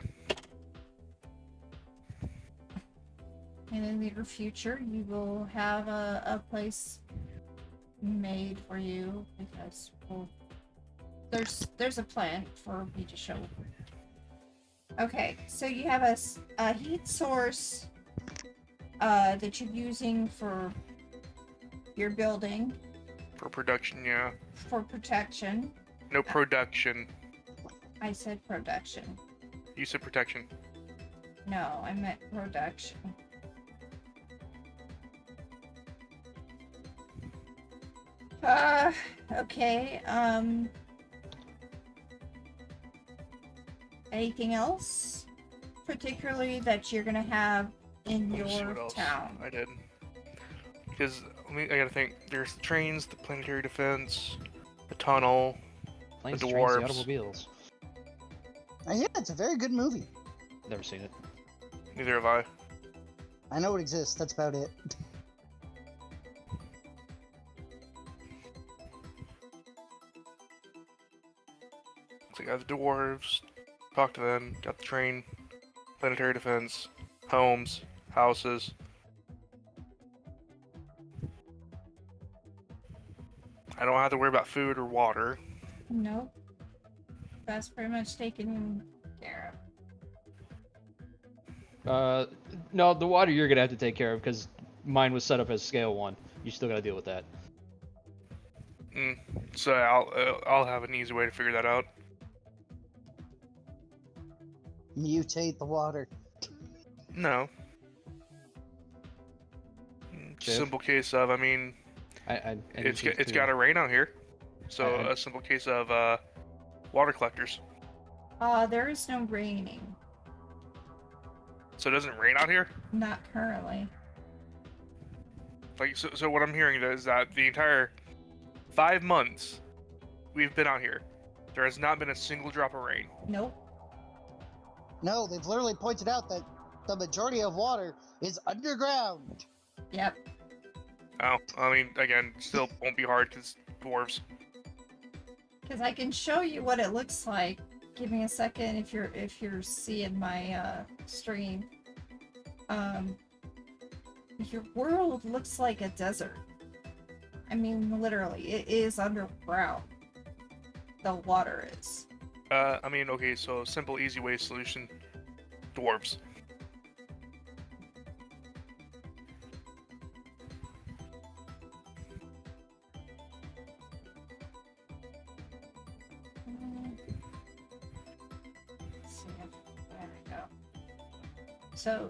Speaker 1: And in the near future, you will have a place made for you because there's a plan for me to show. Okay, so you have a heat source that you're using for your building
Speaker 2: For production, yeah.
Speaker 1: for protection.
Speaker 2: No production.
Speaker 1: I said production.
Speaker 2: You said protection.
Speaker 1: No, I meant production. Okay, anything else? Particularly that you're gonna have in
Speaker 2: Let me see
Speaker 1: your
Speaker 2: what else
Speaker 1: town.
Speaker 2: I did. Because, I gotta think. There's the trains, the planetary defense, the tunnel.
Speaker 4: Planes,
Speaker 2: The
Speaker 4: trains, the
Speaker 2: dwarves.
Speaker 4: automobiles.
Speaker 3: Yeah, it's a very good movie.
Speaker 4: Never seen it.
Speaker 2: Neither have I.
Speaker 3: I know it exists. That's about it.
Speaker 2: So I got the dwarves, talk to them, got the train, planetary defense, homes, houses. I don't have to worry about food or water.
Speaker 1: Nope. That's pretty much taken care of.
Speaker 4: No, the water you're gonna have to take care of because mine was set up as scale 1. You still gotta deal with that.
Speaker 2: So I'll have an easy way to figure that out.
Speaker 3: Mutate the water.
Speaker 2: No.
Speaker 4: Shiv?
Speaker 2: Simple case of, I mean,
Speaker 4: I
Speaker 2: it's got to rain out here, so a simple case of water collectors.
Speaker 1: There is no raining.
Speaker 2: So it doesn't rain out here.
Speaker 1: Not currently.
Speaker 2: Like so what I'm hearing is that the entire 5 months we've been out here, there has not been a single drop of rain.
Speaker 1: Nope.
Speaker 3: No, they've literally pointed out that the majority of water is underground.
Speaker 1: Yep.
Speaker 2: Oh, I mean, again, still won't be hard because dwarves.
Speaker 1: Because I can show you what it looks like. Give me a second if you're seeing my stream. Your world looks like a desert. I mean, literally, it is underground. The water is.
Speaker 2: I mean, okay, so simple, easy way solution: dwarves.
Speaker 1: Let's see there we go. So,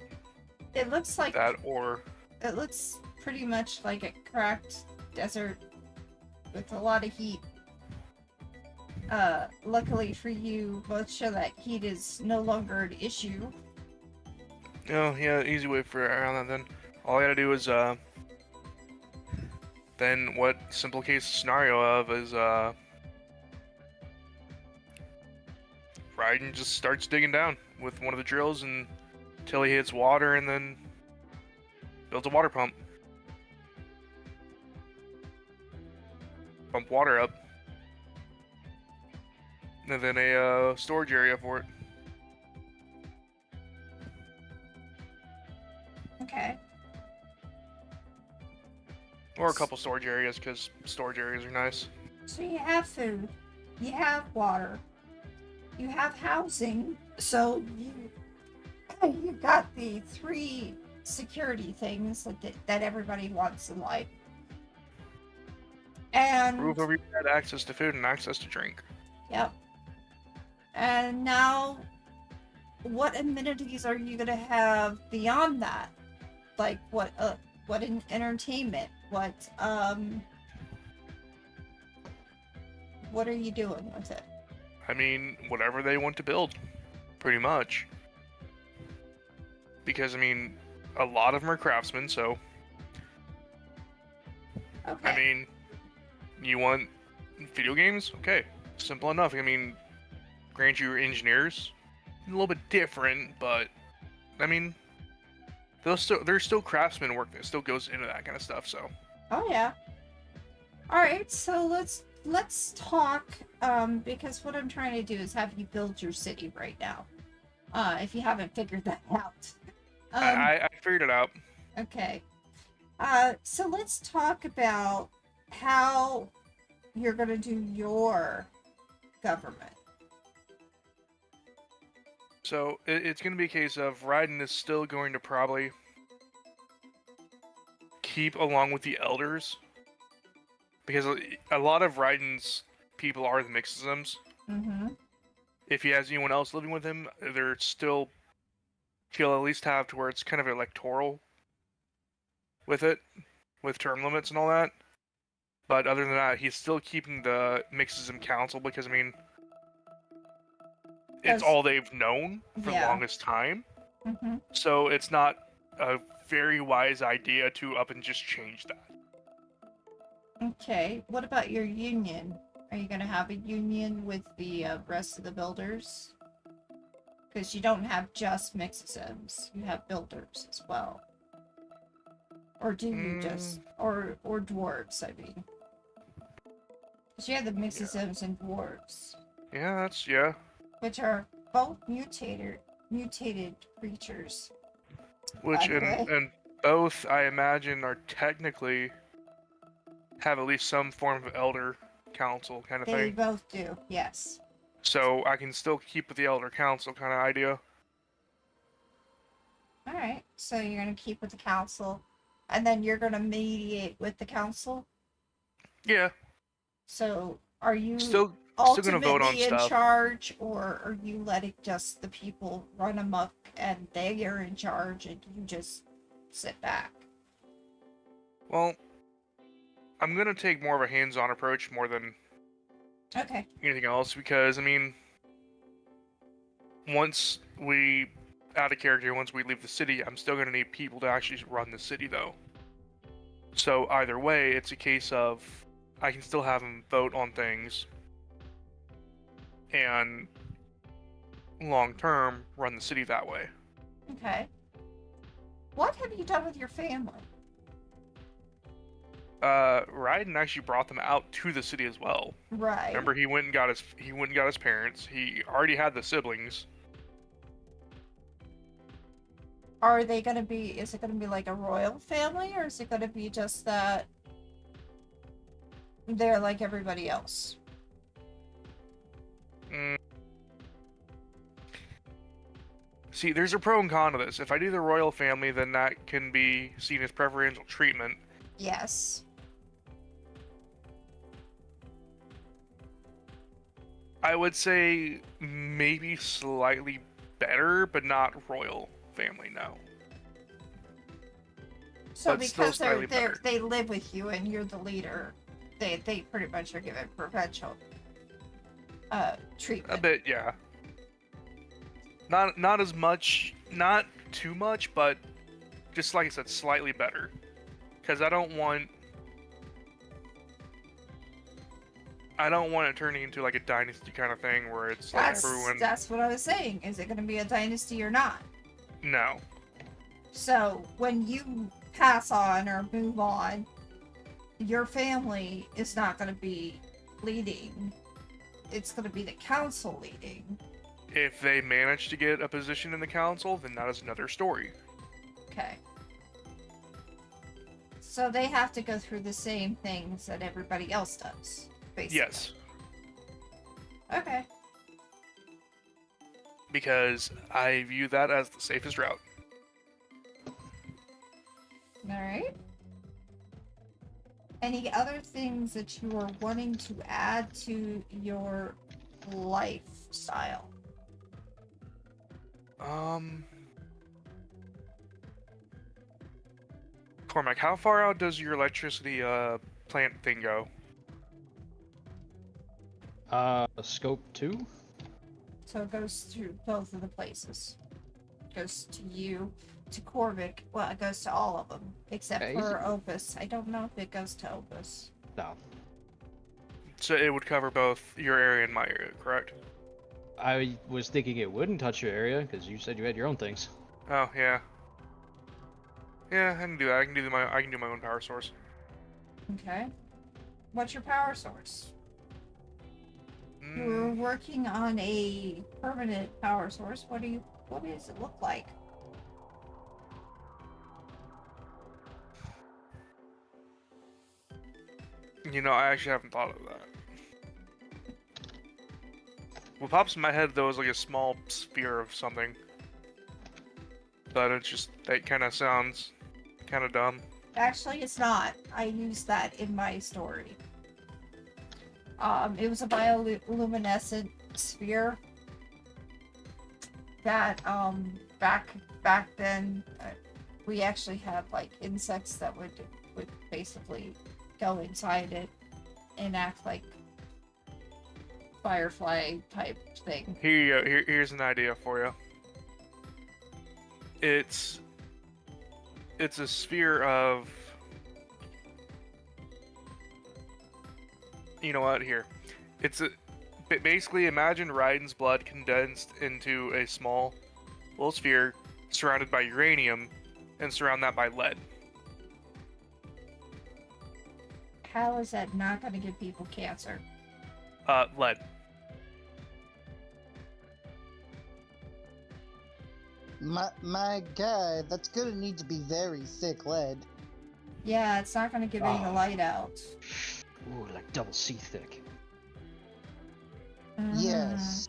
Speaker 1: it looks like
Speaker 2: That or
Speaker 1: it looks pretty much like a cracked desert with a lot of heat. luckily for you, both show that heat is no longer an issue.
Speaker 2: Oh, yeah, easy way for around that then. All I gotta do is, then what simple case scenario of is, Raiden just starts digging down with one of the drills until he hits water and then builds a water pump. Pump water up. And then a storage area for it.
Speaker 1: Okay.
Speaker 2: Or a couple storage areas, because storage areas are nice.
Speaker 1: So you have food, you have water, you have housing, so you got the 3 security things that everybody wants in life. And
Speaker 2: Roof over your head, access to food, and access to drink.
Speaker 1: yep. And now, what amenities are you gonna have beyond that? Like what in entertainment? What are you doing with it?
Speaker 2: I mean, whatever they want to build, pretty much. Because, I mean, a lot of them are craftsmen, so...
Speaker 1: Okay.
Speaker 2: I mean, you want video games? Okay, simple enough. I mean, grant you engineers, a little bit different, but I mean, there's still craftsman work that still goes into that kind of stuff. So.
Speaker 1: Oh yeah. All right, so let's talk. Because what I'm trying to do is have you build your city right now. If you haven't figured that out.
Speaker 2: I figured it out.
Speaker 1: Okay. So let's talk about how you're going to do your government.
Speaker 2: So it's going to be a case of Raiden is still going to probably keep along with the elders, because a lot of Raiden's people are the Mixisms.
Speaker 1: Mm-hmm.
Speaker 2: If he has anyone else living with him, they're still, he'll at least have to where it's kind of electoral with it, with term limits and all that. But other than that, he's still keeping the Mixism Council because, I mean, it's all they've known for the longest time.
Speaker 1: Mm-hmm.
Speaker 2: So it's not a very wise idea to up and just change that.
Speaker 1: Okay. What about your union? Are you going to have a union with the rest of the builders? Because you don't have just Mixisms. You have builders as well. Or do you just... Or dwarves, I mean. Because you have the Mixisms and dwarves.
Speaker 2: Yeah, yeah.
Speaker 1: Which are both mutated creatures.
Speaker 2: Which, and both, I imagine, are technically have at least some form of elder council kind of
Speaker 1: They
Speaker 2: thing.
Speaker 1: both do, yes.
Speaker 2: So I can still keep with the elder council kind of idea.
Speaker 1: Alright, so you're going to keep with the council, and then you're going to mediate with the council?
Speaker 2: Yeah.
Speaker 1: So, are you
Speaker 2: still gonna vote on
Speaker 1: in
Speaker 2: stuff.
Speaker 1: charge, or are you letting just the people run amok and they are in charge and you just sit back?
Speaker 2: Well, I'm gonna take more of a hands-on approach more than anything else, because I mean, once we out of character, once we leave the city, I'm still gonna need people to actually run the city though. So either way, it's a case of I can still have them vote on things and long term run the city that way.
Speaker 1: Okay. What have you done with your family?
Speaker 2: Raiden actually brought them out to the city as well.
Speaker 1: Right.
Speaker 2: Remember, he went and got his parents. He already had the siblings.
Speaker 1: Are they gonna be, is it gonna be like a royal family, or is it gonna be just that they're like everybody else?
Speaker 2: See, there's a pro and con to this. If I do the royal family, then that can be seen as preferential treatment.
Speaker 1: Yes.
Speaker 2: I would say maybe slightly better, but not royal family, no.
Speaker 1: So
Speaker 2: But still
Speaker 1: because
Speaker 2: slightly better.
Speaker 1: they live with you and you're the leader, they pretty much are given preferential. treatment.
Speaker 2: A bit, yeah. Not as much, not too much, but just like I said, slightly better. Because I don't want it turning into like a dynasty kind of thing where it's like everyone.
Speaker 1: That's what I was saying. Is it going to be a dynasty or not?
Speaker 2: No.
Speaker 1: So when you pass on or move on, your family is not going to be leading. It's going to be the council leading.
Speaker 2: If they manage to get a position in the council, then that is another story.
Speaker 1: Okay. So they have to go through the same things that everybody else does, basically.
Speaker 2: Yes.
Speaker 1: Okay.
Speaker 2: Because I view that as the safest route.
Speaker 1: Alright. Any other things that you are wanting to add to your lifestyle?
Speaker 2: Cormac, how far out does your electricity plant thing go?
Speaker 4: Scope 2?
Speaker 1: So it goes through both of the places. It goes to you, to Corvic. Well, it goes to all of them, except
Speaker 4: Okay,
Speaker 1: for Opus. I don't know if it goes to Opus.
Speaker 4: No.
Speaker 2: So it would cover both your area and my area, correct?
Speaker 4: I was thinking it wouldn't touch your area, because you said you had your own things.
Speaker 2: Oh, yeah. Yeah, I can do that. I can do my own power source.
Speaker 1: Okay. What's your power source? We're working on a permanent power source. What does it look like?
Speaker 2: You know, I actually haven't thought of that. What pops in my head though is like a small sphere of something. But it's just, that kind of sounds kind of dumb.
Speaker 1: Actually, it's not. I used that in my story. It was a bioluminescent sphere that, back then, we actually had, like, insects that would basically go inside it and act like firefly type thing.
Speaker 2: Here you go. Here's an idea for you. It's a sphere of... You know what? Here. Basically, imagine Raiden's blood condensed into a small little sphere surrounded by uranium and surround that by lead.
Speaker 1: How is that not going to give people cancer?
Speaker 2: Lead.
Speaker 3: My guy, that's gonna need to be very thick lead.
Speaker 1: Yeah, it's not going to give any of the light out.
Speaker 4: Ooh, like double C thick.
Speaker 3: Yes.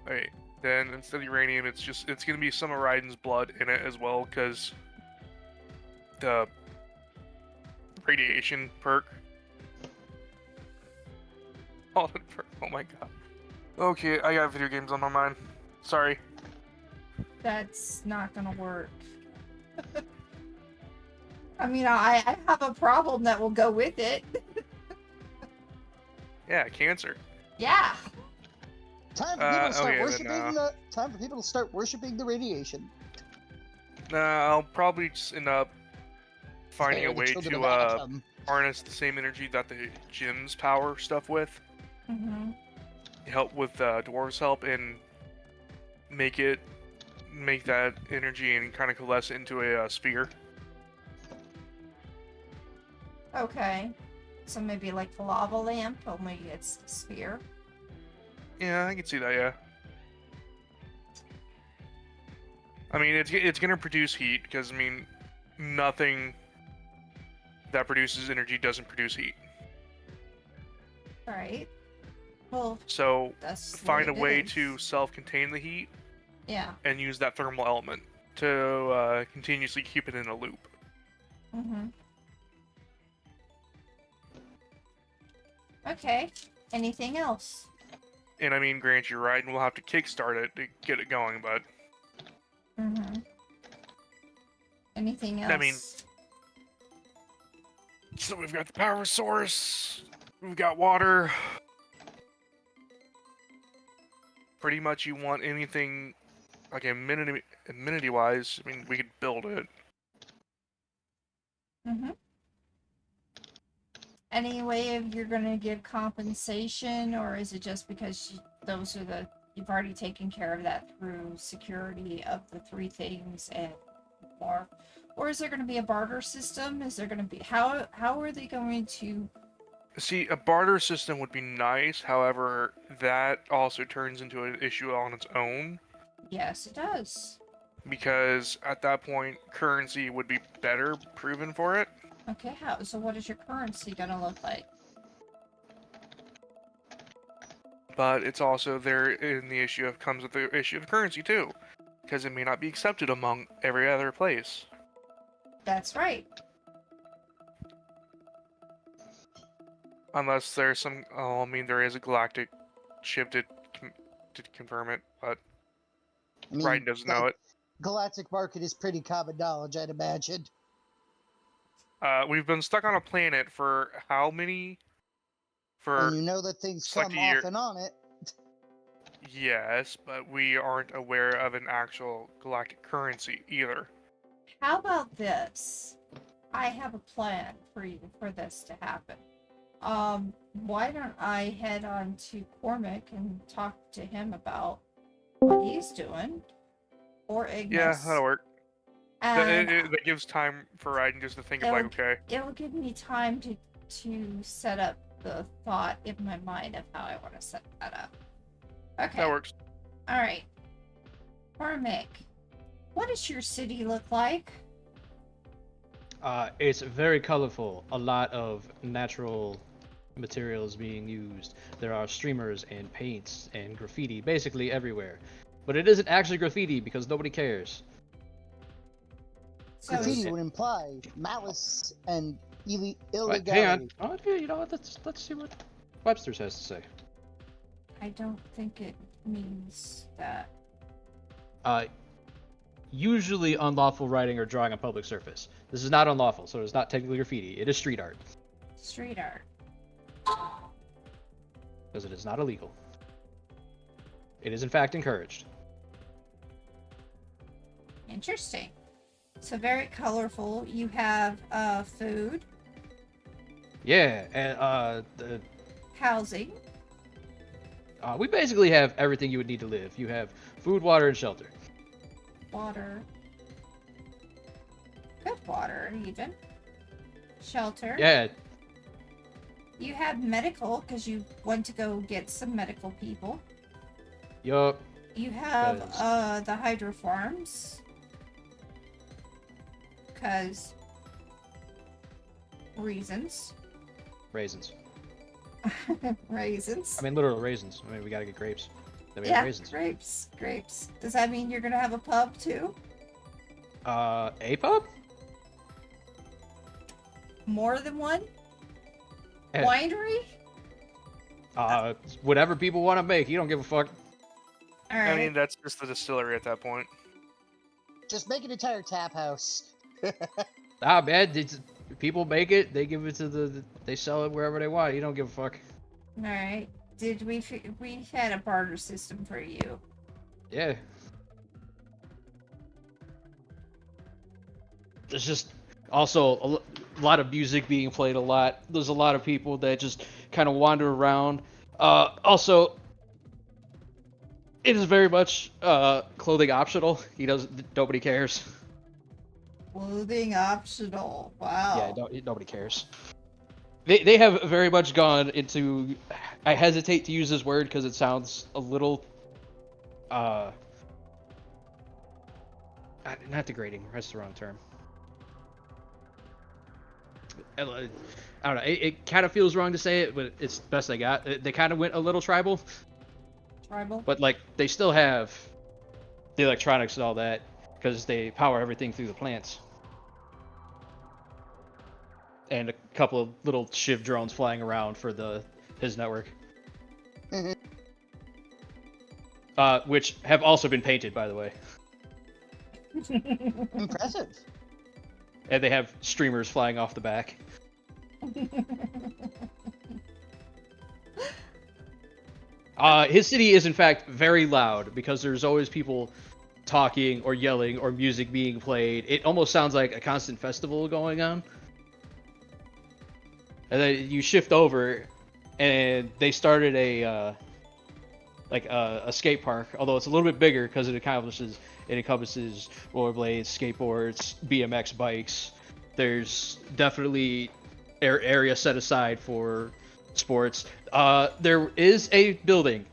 Speaker 2: Wait, then instead of uranium, it's gonna be some of Raiden's blood in it as well, because the radiation perk. Oh my god. Okay, I got video games on my mind. Sorry.
Speaker 1: That's not gonna work. I mean, I have a problem that will go with it.
Speaker 2: Yeah, cancer.
Speaker 1: Yeah.
Speaker 3: Time for people to start
Speaker 2: okay, then,
Speaker 3: worshiping time for people to start worshiping the radiation.
Speaker 2: I'll probably just end up finding
Speaker 3: Spare
Speaker 2: a
Speaker 3: the
Speaker 2: way
Speaker 3: children
Speaker 2: to
Speaker 3: of Atom.
Speaker 2: harness the same energy that the gyms power stuff with.
Speaker 1: Mm-hmm.
Speaker 2: Help with dwarves help and make that energy and kind of coalesce into a sphere.
Speaker 1: Okay. So maybe like the lava lamp, only it's a sphere.
Speaker 2: Yeah, I can see that. Yeah. I mean, it's gonna produce heat because I mean, nothing that produces energy doesn't produce heat.
Speaker 1: Alright. Well,
Speaker 2: So
Speaker 1: that's the
Speaker 2: find a
Speaker 1: it
Speaker 2: way
Speaker 1: is.
Speaker 2: to self-contain the heat
Speaker 1: Yeah.
Speaker 2: and use that thermal element to continuously keep it in a loop.
Speaker 1: Mm-hmm. Okay. Anything else?
Speaker 2: And I mean, grant you're right, and we'll have to kickstart it to get it going, but
Speaker 1: Mm-hmm. Anything else?
Speaker 2: I mean, so we've got the power source, we've got water, pretty much you want anything like amenity wise, I mean, we could build it.
Speaker 1: Mm-hmm. Any way of you're gonna give compensation, or is it just because those are the you've already taken care of that through security of the 3 things and more? Or is there going to be a barter system? Is there going to be how are they going to?
Speaker 2: See, a barter system would be nice. However, that also turns into an issue on its own.
Speaker 1: Yes, it does.
Speaker 2: Because at that point, currency would be better proven for it.
Speaker 1: Okay, how? So what is your currency going to look like?
Speaker 2: But it's also there in the issue of comes with the issue of currency too, because it may not be accepted among every other place.
Speaker 1: That's right.
Speaker 2: Unless there's some, I mean, there is a galactic ship to confirm it, but
Speaker 3: I mean,
Speaker 2: Ryan doesn't know it.
Speaker 3: Galactic market is pretty common knowledge, I'd imagine.
Speaker 2: We've been stuck on a planet for how many? For
Speaker 3: And you know that things
Speaker 2: it's like
Speaker 3: come
Speaker 2: a year.
Speaker 3: off and on it.
Speaker 2: Yes, but we aren't aware of an actual galactic currency either.
Speaker 1: How about this? I have a plan for you for this to happen. Why don't I head on to Cormac and talk to him about what he's doing, or Ignis?
Speaker 2: Yeah, that'll work.
Speaker 1: And
Speaker 2: That gives time for Raiden just to think of like, okay.
Speaker 1: It'll give me time to set up the thought in my mind of how I want to set that up. Okay.
Speaker 2: That works.
Speaker 1: All right. Cormac, what does your city look like?
Speaker 4: It's very colorful. A lot of natural materials being used. There are streamers and paints and graffiti basically everywhere. But it isn't actually graffiti because nobody cares.
Speaker 1: So
Speaker 3: Graffiti would imply malice and illegality.
Speaker 4: Hang on. Oh, yeah, you know what? Let's see what Webster's has to say.
Speaker 1: I don't think it means that.
Speaker 4: Usually unlawful writing or drawing on public surface. This is not unlawful, so it's not technically graffiti. It is street art.
Speaker 1: Street art.
Speaker 4: Because it is not illegal. It is in fact encouraged.
Speaker 1: Interesting. So very colorful. You have food,
Speaker 4: Yeah, and the
Speaker 1: housing.
Speaker 4: we basically have everything you would need to live. You have food, water, and shelter.
Speaker 1: Water. Good water, even. Shelter.
Speaker 4: Yeah,
Speaker 1: You have medical, because you went to go get some medical people.
Speaker 4: yup.
Speaker 1: You have
Speaker 4: Because-
Speaker 1: the hydro farms. Because reasons.
Speaker 4: Raisins.
Speaker 1: Raisins.
Speaker 4: I mean, literal raisins. I mean, we gotta get grapes. Then we
Speaker 1: Yeah,
Speaker 4: have raisins.
Speaker 1: grapes. Does that mean you're gonna have a pub too?
Speaker 4: A pub?
Speaker 1: More than one?
Speaker 4: Yeah.
Speaker 1: Winery?
Speaker 4: Whatever people want to make. You don't give a fuck.
Speaker 1: Alright.
Speaker 2: I mean, that's just the distillery at that point.
Speaker 3: Just make an entire tap house.
Speaker 4: Ah, man, people make it. They give it to they sell it wherever they want. You don't give a fuck.
Speaker 1: Alright. Did we had a barter system for you?
Speaker 4: Yeah. There's just also a lot of music being played a lot. There's a lot of people that just kind of wander around. Also, it is very much clothing optional. Nobody cares.
Speaker 1: Clothing optional. Wow.
Speaker 4: Yeah, nobody cares. They have very much gone into. I hesitate to use this word because it sounds a little, not degrading. That's the wrong term. I don't know. It kind of feels wrong to say it, but it's the best I got. They kind of went a little tribal,
Speaker 1: Tribal?
Speaker 4: but like they still have the electronics and all that because they power everything through the plants. And a couple of little Shiv drones flying around for his network. Which have also been painted, by the way.
Speaker 3: Impressive.
Speaker 4: And they have streamers flying off the back. His city is in fact very loud because there's always people talking or yelling or music being played. It almost sounds like a constant festival going on. And then you shift over, and they started a skate park, although it's a little bit bigger because it encompasses rollerblades, skateboards, BMX bikes. There's definitely area set aside for sports. There is a building,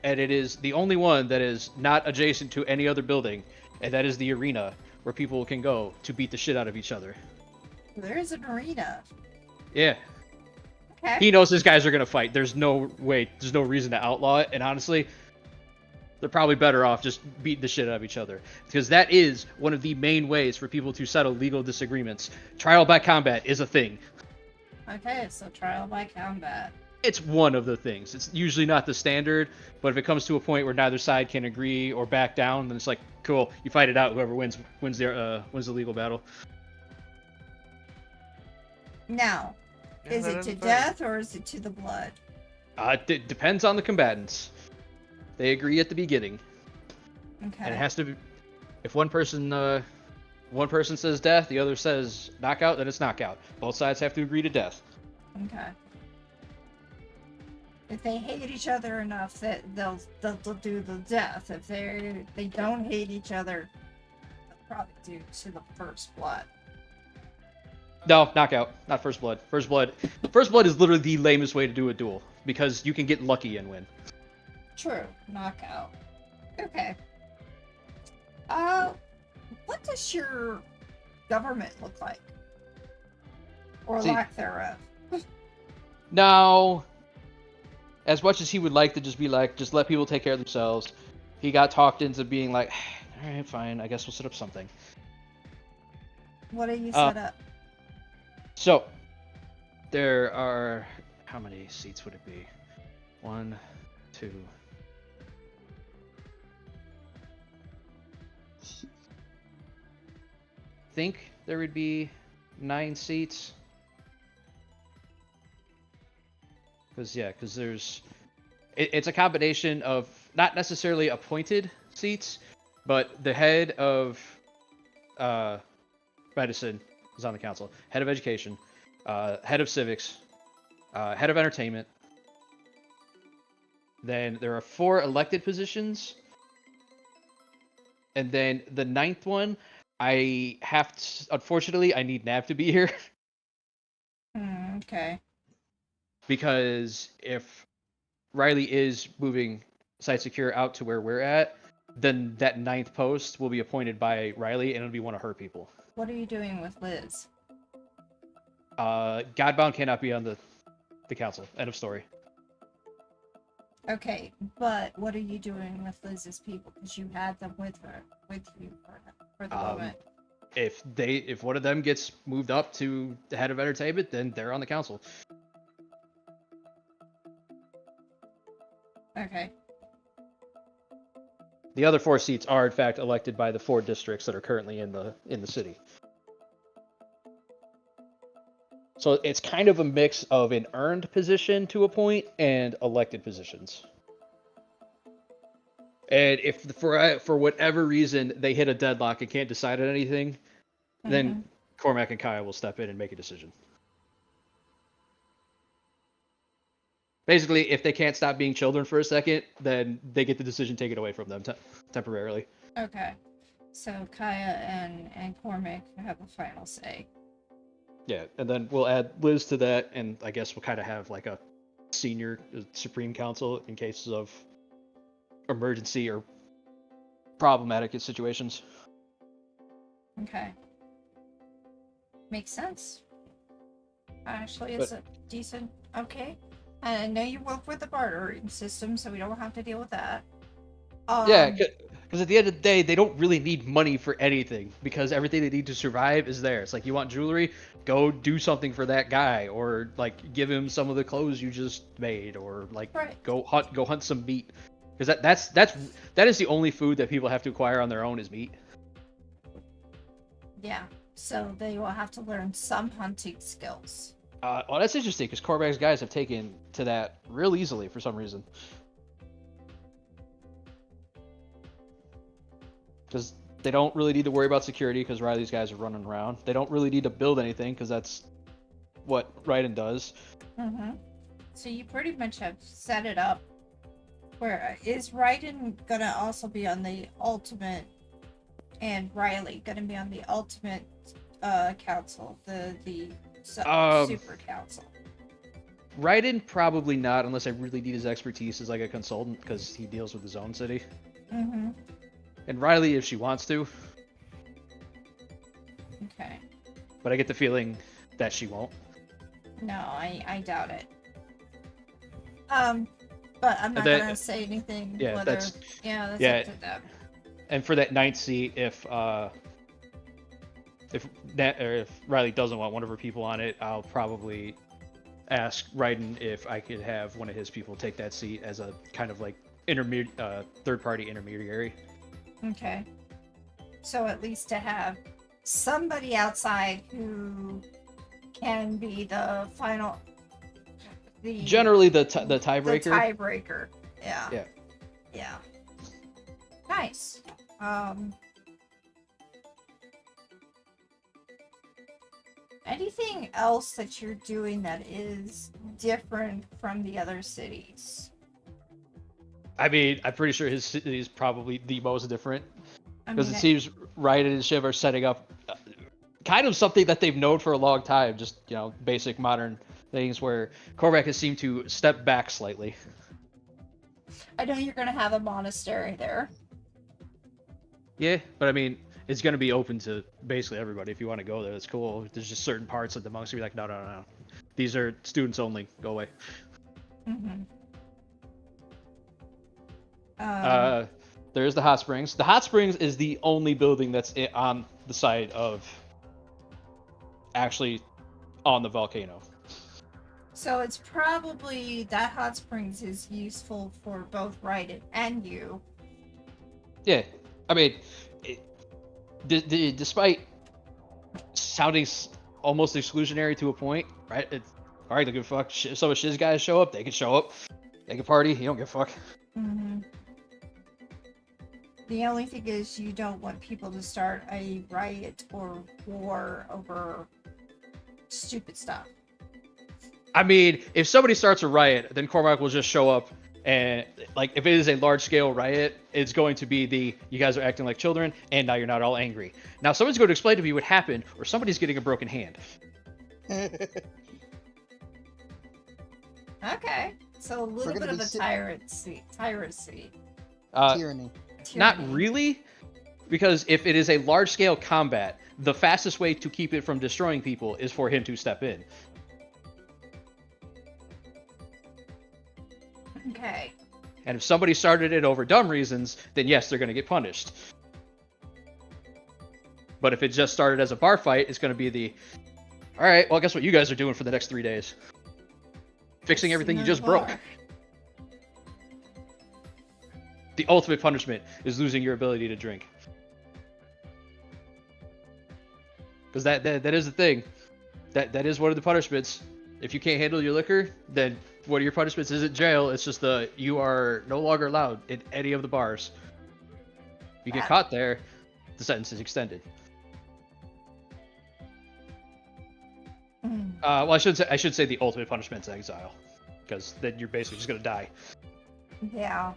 Speaker 4: and it is the only one that is not adjacent to any other building, and that is the arena where people can go to beat the shit out of each other.
Speaker 1: There is an arena.
Speaker 4: Yeah.
Speaker 1: Okay.
Speaker 4: He knows his guys are gonna fight. There's no reason to outlaw it, and honestly, they're probably better off just beating the shit out of each other. Because that is one of the main ways for people to settle legal disagreements. Trial by combat is a thing.
Speaker 1: Okay, so trial by combat.
Speaker 4: It's one of the things. It's usually not the standard, but if it comes to a point where neither side can agree or back down, then it's like, cool, you fight it out. Whoever wins the legal battle.
Speaker 1: Now, is it to death or is it to the blood?
Speaker 4: It depends on the combatants. They agree at the beginning.
Speaker 1: Okay.
Speaker 4: And it has to be, if one person says death, the other says knockout, then it's knockout. Both sides have to agree to death.
Speaker 1: Okay. If they hate each other enough, that they'll do the death. If they don't hate each other, they'll probably do to the first blood.
Speaker 4: No, knockout, not first blood. First blood is literally the lamest way to do a duel because you can get lucky and win.
Speaker 1: True, knockout. Okay. What does your government look like? Or lack thereof?
Speaker 4: Now, as much as he would like to just be like, just let people take care of themselves, he got talked into being like, all right, fine, I guess we'll set up something.
Speaker 1: What do you set up?
Speaker 4: So, there are, how many seats would it be? 1, 2. I think there would be 9 seats. Because there's, it's a combination of not necessarily appointed seats, but the head of medicine is on the council, head of education, head of civics, head of entertainment. Then there are 4 elected positions, and then the 9th one, unfortunately, I need Nav to be here.
Speaker 1: Okay.
Speaker 4: Because if Riley is moving Site Secure out to where we're at, then that 9th post will be appointed by Riley, and it'll be one of her people.
Speaker 1: What are you doing with Liz?
Speaker 4: Godbound cannot be on the council. End of story.
Speaker 1: Okay, but what are you doing with Liz's people? Because you had them with you for the moment.
Speaker 4: If one of them gets moved up to the head of entertainment, then they're on the council.
Speaker 1: Okay.
Speaker 4: The other 4 seats are in fact elected by the 4 districts that are currently in the city. So it's kind of a mix of an earned position to a point and elected positions. And if for whatever reason they hit a deadlock and can't decide on anything, then Cormac and Kaya will step in and make a decision. Basically, if they can't stop being children for a second, then they get the decision taken away from them temporarily.
Speaker 1: Okay. So Kaya and Cormac have the final say.
Speaker 4: Yeah, and then we'll add Liz to that, and I guess we'll kind of have like a senior Supreme Council in cases of emergency or problematic situations.
Speaker 1: Okay. Makes sense. Actually, it's a decent... Okay. And I know you work with the bartering system, so we don't have to deal with that.
Speaker 4: Yeah, because at the end of the day, they don't really need money for anything, because everything they need to survive is there. It's like, you want jewelry? Go do something for that guy, or like give him some of the clothes you just made, or like go hunt some meat. Because that is the only food that people have to acquire on their own is meat.
Speaker 1: Yeah, so they will have to learn some hunting skills.
Speaker 4: Well, that's interesting because Cormac's guys have taken to that real easily for some reason. because they don't really need to worry about security because Riley's guys are running around. They don't really need to build anything because that's what Raiden does.
Speaker 1: Mm-hmm. So you pretty much have set it up. Where is Raiden gonna also be on the ultimate, and Riley gonna be on the ultimate council, the super council?
Speaker 4: Raiden probably not, unless I really need his expertise as like a consultant because he deals with his own city.
Speaker 1: Mm-hmm.
Speaker 4: And Riley, if she wants to.
Speaker 1: Okay.
Speaker 4: But I get the feeling that she won't.
Speaker 1: No, I doubt it. But I'm not gonna say anything.
Speaker 4: Yeah,
Speaker 1: whether,
Speaker 4: that's
Speaker 1: up to them.
Speaker 4: And for that ninth seat, if Riley doesn't want one of her people on it, I'll probably ask Raiden if I could have one of his people take that seat as a kind of like third-party intermediary.
Speaker 1: Okay. So at least to have somebody outside who can be the final.
Speaker 4: Generally, the tiebreaker.
Speaker 1: The tiebreaker. Yeah.
Speaker 4: Yeah.
Speaker 1: Yeah. Nice. Anything else that you're doing that is different from the other cities?
Speaker 4: I mean, I'm pretty sure his city is probably the most different because it
Speaker 1: seems.
Speaker 4: seems Raiden and Shiv are setting up kind of something that they've known for a long time, just basic modern things where Korvac has seemed to step back slightly.
Speaker 1: I know you're going to have a monastery there.
Speaker 4: Yeah, but I mean, it's going to be open to basically everybody. If you want to go there, that's cool. There's just certain parts of the monks who be like, no. These are students only. Go away.
Speaker 1: Mm-hmm.
Speaker 4: There's the hot springs. The hot springs is the only building that's on the side of actually on the volcano.
Speaker 1: So it's probably that hot springs is useful for both Raiden and you.
Speaker 4: Yeah, I mean, despite sounding almost exclusionary to a point, right? All right, don't give a fuck. If some of Shiz's guys show up, they can show up. They can party. You don't give a fuck.
Speaker 1: Mm-hmm. The only thing is you don't want people to start a riot or war over stupid stuff.
Speaker 4: I mean, if somebody starts a riot, then Cormac will just show up, and like if it is a large-scale riot, it's going to be you guys are acting like children, and now you're not all angry. Now someone's going to explain to me what happened, or somebody's getting a broken hand.
Speaker 1: Okay, so a little bit of a tyrant-seat.
Speaker 3: Tyranny.
Speaker 4: Not really, because if it is a large-scale combat, the fastest way to keep it from destroying people is for him to step in.
Speaker 1: Okay.
Speaker 4: And if somebody started it over dumb reasons, then yes, they're going to get punished. But if it just started as a bar fight, it's going to be all right, well, guess what you guys are doing for the next 3 days? Fixing everything you just broke. The ultimate punishment is losing your ability to drink. Because that is the thing. That is one of the punishments. If you can't handle your liquor, then one of your punishments isn't jail. It's just you are no longer allowed in any of the bars. If you get caught there, the sentence is extended. Well, I should say the ultimate punishment is exile, because then you're basically just gonna die.
Speaker 1: Yeah.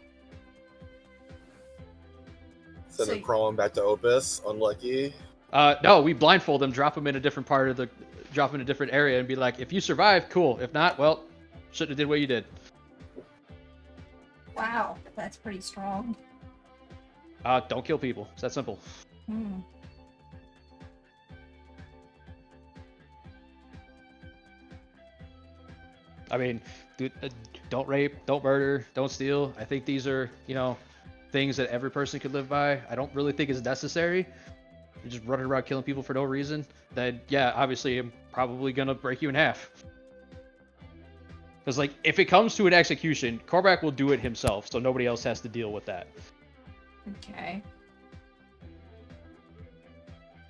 Speaker 5: Instead of crawling back to Opus, unlucky.
Speaker 4: No, we blindfold them, drop them in a different drop them in a different area, and be like, if you survive, cool. If not, well, shouldn't have did what you did.
Speaker 1: Wow, that's pretty strong.
Speaker 4: Don't kill people. It's that simple. I mean, don't rape, don't murder, don't steal. I think these are, things that every person could live by. I don't really think it's necessary. You're just running around killing people for no reason. Then, yeah, obviously, I'm probably gonna break you in half. Because, like, if it comes to an execution, Korvac will do it himself, so nobody else has to deal with that.
Speaker 1: Okay.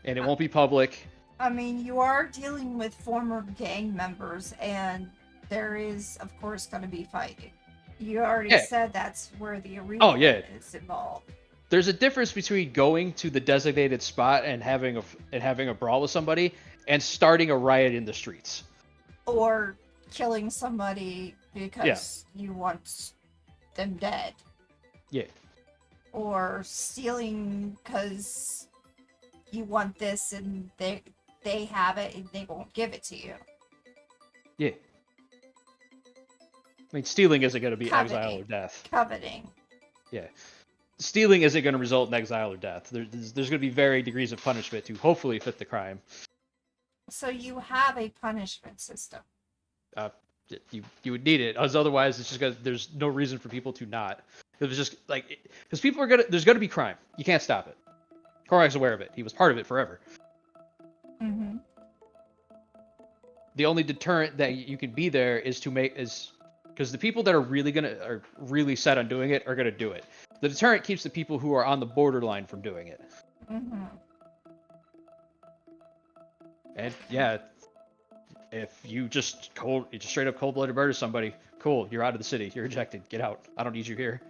Speaker 4: And it won't be public.
Speaker 1: I mean, you are dealing with former gang members, and there is, of course, going to be fighting. You already said that's where the arena is involved.
Speaker 4: there's a difference between going to the designated spot and having a brawl with somebody and starting a riot in the streets.
Speaker 1: Or killing somebody because you want them dead.
Speaker 4: Yeah.
Speaker 1: Or stealing because you want this and they have it and they won't give it to you.
Speaker 4: Yeah. I mean, stealing isn't going to be
Speaker 1: Coveting.
Speaker 4: exile or death.
Speaker 1: Coveting.
Speaker 4: Yeah. Stealing isn't going to result in exile or death. There's going to be varying degrees of punishment to hopefully fit the crime.
Speaker 1: So you have a punishment system.
Speaker 4: You would need it, as otherwise it's just there's no reason for people to not. It was just like, because people are there's gonna be crime. You can't stop it. Korrak's aware of it. He was part of it forever.
Speaker 1: Mm-hmm.
Speaker 4: The only deterrent that you can be there is because the people that are really set on doing it are gonna do it. The deterrent keeps the people who are on the borderline from doing it.
Speaker 1: Mm-hmm.
Speaker 4: And yeah, if you just straight up cold-blooded murder somebody, cool, you're out of the city. You're ejected. Get out. I don't need you here.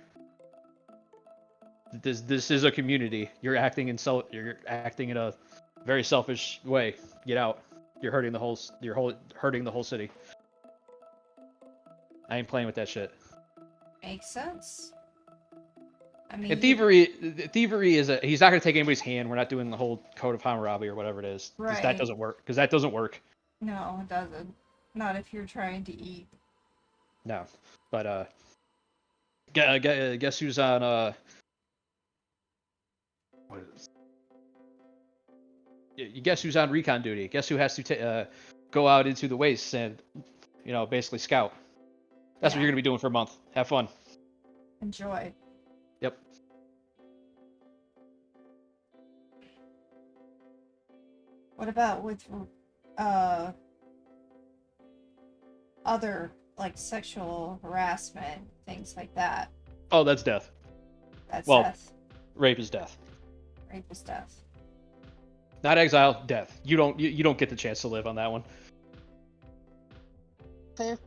Speaker 4: This is a community. You're acting in a very selfish way. Get out. You're hurting the whole city. I ain't playing with that shit.
Speaker 1: Makes sense. I mean,
Speaker 4: And thievery is he's not gonna take anybody's hand. We're not doing the whole code of Hammurabi or whatever it is.
Speaker 1: Right.
Speaker 4: That doesn't work. Because that doesn't work.
Speaker 1: No, it doesn't. Not if you're trying to eat.
Speaker 4: No. But guess who's on what is? You guess who's on recon duty? Guess who has to go out into the wastes and basically scout? That's what you're gonna be doing for a month. Have fun.
Speaker 1: Enjoy.
Speaker 4: Yep.
Speaker 1: What about with other like sexual harassment, things like that?
Speaker 4: Oh, that's death.
Speaker 1: That's
Speaker 4: Well,
Speaker 1: death.
Speaker 4: Rape is death.
Speaker 1: Rape is death.
Speaker 4: Not exile, death. You don't get the chance to live on that one.
Speaker 3: Fair.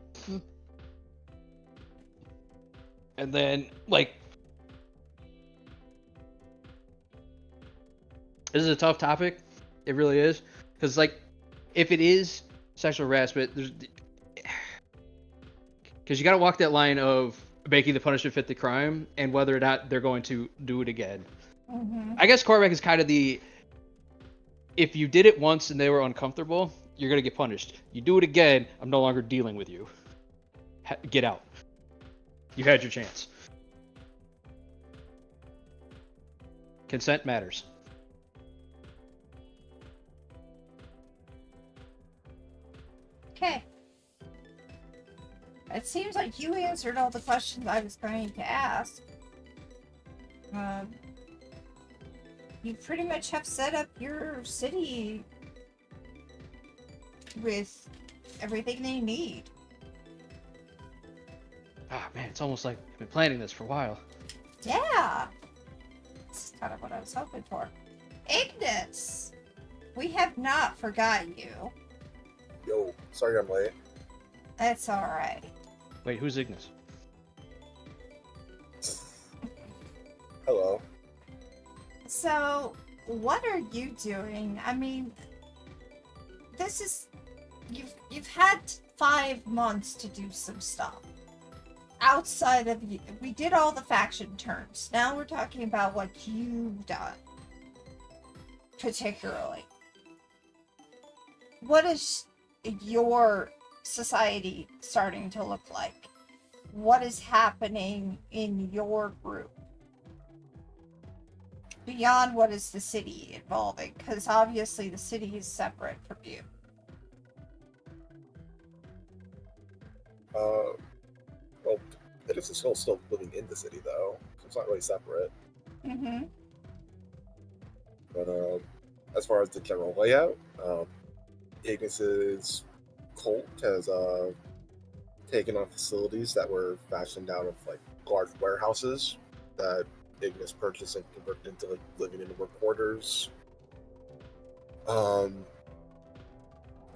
Speaker 4: And then, like, this is a tough topic. It really is. Because, like, if it is sexual harassment, because you got to walk that line of making the punishment fit the crime and whether or not they're going to do it again.
Speaker 1: Mm-hmm.
Speaker 4: I guess Korrak is kind of if you did it once and they were uncomfortable, you're going to get punished. You do it again, I'm no longer dealing with you. Get out. You had your chance. Consent matters.
Speaker 1: Okay. It seems like you answered all the questions I was going to ask. You pretty much have set up your city with everything they need.
Speaker 4: Ah, man, it's almost like I've been planning this for a while.
Speaker 1: Yeah! This is kind of what I was hoping for. Ignis! We have not forgotten you.
Speaker 5: Yo, sorry I'm late.
Speaker 1: That's alright.
Speaker 4: Wait, who's Ignis?
Speaker 5: Hello.
Speaker 1: So, what are you doing? I mean, this is... You've had 5 months to do some stuff. Outside of you. We did all the faction turns. Now we're talking about what you've done. Particularly. What is your society starting to look like? What is happening in your group? Beyond what is the city involving? Because obviously the city is separate from you.
Speaker 5: Well, it is still living in the city though, so it's not really separate.
Speaker 1: Mm-hmm.
Speaker 5: But as far as the general layout, Ignis's cult has taken on facilities that were fashioned out of like large warehouses that Ignis purchased and converted into like living in the work quarters.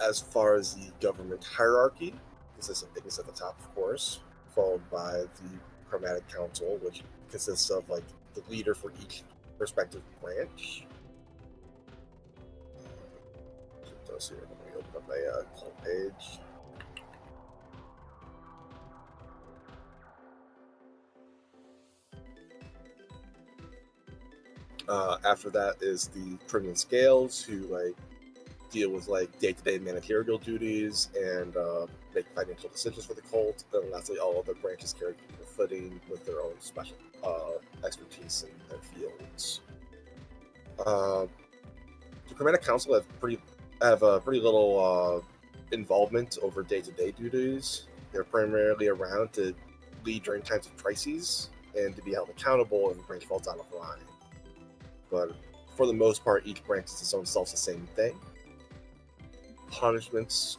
Speaker 5: As far as the government hierarchy, this is Ignis at the top, of course, followed by the Chromatic Council, which consists of like the leader for each respective branch. Let's see, let me open up my cult page. After that is the Criminal Scales, who like deal with like day-to-day managerial duties and make financial decisions for the cult. And lastly, all other branches carry equal footing with their own special expertise and fields. The Chromatic Council have pretty little involvement over day-to-day duties. They're primarily around to lead during times of crises and to be held accountable if a branch falls out of line. But for the most part, each branch is its own self-sustaining thing. Punishments,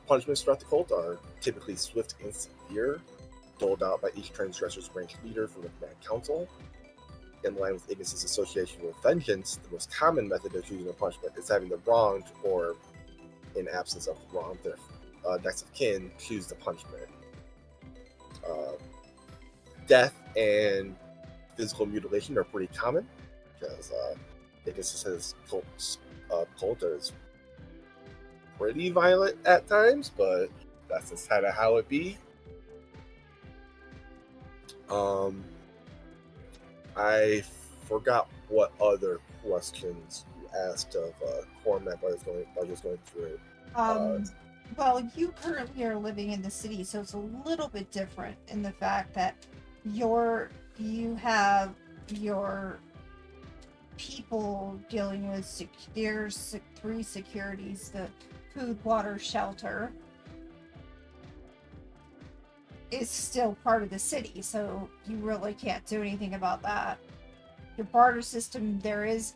Speaker 5: punishments throughout the cult are typically swift and severe, doled out by each transgressor's branch leader from the Chromatic Council. In line with Ignis's association with vengeance, the most common method of choosing a punishment is having the wronged, or in absence of the wronged, their next of kin choose the punishment. Death and physical mutilation are pretty common, because Ignis's cult is pretty violent at times, but that's just kind of how it be. I forgot what other questions you asked of Cormac while I was going through it.
Speaker 1: Well, you currently are living in the city, so it's a little bit different in the fact that you have your people dealing with there's 3 securities: the food, water, shelter is still part of the city, so you really can't do anything about that. Your barter system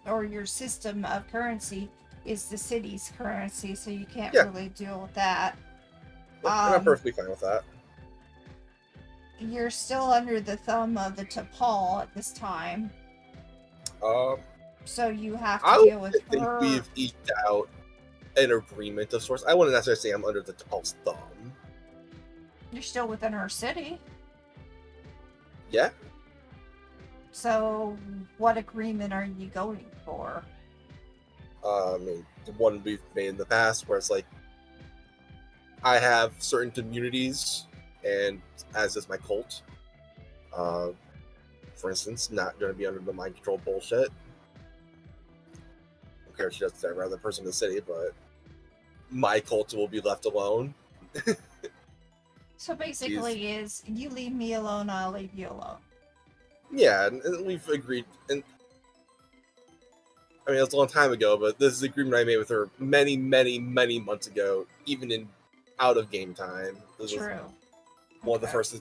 Speaker 1: or your system of currency is the city's currency, so you can't really deal with that.
Speaker 5: I'm perfectly fine with that.
Speaker 1: You're still under the thumb of the T'Pol at this time. So you have to deal with
Speaker 5: her. I think we've eked out an agreement of sorts. I wouldn't necessarily say I'm under the T'Pol's thumb.
Speaker 1: You're still within our city.
Speaker 5: Yeah.
Speaker 1: So what agreement are you going for?
Speaker 5: I mean, the one we've made in the past, where it's like, I have certain communities, and as is my cult. For instance, not going to be under the mind control bullshit. I don't care if she doesn't say every other person in the city, but my cult will be left alone.
Speaker 1: So basically, is you leave me alone, I'll leave you alone.
Speaker 5: Yeah, and we've agreed. And I mean, it was a long time ago, but this is the agreement I made with her many, many, many months ago, even in out of game time. This
Speaker 1: True.
Speaker 5: One of the first.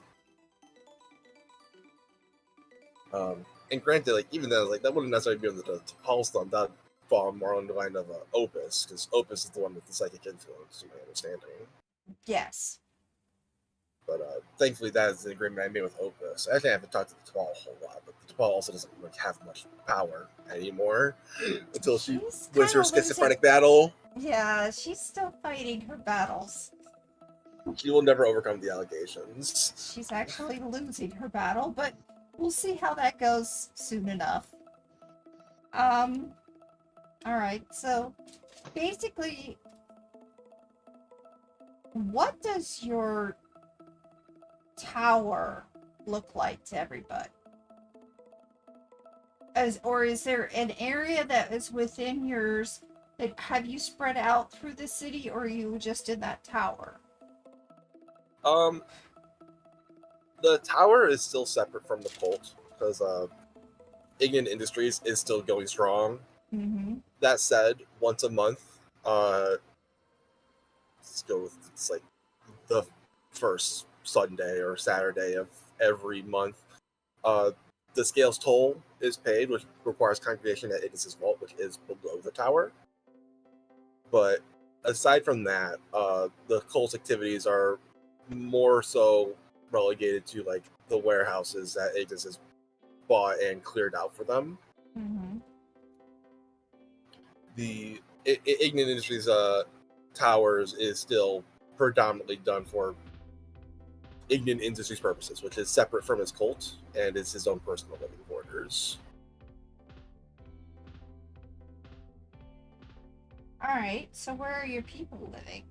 Speaker 5: And granted, like even then, like that wouldn't necessarily be under the T'Pol's thumb. That'd fall more on the line of Opus, because Opus is the one with the psychic influence, to my understanding.
Speaker 1: Yes.
Speaker 5: But thankfully, that is the agreement I made with Opus. Actually, I haven't talked to the T'Pol a whole lot, but the T'Pol also doesn't really have much power anymore until she wins her schizophrenic battle.
Speaker 1: Yeah, she's still fighting her battles.
Speaker 5: She will never overcome the allegations.
Speaker 1: She's actually losing her battle, but we'll see how that goes soon enough. Alright, so basically, what does your tower look like to everybody? Or is there an area that is within yours that have you spread out through the city, or are you just in that tower?
Speaker 5: The tower is still separate from the cult because Ignan Industries is still going strong.
Speaker 1: Mm-hmm.
Speaker 5: That said, once a month, let's go with it's like the first Sunday or Saturday of every month, the Scales toll is paid, which requires congregation at Ignis's vault, which is below the tower. But aside from that, the cult's activities are more so relegated to like the warehouses that Ignis has bought and cleared out for them.
Speaker 1: Mm-hmm.
Speaker 5: The Ignan Industries towers is still predominantly done for Ignan Industries purposes, which is separate from his cult and is his own personal living quarters.
Speaker 1: Alright, so where are your people living?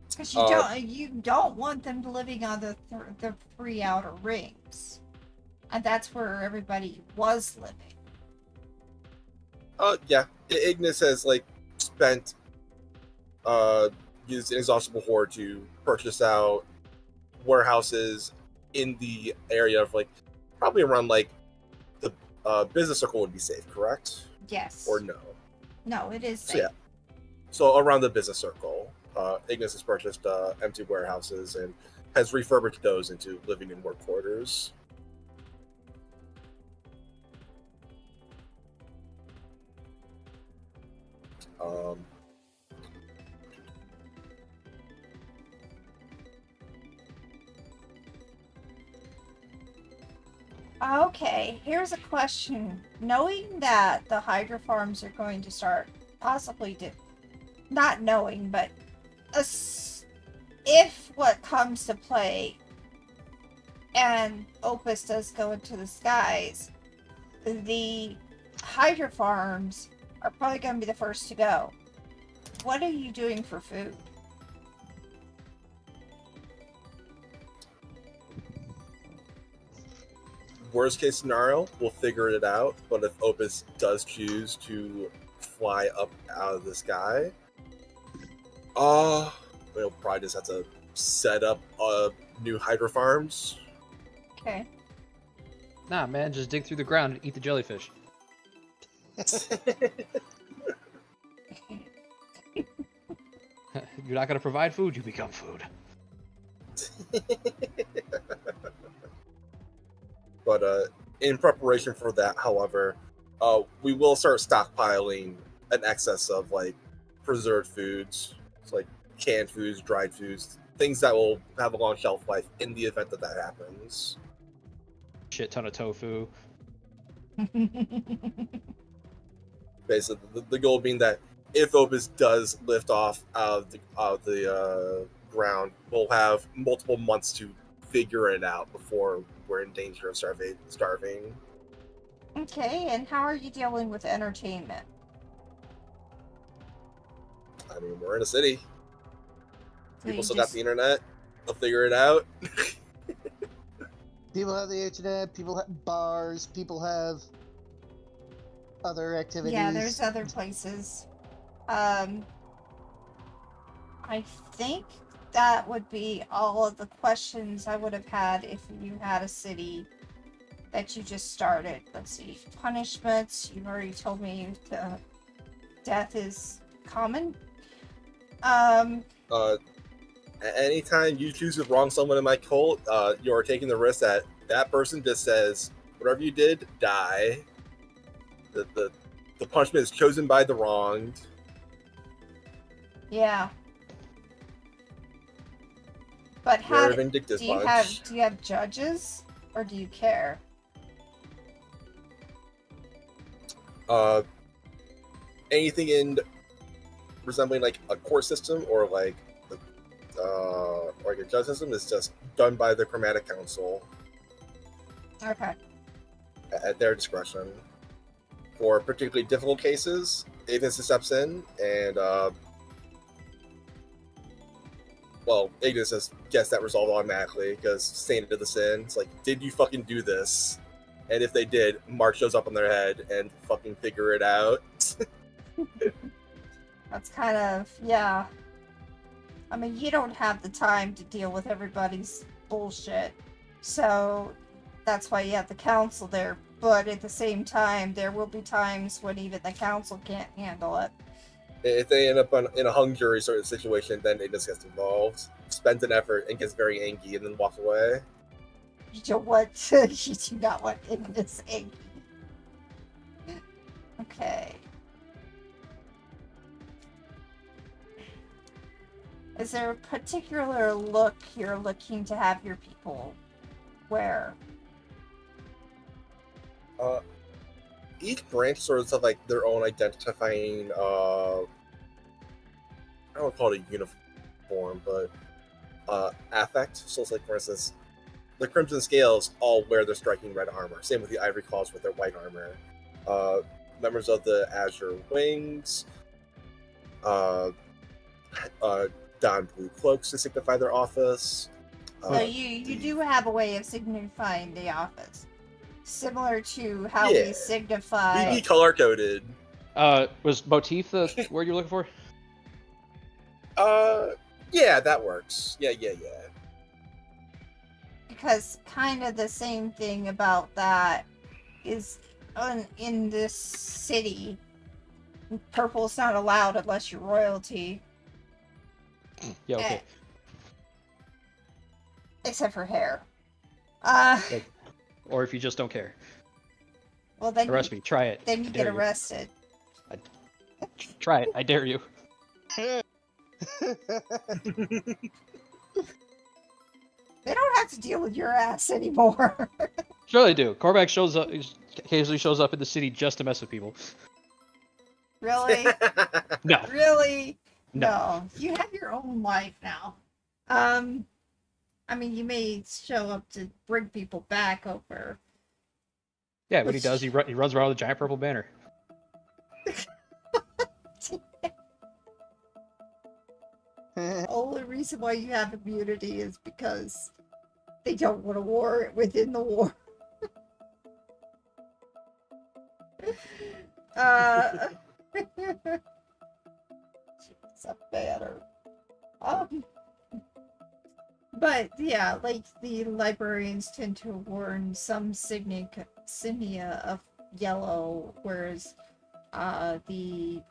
Speaker 1: Because you don't want them living on the 3 outer rings. And that's where everybody was living.
Speaker 5: Yeah. Ignis has spent his inexhaustible hoard to purchase out warehouses in the area of probably around the business circle would be safe, correct?
Speaker 1: Yes.
Speaker 5: Or no?
Speaker 1: No, it is
Speaker 5: So
Speaker 1: safe.
Speaker 5: yeah. So around the business circle, Ignis has purchased empty warehouses and has refurbished those into living and work quarters.
Speaker 1: Okay, here's a question. Knowing that the Hydra farms are going to start not knowing, but if what comes to play and Opus does go into the skies, the Hydra farms are probably going to be the first to go. What are you doing for food?
Speaker 5: Worst case scenario, we'll figure it out. But if Opus does choose to fly up out of the sky, we'll probably just have to set up new Hydra farms.
Speaker 1: Okay.
Speaker 4: Nah, man, just dig through the ground and eat the jellyfish. You're not gonna provide food, you become food.
Speaker 5: But in preparation for that, however, we will start stockpiling an excess of preserved foods, so, canned foods, dried foods, things that will have a long shelf life in the event that happens.
Speaker 4: Shit ton of tofu.
Speaker 5: Basically, the goal being that if Opus does lift off out of the ground, we'll have multiple months to figure it out before we're in danger of starving.
Speaker 1: Okay, and how are you dealing with entertainment?
Speaker 5: I mean, we're in a city.
Speaker 1: So
Speaker 5: People
Speaker 1: you
Speaker 5: still
Speaker 1: just-
Speaker 5: got the internet. They'll figure it out.
Speaker 3: People have the internet, people have bars, people have other activities.
Speaker 1: Yeah, there's other places. I think that would be all of the questions I would have had if you had a city that you just started. Let's see. Punishments. You've already told me death is common.
Speaker 5: Anytime you choose to wrong someone in my cult, you're taking the risk that that person just says, whatever you did, die. The punishment is chosen by the wronged.
Speaker 1: Yeah. But
Speaker 5: We're
Speaker 1: how
Speaker 5: a vindictive
Speaker 1: do you
Speaker 5: bunch.
Speaker 1: have judges, or do you care?
Speaker 5: Anything in resembling a court system or a judge system is just done by the Chromatic Council
Speaker 1: Okay.
Speaker 5: at their discretion. For particularly difficult cases, Ignis steps in and Ignis just gets that resolved automatically because saying it to the sin, it's did you fucking do this? And if they did, Mark shows up on their head and fucking figure it out.
Speaker 1: That's kind of, yeah. I mean, you don't have the time to deal with everybody's bullshit. So that's why you have the council there. But at the same time, there will be times when even the council can't handle it.
Speaker 5: If they end up in a hung jury sort of situation, then Ignis gets involved, spends an effort, and gets very angry and then walks away.
Speaker 1: You don't want you do not want in this egg. Okay. Is there a particular look you're looking to have your people wear?
Speaker 5: Each branch sort of have their own identifying I don't call it a uniform, but affect. So it's like, for instance, the Crimson Scales all wear their striking red armor. Same with the Ivory Claws with their white armor. Members of the Azure Wings don blue cloaks to signify their office.
Speaker 1: So you do have a way of signifying the office, similar to how we
Speaker 5: Yeah.
Speaker 1: signify.
Speaker 5: We color coded.
Speaker 4: Was motif the word you're looking for?
Speaker 5: Yeah, that works. Yeah.
Speaker 1: Because kind of the same thing about that is in this city, purple's not allowed unless you're royalty.
Speaker 4: Yeah, okay.
Speaker 1: Except for hair.
Speaker 4: Or if you just don't care.
Speaker 1: Well, then
Speaker 4: Arrest me. Try it.
Speaker 1: Then you
Speaker 4: I
Speaker 1: get
Speaker 4: dare you.
Speaker 1: arrested.
Speaker 4: Try it. I dare you.
Speaker 1: They don't have to deal with your ass anymore.
Speaker 4: Sure they do. Cormac occasionally shows up in the city just to mess with people.
Speaker 1: Really?
Speaker 4: No.
Speaker 1: Really?
Speaker 4: No.
Speaker 1: You have your own life now. I mean, you may show up to bring people back over.
Speaker 4: Yeah, what he does, he runs around with a giant purple banner.
Speaker 1: Only reason why you have immunity is because they don't want a war within the war. It's a banner. But yeah, like the librarians tend to warn some signia of yellow, whereas the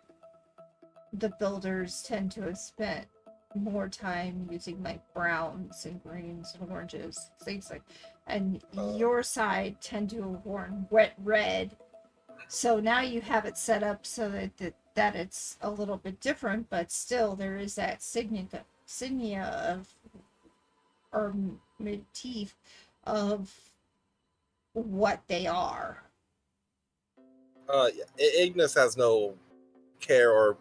Speaker 1: builders tend to have spent more time using like browns and greens and oranges, things like, and your side tend to have worn wet red. So now you have it set up so that it's a little bit different, but still there is that signia of, or motif of what they are.
Speaker 5: Yeah. Ignis has no care or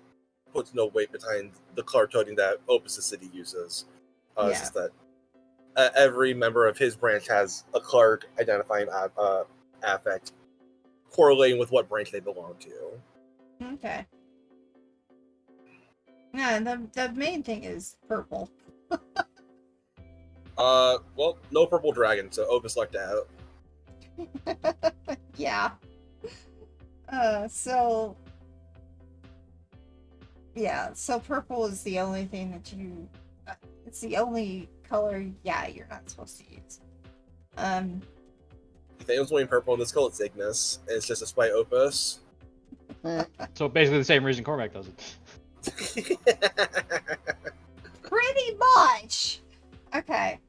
Speaker 5: puts no weight behind the color coding that Opus City uses. It's just that every member of his branch has a clerk identifying affect correlating with what branch they belong to.
Speaker 1: Okay. Yeah, the main thing is purple.
Speaker 5: Well, no purple dragon, so Opus lucked out.
Speaker 1: Yeah. So purple is the only thing that you, it's the only color, you're not supposed to use.
Speaker 5: If anyone's wearing purple in this cult, it's Ignis. It's just a spite Opus.
Speaker 4: So basically the same reason Cormac does it.
Speaker 1: Pretty much. Okay.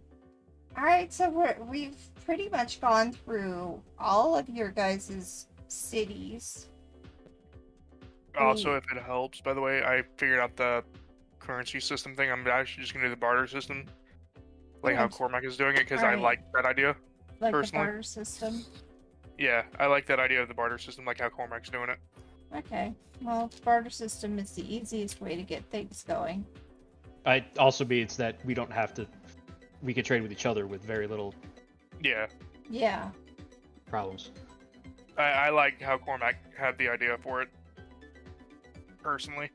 Speaker 1: All right, so we've pretty much gone through all of your guys' cities.
Speaker 2: Also, if it helps, by the way, I figured out the currency system thing. I'm actually just going to do the barter system, like how Cormac is doing it, because I like that idea.
Speaker 1: Like
Speaker 2: personally.
Speaker 1: the barter system.
Speaker 2: Yeah, I like that idea of the barter system, like how Cormac's doing it.
Speaker 1: Okay. Well, the barter system is the easiest way to get things going.
Speaker 4: It also means that we don't have to. We can trade with each other with very little
Speaker 1: Yeah.
Speaker 4: problems.
Speaker 2: I like how Cormac had the idea for it, personally.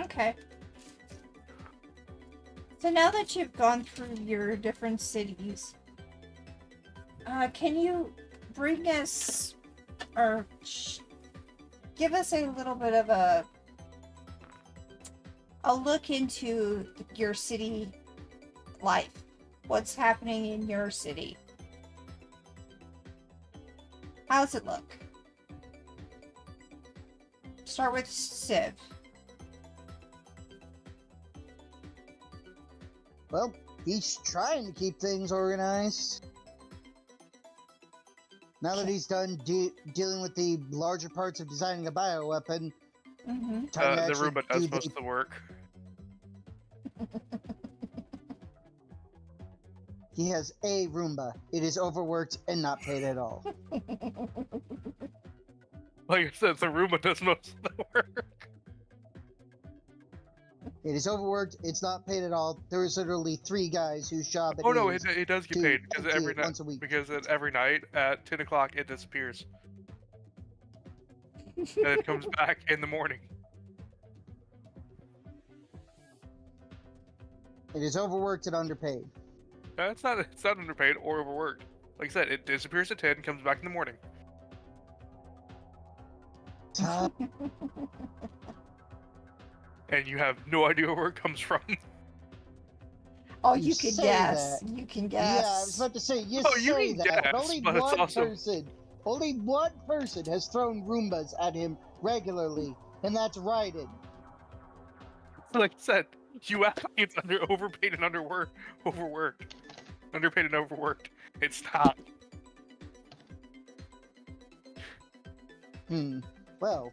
Speaker 1: Okay. So now that you've gone through your different cities, can you bring us, or give us a little bit of a look into your city life? What's happening in your city? How's it look? Start with Civ.
Speaker 3: Well, he's trying to keep things organized. Now that he's done dealing with the larger parts of designing a bioweapon,
Speaker 1: Mm-hmm.
Speaker 2: The Roomba does most of the work.
Speaker 3: He has a Roomba. It is overworked and not paid at all.
Speaker 2: Like I said, the Roomba does most of the work.
Speaker 3: It is overworked. It's not paid at all. There is literally 3 guys whose job it
Speaker 2: Oh no,
Speaker 3: is
Speaker 2: it does get
Speaker 3: to
Speaker 2: paid because
Speaker 3: empty
Speaker 2: every
Speaker 3: it
Speaker 2: night
Speaker 3: once a week.
Speaker 2: every night at 10 o'clock it disappears and it comes back in the morning.
Speaker 3: It is overworked and underpaid.
Speaker 2: It's not underpaid or overworked. Like I said, it disappears at 10 and comes back in the morning. And you have no idea where it comes from.
Speaker 1: Oh,
Speaker 3: You
Speaker 1: you can
Speaker 3: say
Speaker 1: guess.
Speaker 3: that.
Speaker 1: You can
Speaker 3: Yeah, I was
Speaker 1: guess.
Speaker 3: about to say, you
Speaker 2: Oh, you
Speaker 3: say
Speaker 2: can
Speaker 3: that, but
Speaker 2: guess, but it's
Speaker 3: only one person has thrown Roombas at him regularly, and that's Raiden.
Speaker 2: Like I said, you act like it's overpaid and overworked. Underpaid and overworked. It's not.
Speaker 3: Well,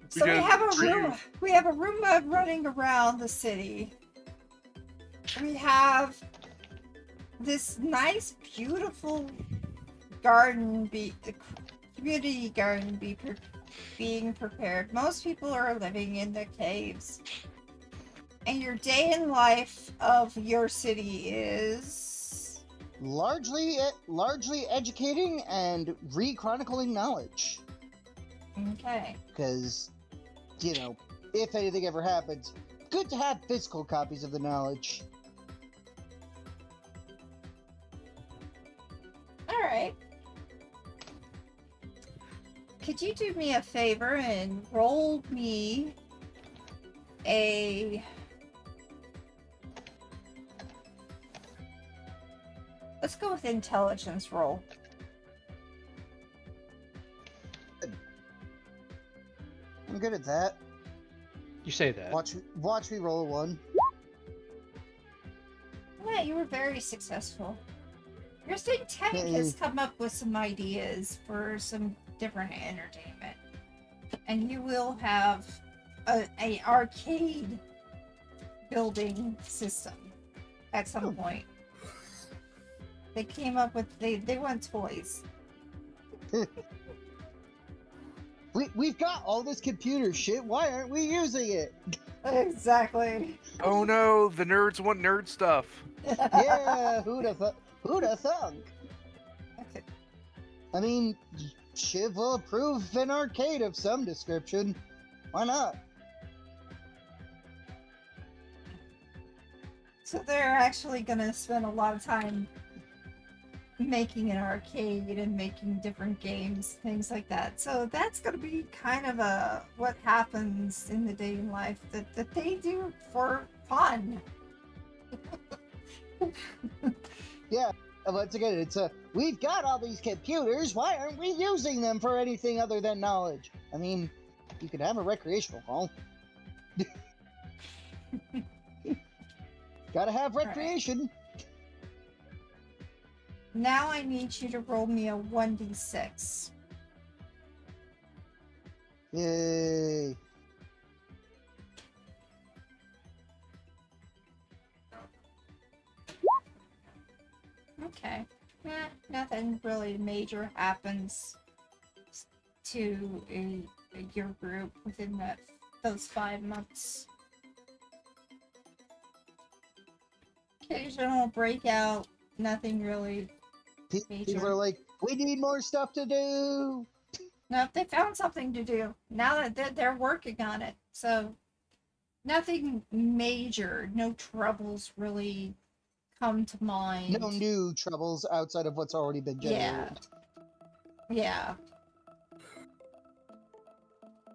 Speaker 1: So we
Speaker 2: Because
Speaker 1: have a
Speaker 2: for you-
Speaker 1: room. We have a Roomba running around the city. We have this nice, beautiful garden, community garden being prepared. Most people are living in the caves, and your day in life of your city is
Speaker 3: largely educating and re-chronicling knowledge.
Speaker 1: okay.
Speaker 3: Because, if anything ever happens, good to have physical copies of the knowledge.
Speaker 1: All right. Could you do me a favor and roll me a... Let's go with intelligence roll.
Speaker 3: I'm good at that.
Speaker 4: You say that.
Speaker 3: Watch me roll a 1.
Speaker 1: Yeah, you were very successful. Your think tank has come up with some ideas for some different entertainment. And you will have a arcade building system at some point. They came up with, they want toys.
Speaker 3: We've got all this computer shit. Why aren't we using it?
Speaker 1: Exactly.
Speaker 2: Oh no, the nerds want nerd stuff.
Speaker 3: Yeah, who'da thunk? I mean, Shiv will approve an arcade of some description. Why not?
Speaker 1: So they're actually gonna spend a lot of time making an arcade and making different games, things like that. So that's gonna be kind of what happens in the day in life that they do for fun.
Speaker 3: Yeah, once again, it's we've got all these computers. Why aren't we using them for anything other than knowledge? I mean, you could have a recreational hall. Gotta have recreation.
Speaker 1: Now I need you to roll me a 1d6.
Speaker 3: Yay.
Speaker 1: Okay. Nothing really major happens to your group within those 5 months. Occasional breakout, nothing really major.
Speaker 3: People are like, we need more stuff to do.
Speaker 1: No, they found something to do. Now that they're working on it. So, nothing major. No troubles really come to mind.
Speaker 3: No new troubles outside of what's already been generated.
Speaker 1: Yeah.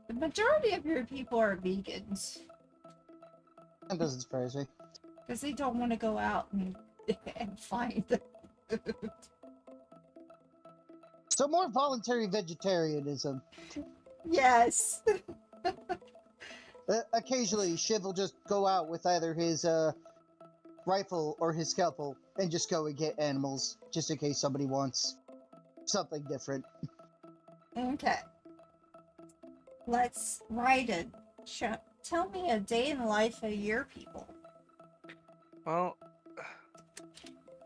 Speaker 1: The majority of your people are vegans.
Speaker 3: That doesn't surprise me.
Speaker 1: Because they don't want to go out and find the food.
Speaker 3: So more voluntary vegetarianism.
Speaker 1: Yes.
Speaker 3: Occasionally, Shiv will just go out with either his rifle or his scalpel and just go and get animals, just in case somebody wants something different.
Speaker 1: Okay. Let's write it. Tell me a day in the life of your people.
Speaker 2: Well,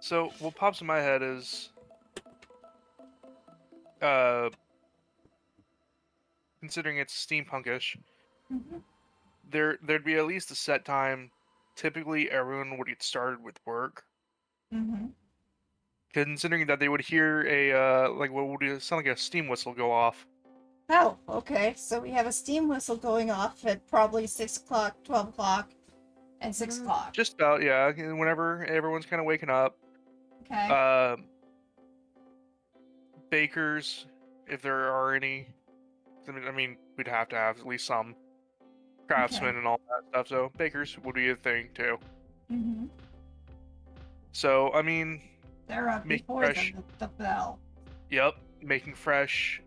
Speaker 2: so what pops in my head is, considering it's steampunkish,
Speaker 1: Mm-hmm.
Speaker 2: there'd be at least a set time. Typically, everyone would get started with work,
Speaker 1: Mm-hmm.
Speaker 2: considering that they would hear a like what would sound like a steam whistle go off.
Speaker 1: Oh, okay. So we have a steam whistle going off at probably 6 o'clock, 12 o'clock, and 6 o'clock.
Speaker 2: Just about, yeah. Whenever everyone's kind of waking up,
Speaker 1: Okay.
Speaker 2: bakers, if there are any. I mean, we'd have to have at least some craftsmen
Speaker 1: Okay.
Speaker 2: and all that stuff. So bakers would be a thing too.
Speaker 1: Mm-hmm.
Speaker 2: So I mean,
Speaker 1: They're up
Speaker 2: Make
Speaker 1: before
Speaker 2: fresh.
Speaker 1: the bell.
Speaker 2: yep, making fresh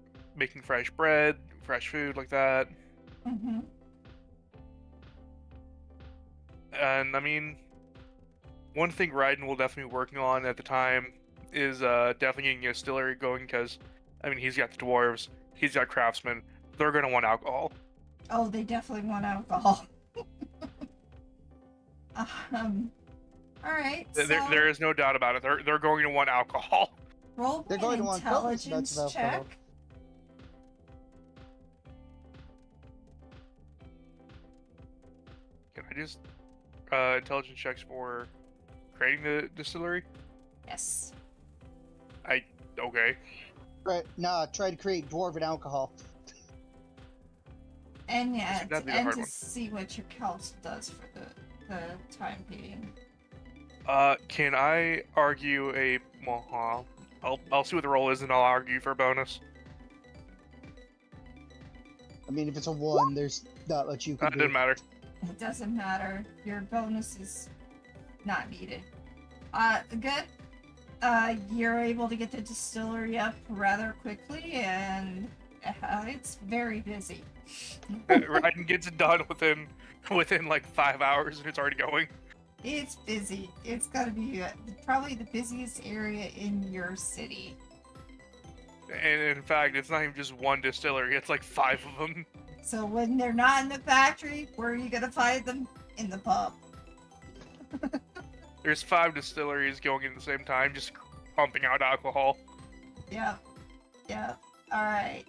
Speaker 2: bread, fresh food like that.
Speaker 1: Mm-hmm.
Speaker 2: And I mean, one thing Raiden will definitely be working on at the time is definitely getting a distillery going because, I mean, he's got the dwarves, he's got craftsmen. They're gonna want alcohol.
Speaker 1: Oh, they definitely want alcohol. All right. So
Speaker 2: There is no doubt about it. They're going to want alcohol.
Speaker 1: roll
Speaker 3: They're
Speaker 1: me
Speaker 3: going
Speaker 1: an
Speaker 3: to want copious
Speaker 1: intelligence
Speaker 3: amounts of alcohol.
Speaker 1: check.
Speaker 2: Can I just intelligence checks for creating the distillery?
Speaker 1: Yes.
Speaker 2: Okay.
Speaker 3: Right, nah, try to create dwarven alcohol.
Speaker 1: And yeah,
Speaker 2: That'd be the
Speaker 1: and
Speaker 2: hard
Speaker 1: to
Speaker 2: one.
Speaker 1: see what your council does for the time being.
Speaker 2: Can I argue a? Well, I'll see what the roll is, and I'll argue for a bonus.
Speaker 3: I mean, if it's a 1, there's not much you can
Speaker 2: It
Speaker 3: do.
Speaker 2: doesn't matter.
Speaker 1: It doesn't matter. Your bonus is not needed. Good. You're able to get the distillery up rather quickly, and it's very busy.
Speaker 2: Raiden gets it done within like 5 hours, and it's already going.
Speaker 1: It's busy. It's gotta be probably the busiest area in your city.
Speaker 2: And in fact, it's not even just one distillery; it's like 5 of them.
Speaker 1: So when they're not in the factory, where are you gonna find them? In the pub.
Speaker 2: There's 5 distilleries going at the same time, just pumping out alcohol.
Speaker 1: Yep. Yep. Alright.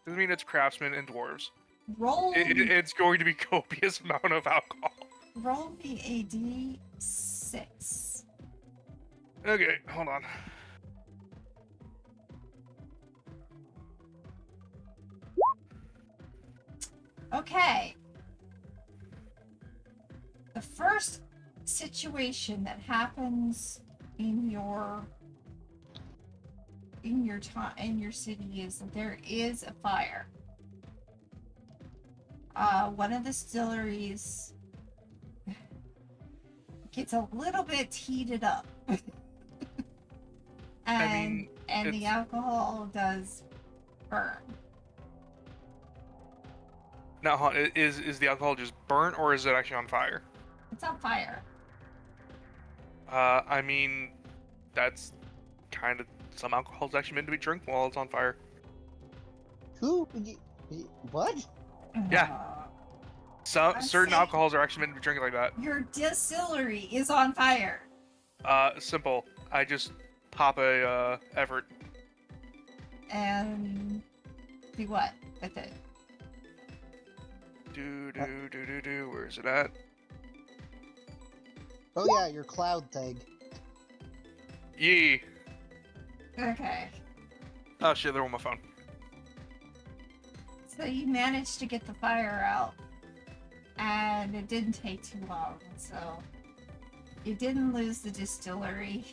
Speaker 2: Doesn't mean it's craftsmen and dwarves.
Speaker 1: Roll
Speaker 2: It's going to be copious amount of alcohol.
Speaker 1: roll me a d6.
Speaker 2: Okay, hold on.
Speaker 1: Okay. The first situation that happens in your city is that there is a fire. One of the distilleries gets a little bit heated up. and the
Speaker 2: it's-
Speaker 1: alcohol does burn.
Speaker 2: Now, is the alcohol just burnt, or is it actually on fire?
Speaker 1: It's on fire.
Speaker 2: I mean, that's kind of some alcohol's actually meant to be drunk while it's on fire.
Speaker 3: Who? What?
Speaker 2: Yeah. Some
Speaker 1: I'm
Speaker 2: certain
Speaker 1: saying-
Speaker 2: alcohols are actually meant to be drinking like that.
Speaker 1: Your distillery is on fire.
Speaker 2: Simple. I just pop a effort.
Speaker 1: And do what with it?
Speaker 2: Do. Where's it at?
Speaker 3: Oh yeah, your cloud thing.
Speaker 2: Yee.
Speaker 1: Okay.
Speaker 2: Oh shit, they're on my phone.
Speaker 1: So you managed to get the fire out. And it didn't take too long, so you didn't lose the distillery.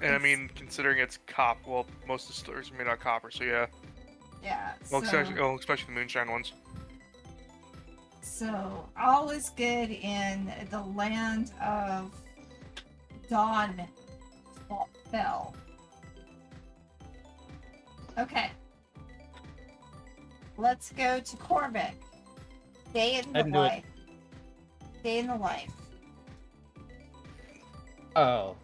Speaker 2: And I
Speaker 1: It's-
Speaker 2: mean, considering it's well, most distilleries are made out of copper, so yeah.
Speaker 1: Yeah.
Speaker 2: Well, especially the moonshine ones.
Speaker 1: So all is good in the land of Dawn Fell. Okay. Let's go to Corvick. Day in
Speaker 4: I
Speaker 1: the
Speaker 4: can do it.
Speaker 1: life. Day in the life.
Speaker 4: Oh.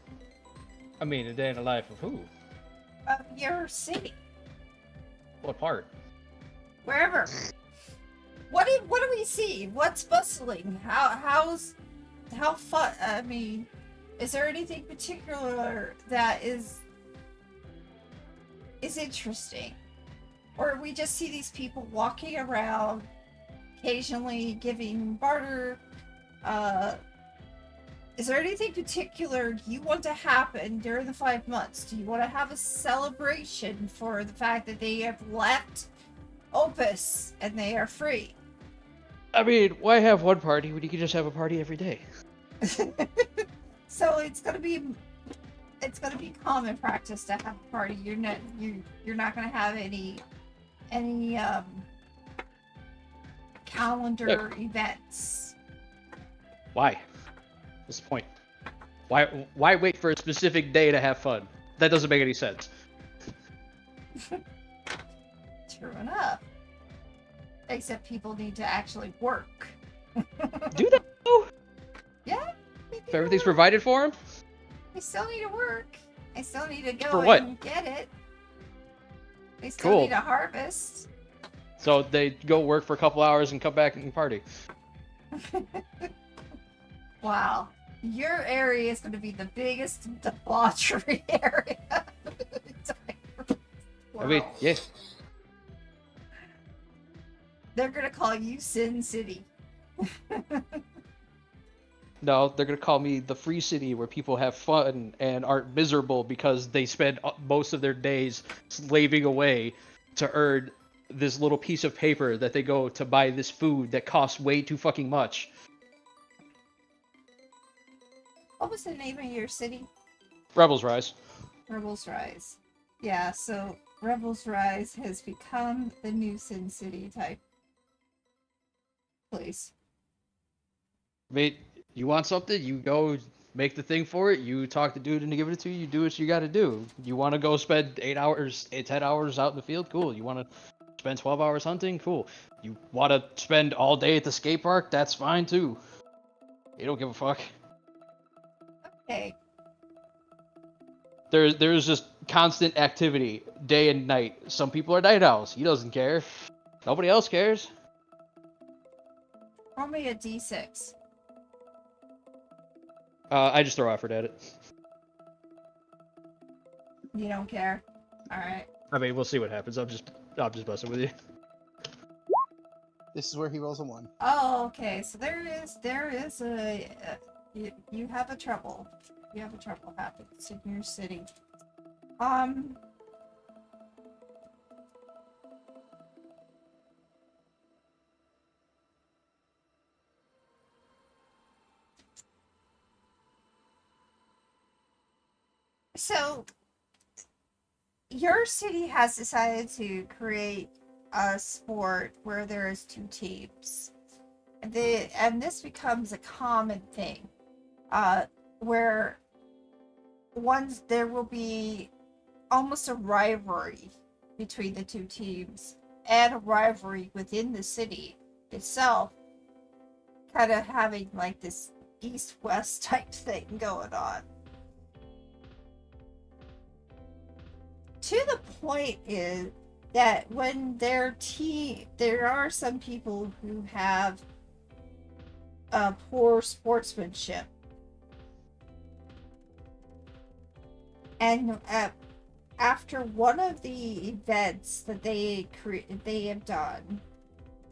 Speaker 4: I mean, a day in the life of who?
Speaker 1: Of your city.
Speaker 4: What part?
Speaker 1: Wherever. What do we see? What's bustling? How fun? I mean, is there anything particular that is interesting, or we just see these people walking around, occasionally giving barter. Is there anything particular you want to happen during the 5 months? Do you want to have a celebration for the fact that they have left Opus and they are free?
Speaker 4: I mean, why have one party when you can just have a party every day?
Speaker 1: So it's gonna be common practice to have a party. You're not gonna have any calendar events.
Speaker 4: Why? What's the point? Why wait for a specific day to have fun? That doesn't make any sense.
Speaker 1: True enough. Except people need to actually work.
Speaker 4: Do they? though?
Speaker 1: Yeah. They need
Speaker 4: If
Speaker 1: to
Speaker 4: everything's
Speaker 1: work.
Speaker 4: provided for them?
Speaker 1: They still need to work. They still need to go
Speaker 4: For what?
Speaker 1: and get it. They still
Speaker 4: Cool.
Speaker 1: need to harvest.
Speaker 4: So they go work for a couple hours and come back and party.
Speaker 1: Wow. Your area is going to be the biggest debauchery area. of the entire
Speaker 4: I mean,
Speaker 1: world.
Speaker 4: yeah.
Speaker 1: They're going to call you Sin City.
Speaker 4: No, they're gonna call me the free city where people have fun and aren't miserable because they spend most of their days slaving away to earn this little piece of paper that they go to buy this food that costs way too fucking much.
Speaker 1: What was the name of your city?
Speaker 4: Rebels Rise.
Speaker 1: Rebels Rise. Yeah, so Rebels Rise has become the new Sin City type place.
Speaker 4: I mean, you want something, you go make the thing for it, you talk to dude into giving it to you, you do what you gotta do. You wanna go spend 10 hours out in the field? Cool. You wanna spend 12 hours hunting? Cool. You wanna spend all day at the skate park? That's fine too. They don't give a fuck.
Speaker 1: Okay.
Speaker 4: There's just constant activity, day and night. Some people are night owls. He doesn't care. Nobody else cares.
Speaker 1: Roll me a d6.
Speaker 4: I just throw effort at it.
Speaker 1: You don't care? Alright.
Speaker 4: I mean, we'll see what happens. I'm just messing with you.
Speaker 3: This is where he rolls a 1.
Speaker 1: Oh, okay. So there is you have a trouble. You have a trouble happens in your city. So your city has decided to create a sport where there is 2 teams. And this becomes a common thing. Where there will be almost a rivalry between the 2 teams and a rivalry within the city itself, kind of having like this east-west type thing going on. To the point is that when there are some people who have poor sportsmanship. And after one of the events that they have done,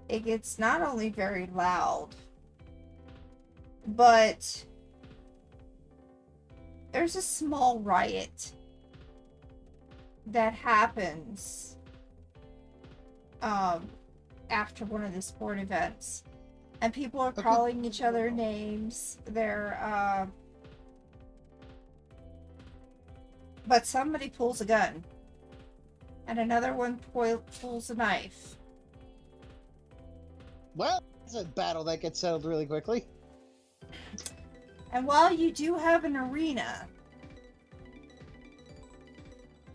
Speaker 1: it gets not only very loud, but there's a small riot that happens after one of the sport events, and people are calling each other names. But somebody pulls a gun, and another one pulls a knife.
Speaker 3: Well, it's a battle that gets settled really quickly.
Speaker 1: And while you do have an arena,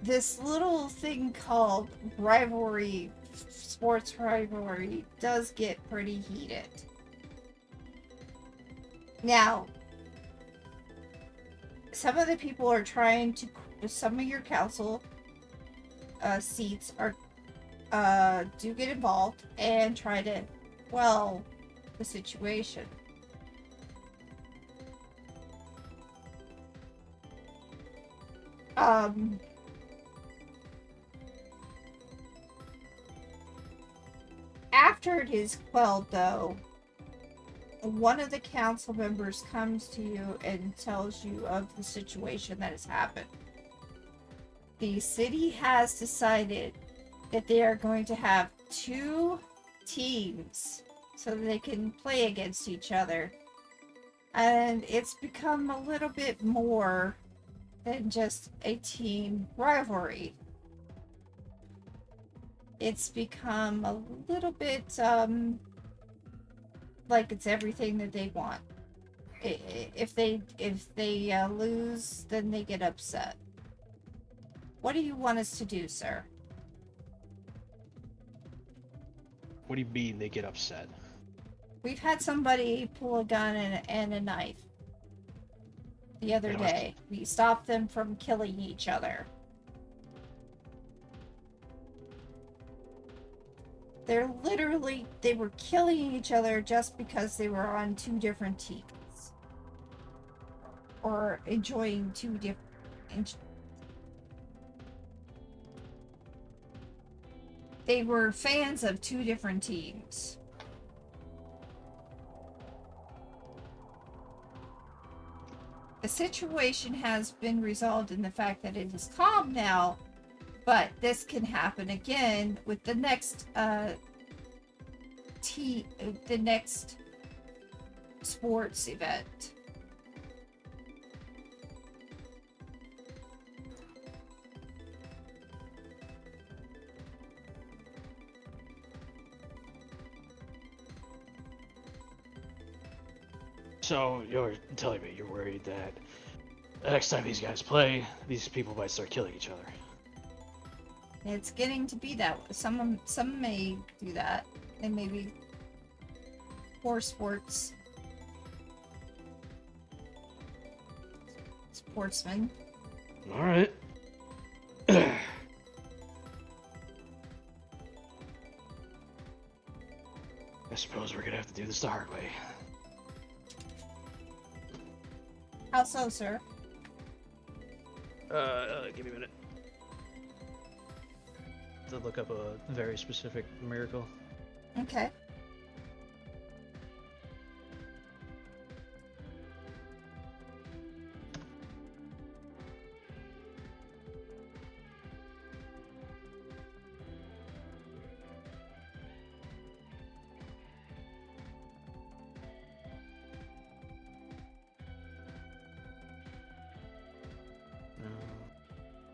Speaker 1: this little thing called rivalry, sports rivalry, does get pretty heated. Now, some of the people are trying to, some of your council seats are do get involved and try to quell the situation. After it is quelled, though, one of the council members comes to you and tells you of the situation that has happened. The city has decided that they are going to have 2 teams so that they can play against each other. And it's become a little bit more than just a team rivalry. It's become a little bit, like it's everything that they want. If they lose, then they get upset. What do you want us to do, sir?
Speaker 4: What do you mean they get upset?
Speaker 1: We've had somebody pull a gun and a knife the other day. We stopped them from killing each other. They were killing each other just because they were on 2 different teams. Or enjoying 2 different... They were fans of 2 different teams. The situation has been resolved in the fact that it is calm now, but this can happen again with the next the next sports event.
Speaker 4: So you're telling me you're worried that the next time these guys play, these people might start killing each other?
Speaker 1: It's getting to be that way. Some may do that. They may be poor sportsmen.
Speaker 4: All right. I suppose we're gonna have to do this the hard way.
Speaker 1: How so, sir?
Speaker 4: Give me a minute. To look up a very specific miracle.
Speaker 1: Okay.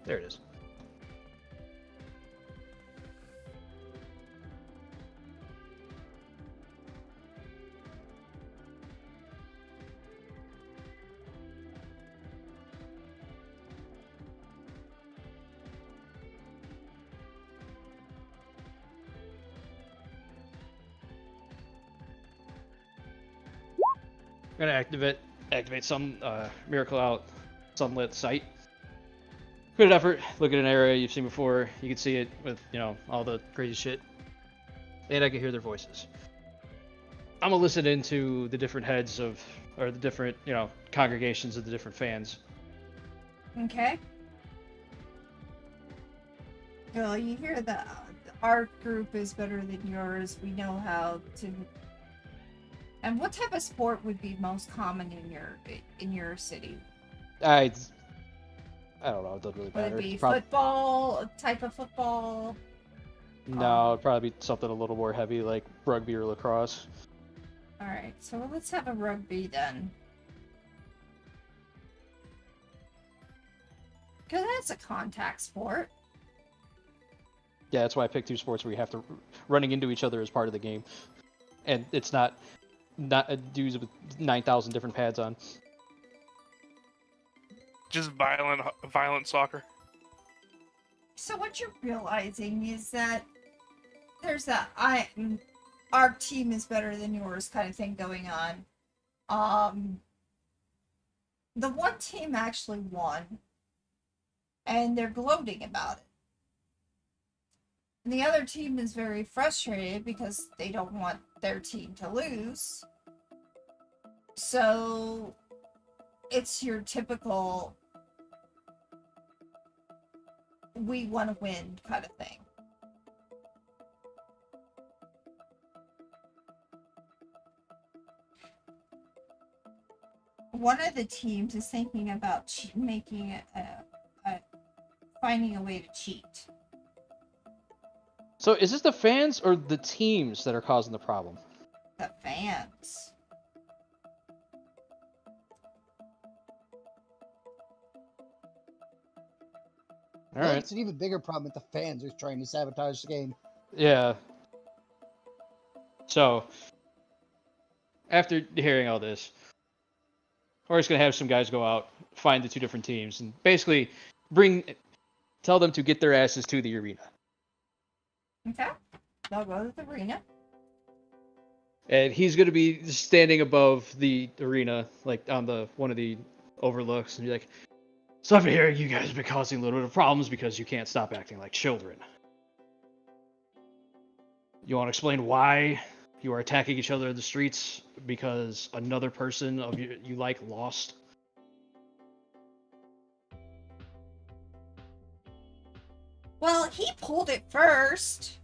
Speaker 4: There it is. I'm gonna activate some miracle out sunlit sight. Good effort. Look at an area you've seen before. You can see it with, all the crazy shit. And I can hear their voices. I'm gonna listen into the different heads or the different, congregations of the different fans.
Speaker 1: Okay. Well, you hear that our group is better than yours. We know how to. And what type of sport would be most common in your city?
Speaker 4: I don't know. It doesn't really
Speaker 1: Would
Speaker 4: matter.
Speaker 1: it be football? A type of football?
Speaker 4: No, it'd probably be something a little more heavy, like rugby or lacrosse.
Speaker 1: All right. So let's have a rugby then. Because that's a contact sport.
Speaker 4: Yeah, that's why I picked 2 sports where you have to running into each other as part of the game, and it's not dudes with 9,000 different pads on.
Speaker 2: Just violent soccer.
Speaker 1: So what you're realizing is that there's our team is better than yours kind of thing going on. The one team actually won, and they're gloating about it. And the other team is very frustrated because they don't want their team to lose. So it's your typical we want to win kind of thing. one of the teams is thinking about making finding a way to cheat.
Speaker 4: So is this the fans or the teams that are causing the problem?
Speaker 1: The fans.
Speaker 4: All
Speaker 3: I think
Speaker 4: right.
Speaker 3: it's an even bigger problem if the fans are trying to sabotage the game.
Speaker 4: Yeah. So, after hearing all this, we're just gonna have some guys go out, find the two different teams, and basically tell them to get their asses to the arena.
Speaker 1: Okay. They'll go to the arena.
Speaker 4: And he's gonna be standing above the arena, like on the one of the overlooks, and be like, "So I've been hearing you guys have been causing a little bit of problems because you can't stop acting like children. You want to explain why you are attacking each other in the streets because another person of you like lost?"
Speaker 1: Well, he pulled it first.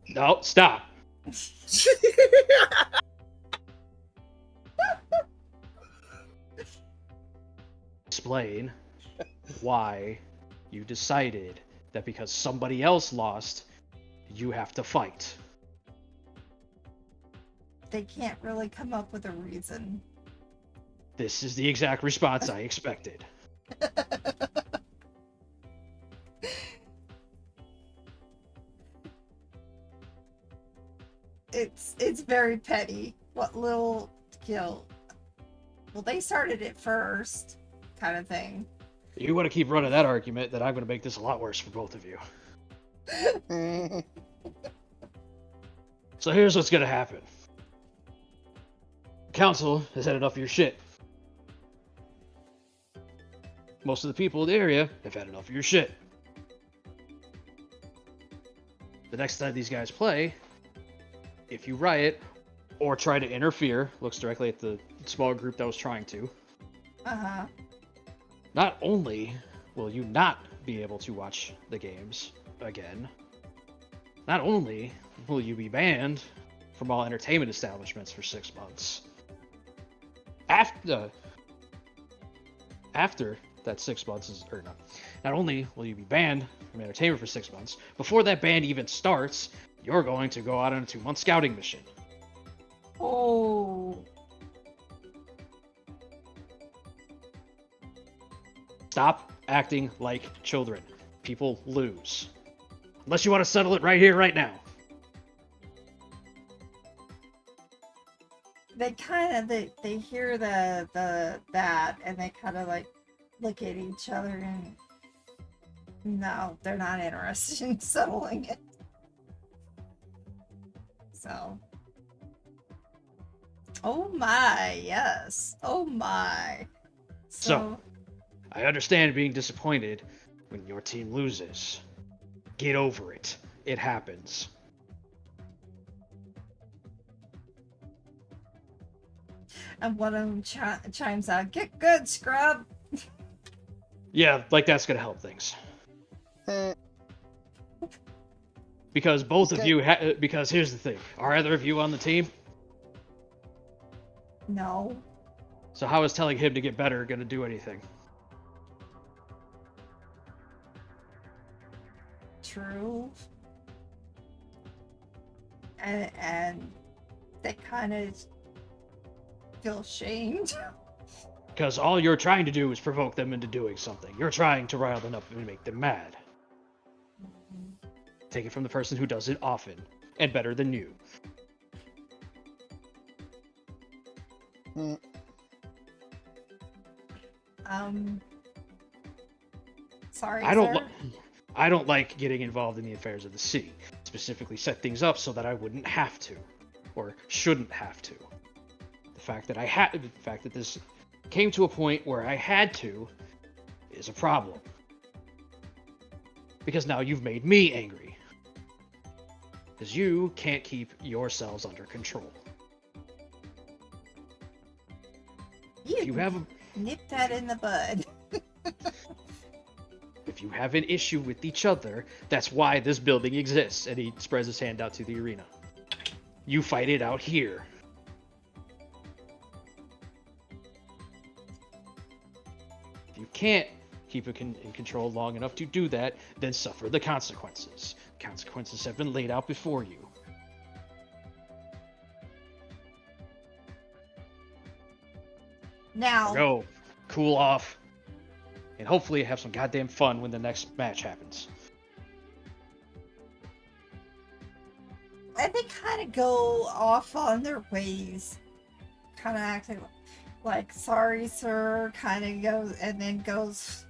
Speaker 4: No, stop. Explain why you decided that because somebody else lost, you have to fight.
Speaker 1: They can't really come up with a reason.
Speaker 4: This is the exact response I expected.
Speaker 1: It's very petty. What little guilt? Well, they started it first, kind of thing.
Speaker 4: You want to keep running that argument, then I'm going to make this a lot worse for both of you. So here's what's going to happen. Council has had enough of your shit. Most of the people in the area have had enough of your shit. The next time these guys play, if you riot or try to interfere, looks directly at the small group that was trying to,
Speaker 1: Uh-huh.
Speaker 4: not only will you not be able to watch the games again, not only will you be banned from all entertainment establishments for 6 months, after that 6 months is, or not only will you be banned from entertainment for 6 months, before that ban even starts, you're going to go out on a 2-month scouting mission.
Speaker 1: Oh.
Speaker 4: Stop acting like children. People lose. Unless you want to settle it right here, right now.
Speaker 1: They kind of they hear the that and they kind of like look at each other and no, they're not interested in settling it. So, oh my, yes, oh my.
Speaker 4: So, I understand being disappointed when your team loses. Get over it. It happens.
Speaker 1: And one of them chimes out, "Get good, scrub."
Speaker 4: Yeah, like that's gonna help things.
Speaker 3: Eh,
Speaker 4: Because both of
Speaker 3: Okay.
Speaker 4: you, because here's the thing. Are either of you on the team?
Speaker 1: No.
Speaker 4: So how is telling him to get better gonna do anything?
Speaker 1: True. And they kind of feel shamed.
Speaker 4: Because all you're trying to do is provoke them into doing something. You're trying to rile them up and make them mad. Take it from the person who does it often and better than you.
Speaker 3: eh,
Speaker 1: Sorry,
Speaker 4: I don't.
Speaker 1: sir.
Speaker 4: I don't like getting involved in the affairs of the city. Specifically, set things up so that I wouldn't have to, or shouldn't have to. The fact that this came to a point where I had to, is a problem. Because now you've made me angry. Because you can't keep yourselves under control. If you have a
Speaker 1: Nip that in the bud.
Speaker 4: If you have an issue with each other, that's why this building exists. And he spreads his hand out to the arena. You fight it out here. If you can't keep it in control long enough to do that, then suffer the consequences. Consequences have been laid out before you.
Speaker 1: Now,
Speaker 4: Go, cool off, and hopefully have some goddamn fun when the next match happens.
Speaker 1: and they kind of go off on their ways, kind of acting like sorry, sir, kind of goes and then goes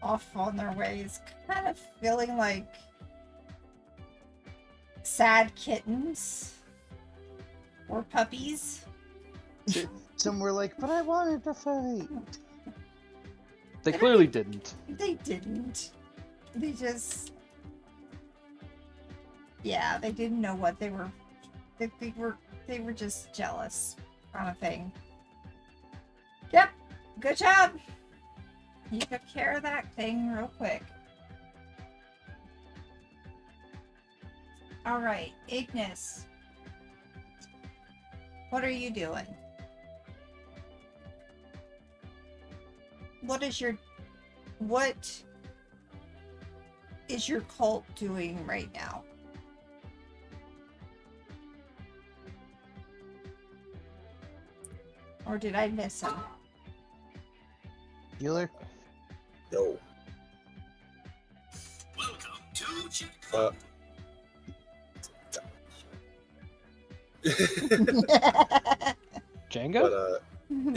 Speaker 1: off on their ways, kind of feeling like sad kittens or puppies.
Speaker 3: Some were like, but I wanted to fight.
Speaker 4: They clearly didn't.
Speaker 1: They didn't. They just, yeah, they didn't know what they were. They were just jealous, kind of thing. Yep, good job. You took care of that thing real quick. All right, Ignis. What are you doing? What is your cult doing right now? Or did I miss him?
Speaker 3: Healer?
Speaker 5: Yo.
Speaker 4: Jenga?
Speaker 5: But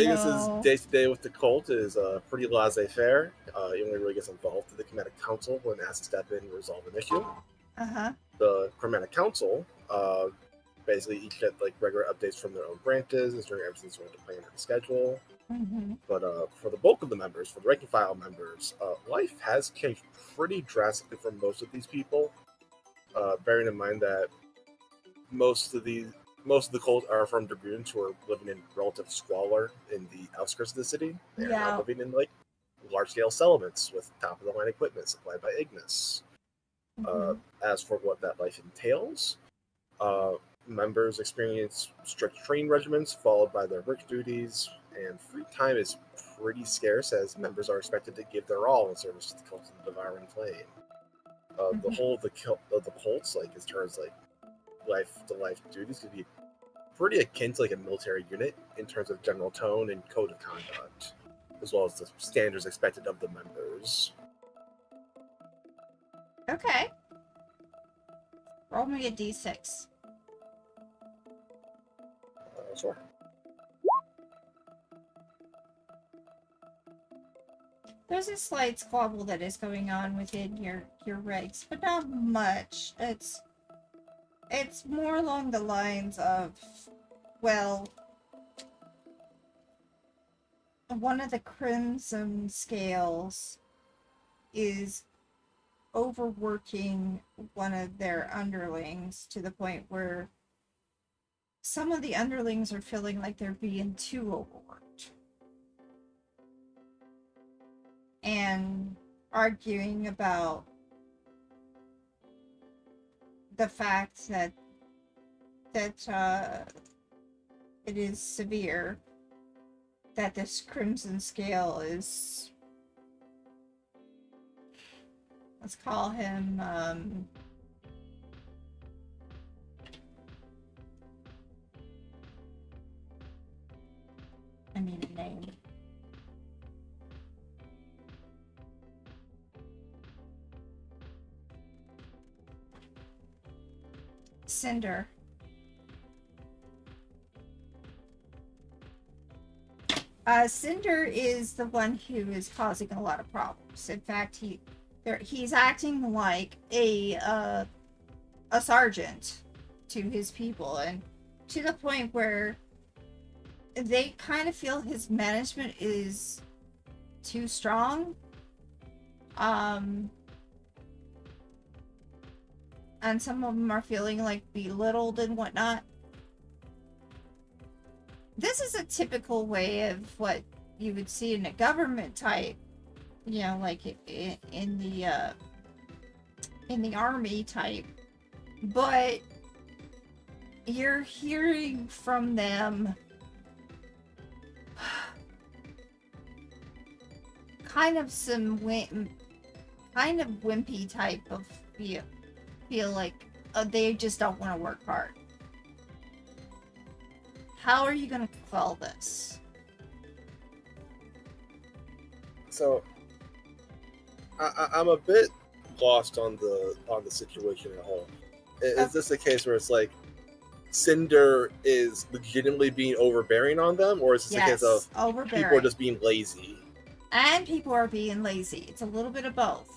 Speaker 5: Ignis's day-to-day with the cult is pretty laissez-faire. He only really gets involved in the Chromatic Council when asked to step in and resolve an issue.
Speaker 1: Uh-huh.
Speaker 5: The Chromatic Council basically each get like regular updates from their own branches, ensuring everything's going to plan and schedule.
Speaker 1: Mm-hmm.
Speaker 5: But for the bulk of the members, for the rank and file members, life has changed pretty drastically for most of these people. Bearing in mind that most of the cult are from dragoons who are living in relative squalor in the outskirts of the city. They're
Speaker 1: Yeah.
Speaker 5: now living in like large-scale settlements with top-of-the-line equipment supplied by Ignis. As for what that life entails, members experience strict training regimens followed by their work duties, and free time is pretty scarce as members are expected to give their all in service to the cult of the Devouring Flame. The whole of the cults, like as far as like life duties, could be pretty akin to like a military unit in terms of general tone and code of conduct, as well as the standards expected of the members.
Speaker 1: Okay. Roll me a d6.
Speaker 5: Sure.
Speaker 1: There's a slight squabble that is going on within your regs, but not much. It's more along the lines of, well, one of the Crimson Scales is overworking one of their underlings to the point where some of the underlings are feeling like they're being too overworked. And arguing about the fact that it is severe, that this Crimson Scale is, let's call him I need a name. Cinder. Cinder is the one who is causing a lot of problems. In fact, he's acting like a sergeant to his people, and to the point where they kind of feel his management is too strong. And some of them are feeling like belittled and whatnot. This is a typical way of what you would see in a government type, you know, like in the army type. But you're hearing from them kind of kind of wimpy type of feel like they just don't want to work hard. How are you going to quell this?
Speaker 5: So, I'm a bit lost on the situation at whole. Is this a case where it's like Cinder is legitimately being overbearing on them, or is this a case of
Speaker 1: overbearing.
Speaker 5: people are just being lazy?
Speaker 1: And people are being lazy. It's a little bit of both.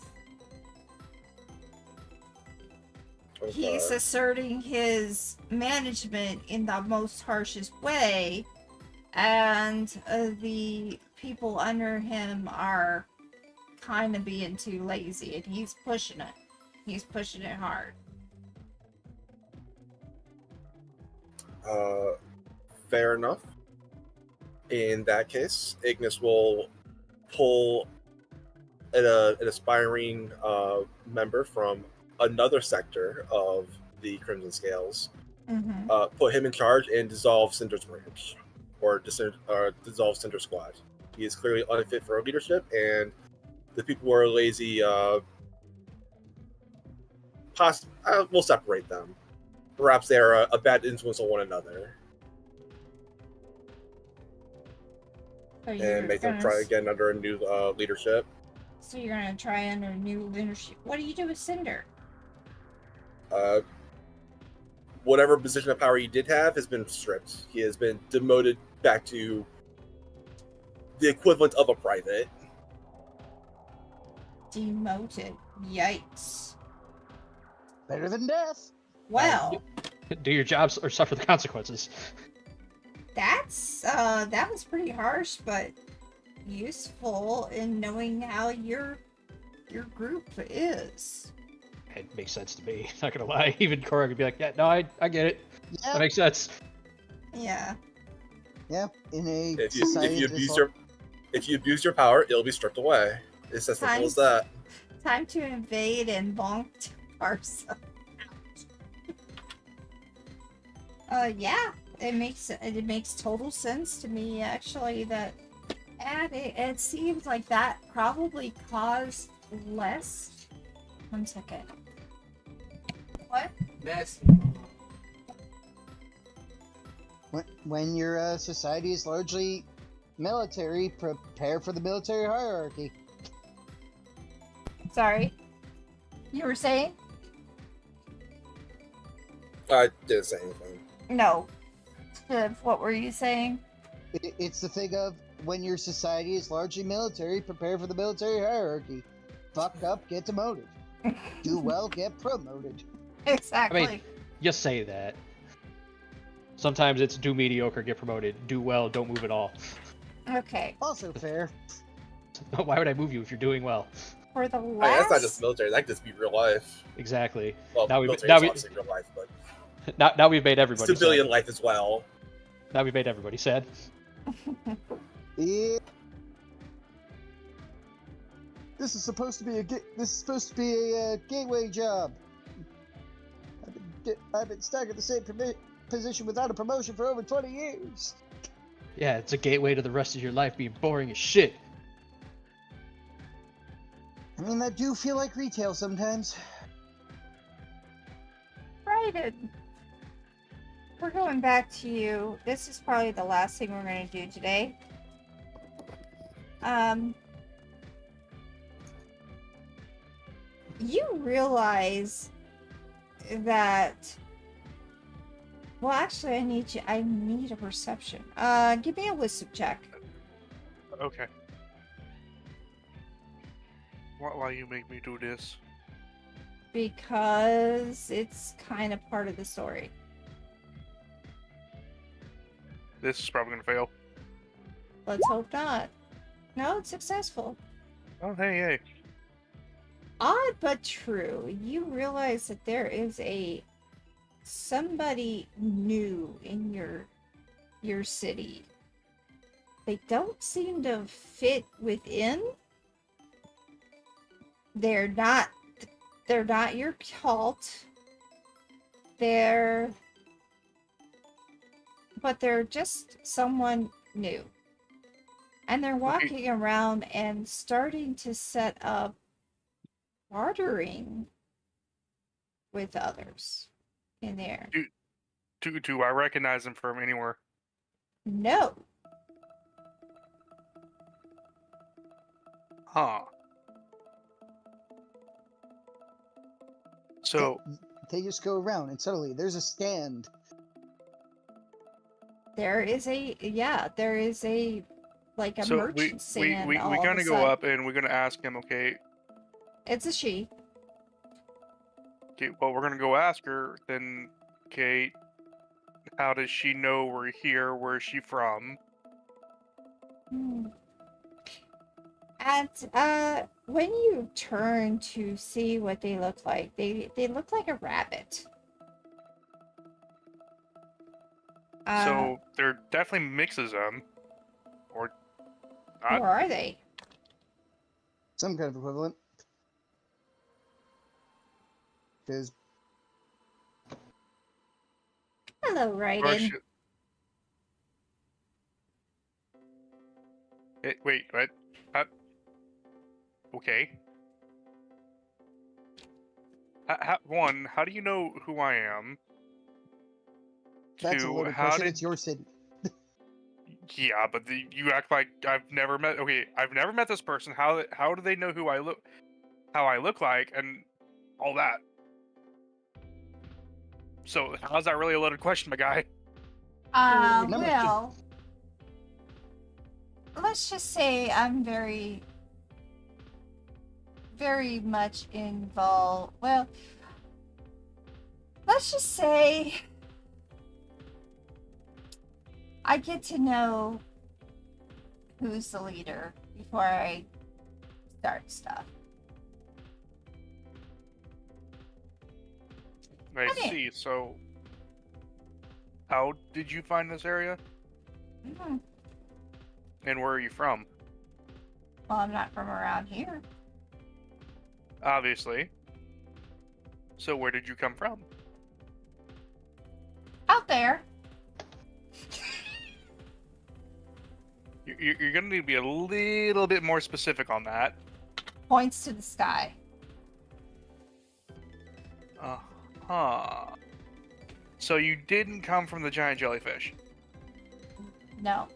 Speaker 5: Okay.
Speaker 1: He's asserting his management in the most harshest way, and the people under him are kind of being too lazy, and he's pushing it. He's pushing it hard.
Speaker 5: Fair enough. In that case, Ignis will pull an aspiring member from another sector of the Crimson Scales, put him in charge, and dissolve Cinder's branch, or dissolve Cinder's squad. He is clearly unfit for leadership, and the people who are lazy, we'll separate them. Perhaps they are a bad influence on one another. And make them try again under a new leadership.
Speaker 1: So you're gonna try under new leadership. What do you do with Cinder?
Speaker 5: Whatever position of power he did have has been stripped. He has been demoted back to the equivalent of a private.
Speaker 1: Demoted. Yikes.
Speaker 3: Better than death.
Speaker 1: Well,
Speaker 4: Do your jobs or suffer the consequences.
Speaker 1: that was pretty harsh, but useful in knowing how your group is.
Speaker 4: It makes sense to me. Not gonna lie. Even Cora could be like, yeah, no, I get it.
Speaker 3: Yeah.
Speaker 4: That makes sense.
Speaker 1: Yeah.
Speaker 3: Yeah. In a
Speaker 5: If you
Speaker 3: society
Speaker 5: abuse your power, it'll be stripped away. It's as simple as that.
Speaker 1: Time to invade and bonk Tarsa. Yeah, it makes total sense to me actually that, and it seems like that probably caused less. 1 second. What?
Speaker 3: When your society is largely military, prepare for the military hierarchy.
Speaker 1: Sorry. You were saying?
Speaker 5: I didn't say anything.
Speaker 1: No. What were you saying?
Speaker 3: It's the thing of when your society is largely military, prepare for the military hierarchy. Fuck up, get demoted. Do well, get promoted.
Speaker 1: Exactly.
Speaker 4: I mean, you say that. Sometimes it's do mediocre, get promoted. Do well, don't move at all.
Speaker 1: Okay.
Speaker 3: Also fair.
Speaker 4: Why would I move you if you're doing well?
Speaker 1: For the
Speaker 5: I mean,
Speaker 1: last...
Speaker 5: that's not just military. That could just be real life.
Speaker 4: Exactly.
Speaker 5: Well,
Speaker 4: Now
Speaker 5: military is obviously real life, but
Speaker 4: now we've made everybody
Speaker 5: civilian
Speaker 4: sad.
Speaker 5: life as well.
Speaker 4: Now we've made everybody sad.
Speaker 3: Yeah. This is supposed to be a gateway job. I've been stuck in the same position without a promotion for over 20 years.
Speaker 4: Yeah, it's a gateway to the rest of your life being boring as shit.
Speaker 3: I mean, that do feel like retail sometimes.
Speaker 1: Right. We're going back to you. This is probably the last thing we're going to do today. You realize that... Well, actually, I need a perception. Give me a wisdom check.
Speaker 2: Okay. Why you make me do this?
Speaker 1: Because it's kind of part of the story.
Speaker 2: This is probably gonna fail.
Speaker 1: Let's hope not. No, it's successful.
Speaker 2: Oh, hey.
Speaker 1: Odd but true. You realize that there is somebody new in your city. They don't seem to fit within. They're not your cult. But they're just someone new. And they're
Speaker 2: Okay.
Speaker 1: walking around and starting to set up bartering with others in there.
Speaker 2: Do I recognize him from anywhere?
Speaker 1: No.
Speaker 2: Huh. So
Speaker 3: They just go around, and suddenly there's a stand.
Speaker 1: There is a like a
Speaker 2: so
Speaker 1: merchant stand
Speaker 2: we
Speaker 1: all of a
Speaker 2: gonna go
Speaker 1: sudden.
Speaker 2: up and we're gonna ask him. Okay.
Speaker 1: It's a she.
Speaker 2: Okay. Well, we're gonna go ask her. Then, okay. How does she know we're here? Where's she from?
Speaker 1: Hmm. And when you turn to see what they look like, they look like a rabbit.
Speaker 2: So there definitely mixes them, or not.
Speaker 1: Where are they?
Speaker 3: Some kind of equivalent. Because
Speaker 1: Hello, Raiden.
Speaker 2: Wait, what? Okay. One, how do you know who I am?
Speaker 3: that's a
Speaker 2: Two,
Speaker 3: loaded
Speaker 2: how
Speaker 3: question.
Speaker 2: did...
Speaker 3: It's your city.
Speaker 2: Yeah, but you act like I've never met... Okay, I've never met this person. How do they know who I look... How I look like, and all that? So, how's that really a loaded question, my guy?
Speaker 3: Remember-
Speaker 1: Well, let's just say I'm very, very much involved. Well, let's just say I get to know who's the leader before I start stuff.
Speaker 2: I
Speaker 1: Okay.
Speaker 2: see, so... How did you find this area?
Speaker 1: Mhm.
Speaker 2: And where are you from?
Speaker 1: Well, I'm not from around here.
Speaker 2: Obviously. So where did you come from?
Speaker 1: Out there.
Speaker 2: You're gonna need to be a little bit more specific on that.
Speaker 1: Points to the sky.
Speaker 2: Uh-huh. So you didn't come from the giant jellyfish?
Speaker 1: No.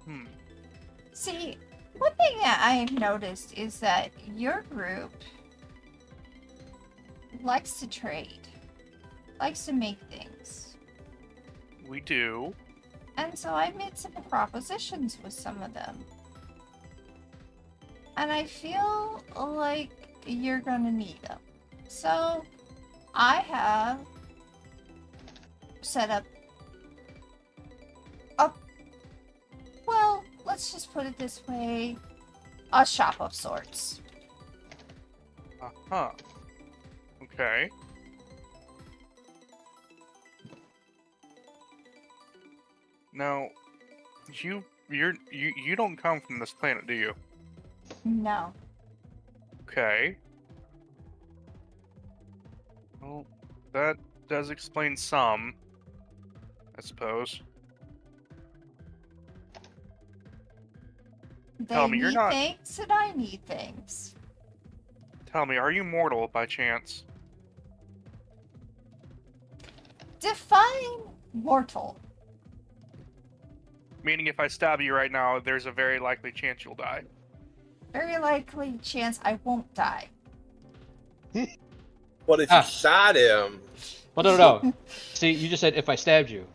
Speaker 2: Hmm.
Speaker 1: See, one thing that I've noticed is that your group likes to trade, likes to make things.
Speaker 2: We do.
Speaker 1: And so I made some propositions with some of them. And I feel like you're gonna need them. So I have set up a, well, let's just put it this way, a shop of sorts.
Speaker 2: Uh-huh. Okay. Now, you don't come from this planet, do you?
Speaker 1: No.
Speaker 2: Okay. Well, that does explain some, I suppose.
Speaker 1: They
Speaker 2: Tell me, you're
Speaker 1: need
Speaker 2: not-
Speaker 1: things and I need things.
Speaker 2: Tell me, are you mortal by chance?
Speaker 1: Define mortal.
Speaker 2: Meaning if I stab you right now, there's a very likely chance you'll die.
Speaker 1: Very likely chance I won't die.
Speaker 5: What if you shot him?
Speaker 4: Well, no. See, you just said if I stabbed you.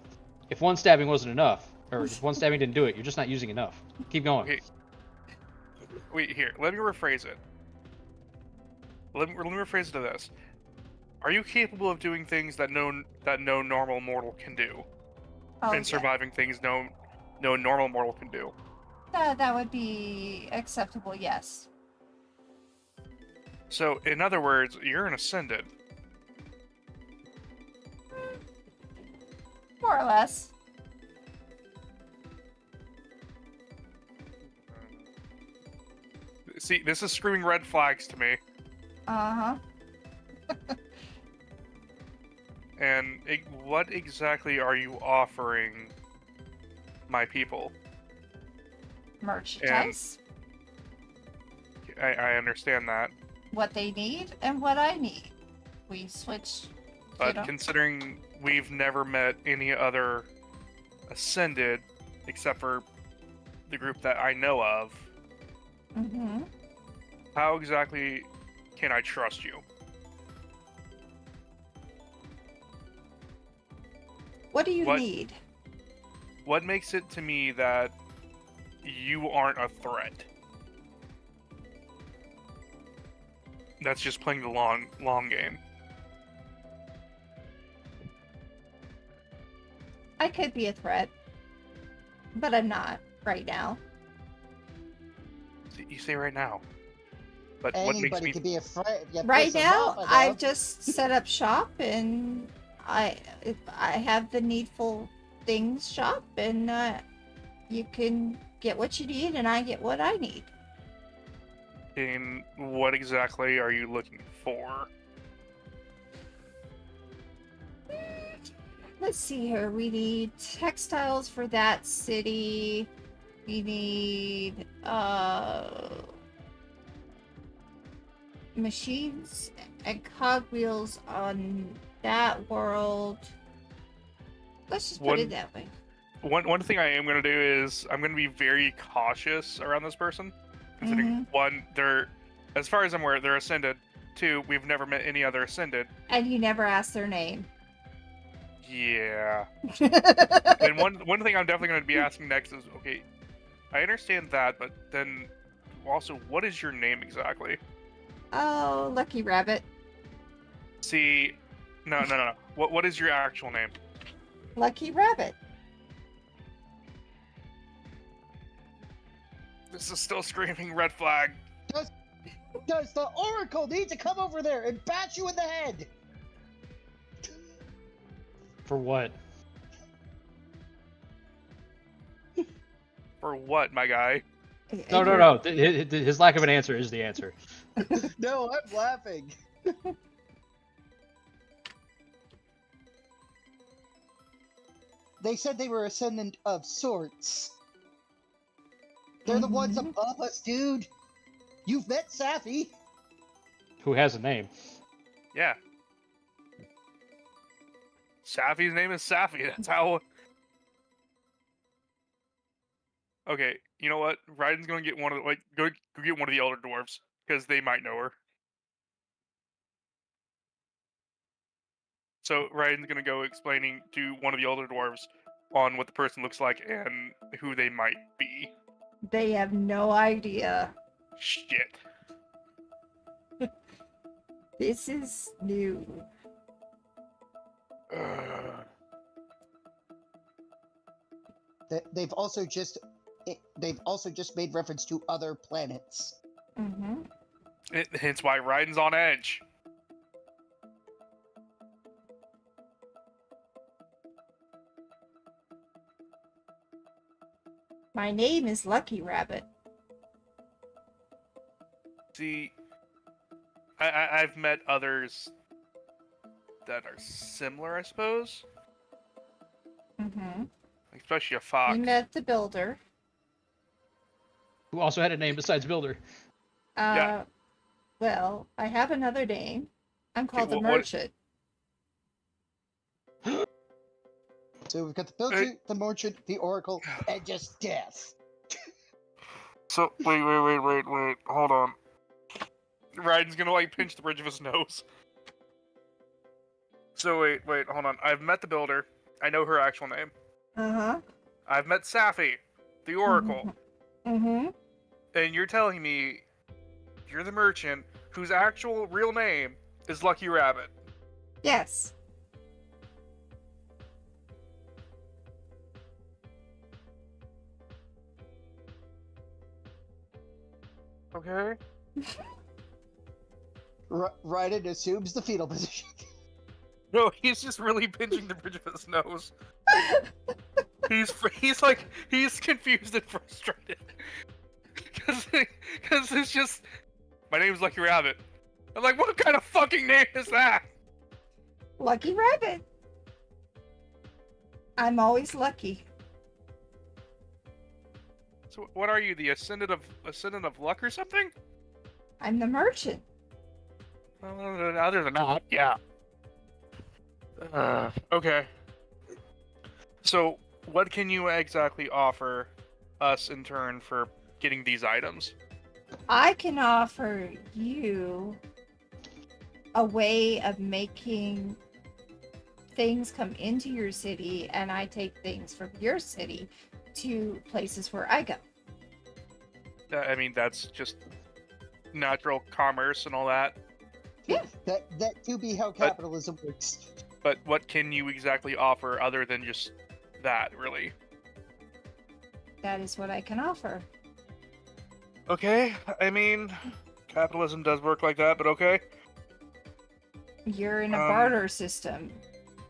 Speaker 4: If one stabbing wasn't enough, or if one stabbing didn't do it, you're just not using enough. Keep going.
Speaker 2: Okay. Wait, here. Let me rephrase it. Let me rephrase it to this. Are you capable of doing things that no normal mortal can do?
Speaker 1: Oh,
Speaker 2: And surviving things no normal mortal can do?
Speaker 1: that would be acceptable, yes.
Speaker 2: So, in other words, you're an ascended.
Speaker 1: More or less.
Speaker 2: See, this is screaming red flags to me.
Speaker 1: Uh-huh.
Speaker 2: And what exactly are you offering my people?
Speaker 1: Merchandise,
Speaker 2: I understand that,
Speaker 1: what they need, and what I need. We switch.
Speaker 2: but considering we've never met any other Ascended except for the group that I know of,
Speaker 1: Mm-hmm.
Speaker 2: how exactly can I trust you?
Speaker 1: What do you
Speaker 2: What-
Speaker 1: need?
Speaker 2: What makes it to me that you aren't a threat? That's just playing the long game.
Speaker 1: I could be a threat, but I'm not right now.
Speaker 2: You say right now. But what makes
Speaker 3: Anybody
Speaker 2: me
Speaker 3: could be a threat. You
Speaker 1: Right
Speaker 3: piss 'em
Speaker 1: now,
Speaker 3: off
Speaker 1: I've
Speaker 3: enough.
Speaker 1: just set up shop, and I have the needful things shop, and you can get what you need, and I get what I need.
Speaker 2: in what exactly are you looking for?
Speaker 1: Let's see here. We need textiles for that city. We need machines and cogwheels on that world. Let's just put it that way.
Speaker 2: One thing I am going to do is I'm going to be very cautious around this person, considering one, they're, as far as I'm aware, they're Ascended. Two, we've never met any other Ascended.
Speaker 1: And you never asked their name.
Speaker 2: Yeah. And one thing I'm definitely going to be asking next is, okay, I understand that, but then also, what is your name exactly?
Speaker 1: Oh, Lucky Rabbit.
Speaker 2: See, no. What is your actual name?
Speaker 1: Lucky Rabbit.
Speaker 2: This is still screaming red flag.
Speaker 3: Does the Oracle need to come over there and bash you in the head?
Speaker 4: For what?
Speaker 2: For what, my guy?
Speaker 4: No. His lack of an answer is the answer.
Speaker 3: No, I'm laughing. They said they were Ascendant of sorts. They're the ones above us, dude. You've met Safi.
Speaker 4: Who has a name?
Speaker 2: Yeah. Safi's name is Safi. That's how. Okay, you know what? Ryden's gonna get one of the, go get one of the elder dwarves because they might know her. So Ryden's gonna go explaining to one of the elder dwarves on what the person looks like and who they might be.
Speaker 1: They have no idea.
Speaker 2: Shit.
Speaker 1: This is new.
Speaker 3: They've also just made reference to other planets.
Speaker 2: Hence why Ryden's on edge.
Speaker 1: My name is Lucky Rabbit.
Speaker 2: See, I've met others that are similar, I suppose. Especially a fox.
Speaker 1: You met the builder.
Speaker 4: Who also had a name besides Builder.
Speaker 2: Yeah.
Speaker 1: Well, I have another name. I'm called the
Speaker 2: what-
Speaker 1: Merchant.
Speaker 3: So we've got the Builder, the Merchant, the Oracle, and just Death.
Speaker 2: So, wait, hold on. Ryden's gonna, pinch the bridge of his nose. So, wait, hold on. I've met the Builder. I know her actual name. I've met Safi, the Oracle. And you're telling me you're the Merchant whose actual real name is Lucky Rabbit.
Speaker 1: Yes.
Speaker 2: Okay.
Speaker 3: Ryden assumes the fetal position.
Speaker 2: No, he's just really pinching the bridge of his nose. He's confused and frustrated. Cause it's just, my name's Lucky Rabbit. I'm like, what kind of fucking name is that?
Speaker 1: Lucky rabbit. I'm always lucky.
Speaker 2: So what are you, the ascendant of luck or something?
Speaker 1: I'm the merchant.
Speaker 2: Other than that, yeah. Okay. So, what can you exactly offer us in turn for getting these items?
Speaker 1: I can offer you a way of making things come into your city, and I take things from your city to places where I go.
Speaker 2: I mean, that's just natural commerce and all that.
Speaker 1: Yeah.
Speaker 3: That to be how capitalism works.
Speaker 2: But what can you exactly offer other than just that, really?
Speaker 1: That is what I can offer.
Speaker 2: Okay, I mean, capitalism does work like that, but okay.
Speaker 1: You're in a barter system.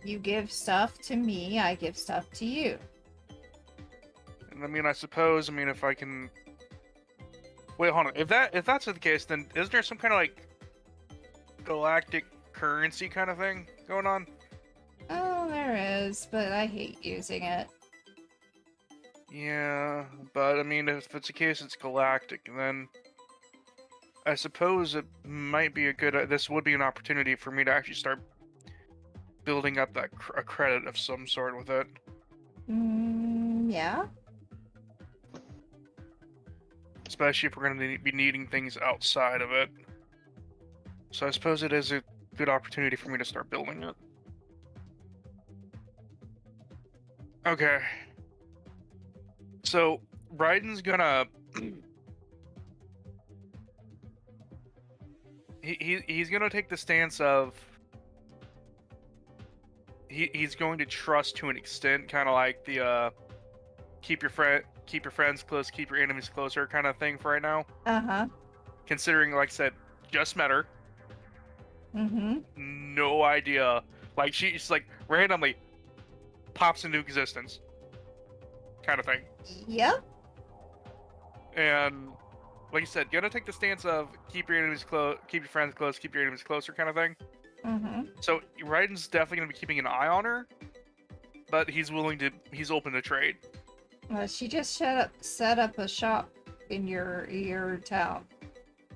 Speaker 1: You give stuff to me, I give stuff to you.
Speaker 2: And I mean, I suppose, if I can... Wait, hold on. If that's the case, then isn't there some kind of, like, galactic currency kind of thing going on?
Speaker 1: Oh, there is, but I hate using it.
Speaker 2: Yeah, but I mean, if it's the case, it's galactic, then I suppose it might be this would be an opportunity for me to actually start building up that a credit of some sort with it.
Speaker 1: Yeah.
Speaker 2: Especially if we're going to be needing things outside of it. So I suppose it is a good opportunity for me to start building it. Okay. So, Raiden's gonna... he's gonna take the stance of... He's going to trust to an extent, kind of like the, keep your friends close, keep your enemies closer kind of thing for right now.
Speaker 1: Uh-huh.
Speaker 2: Considering, like I said, just met her.
Speaker 1: Mm-hmm.
Speaker 2: No idea. Like, she's like, randomly pops into existence. Kind of thing.
Speaker 1: Yep.
Speaker 2: And like you said, gonna take the stance of keep your enemies close, keep your friends close, keep your enemies closer kind of thing.
Speaker 1: Mm-hmm.
Speaker 2: So Raiden's definitely gonna be keeping an eye on her, but he's open to trade.
Speaker 1: She just set up a shop in your town.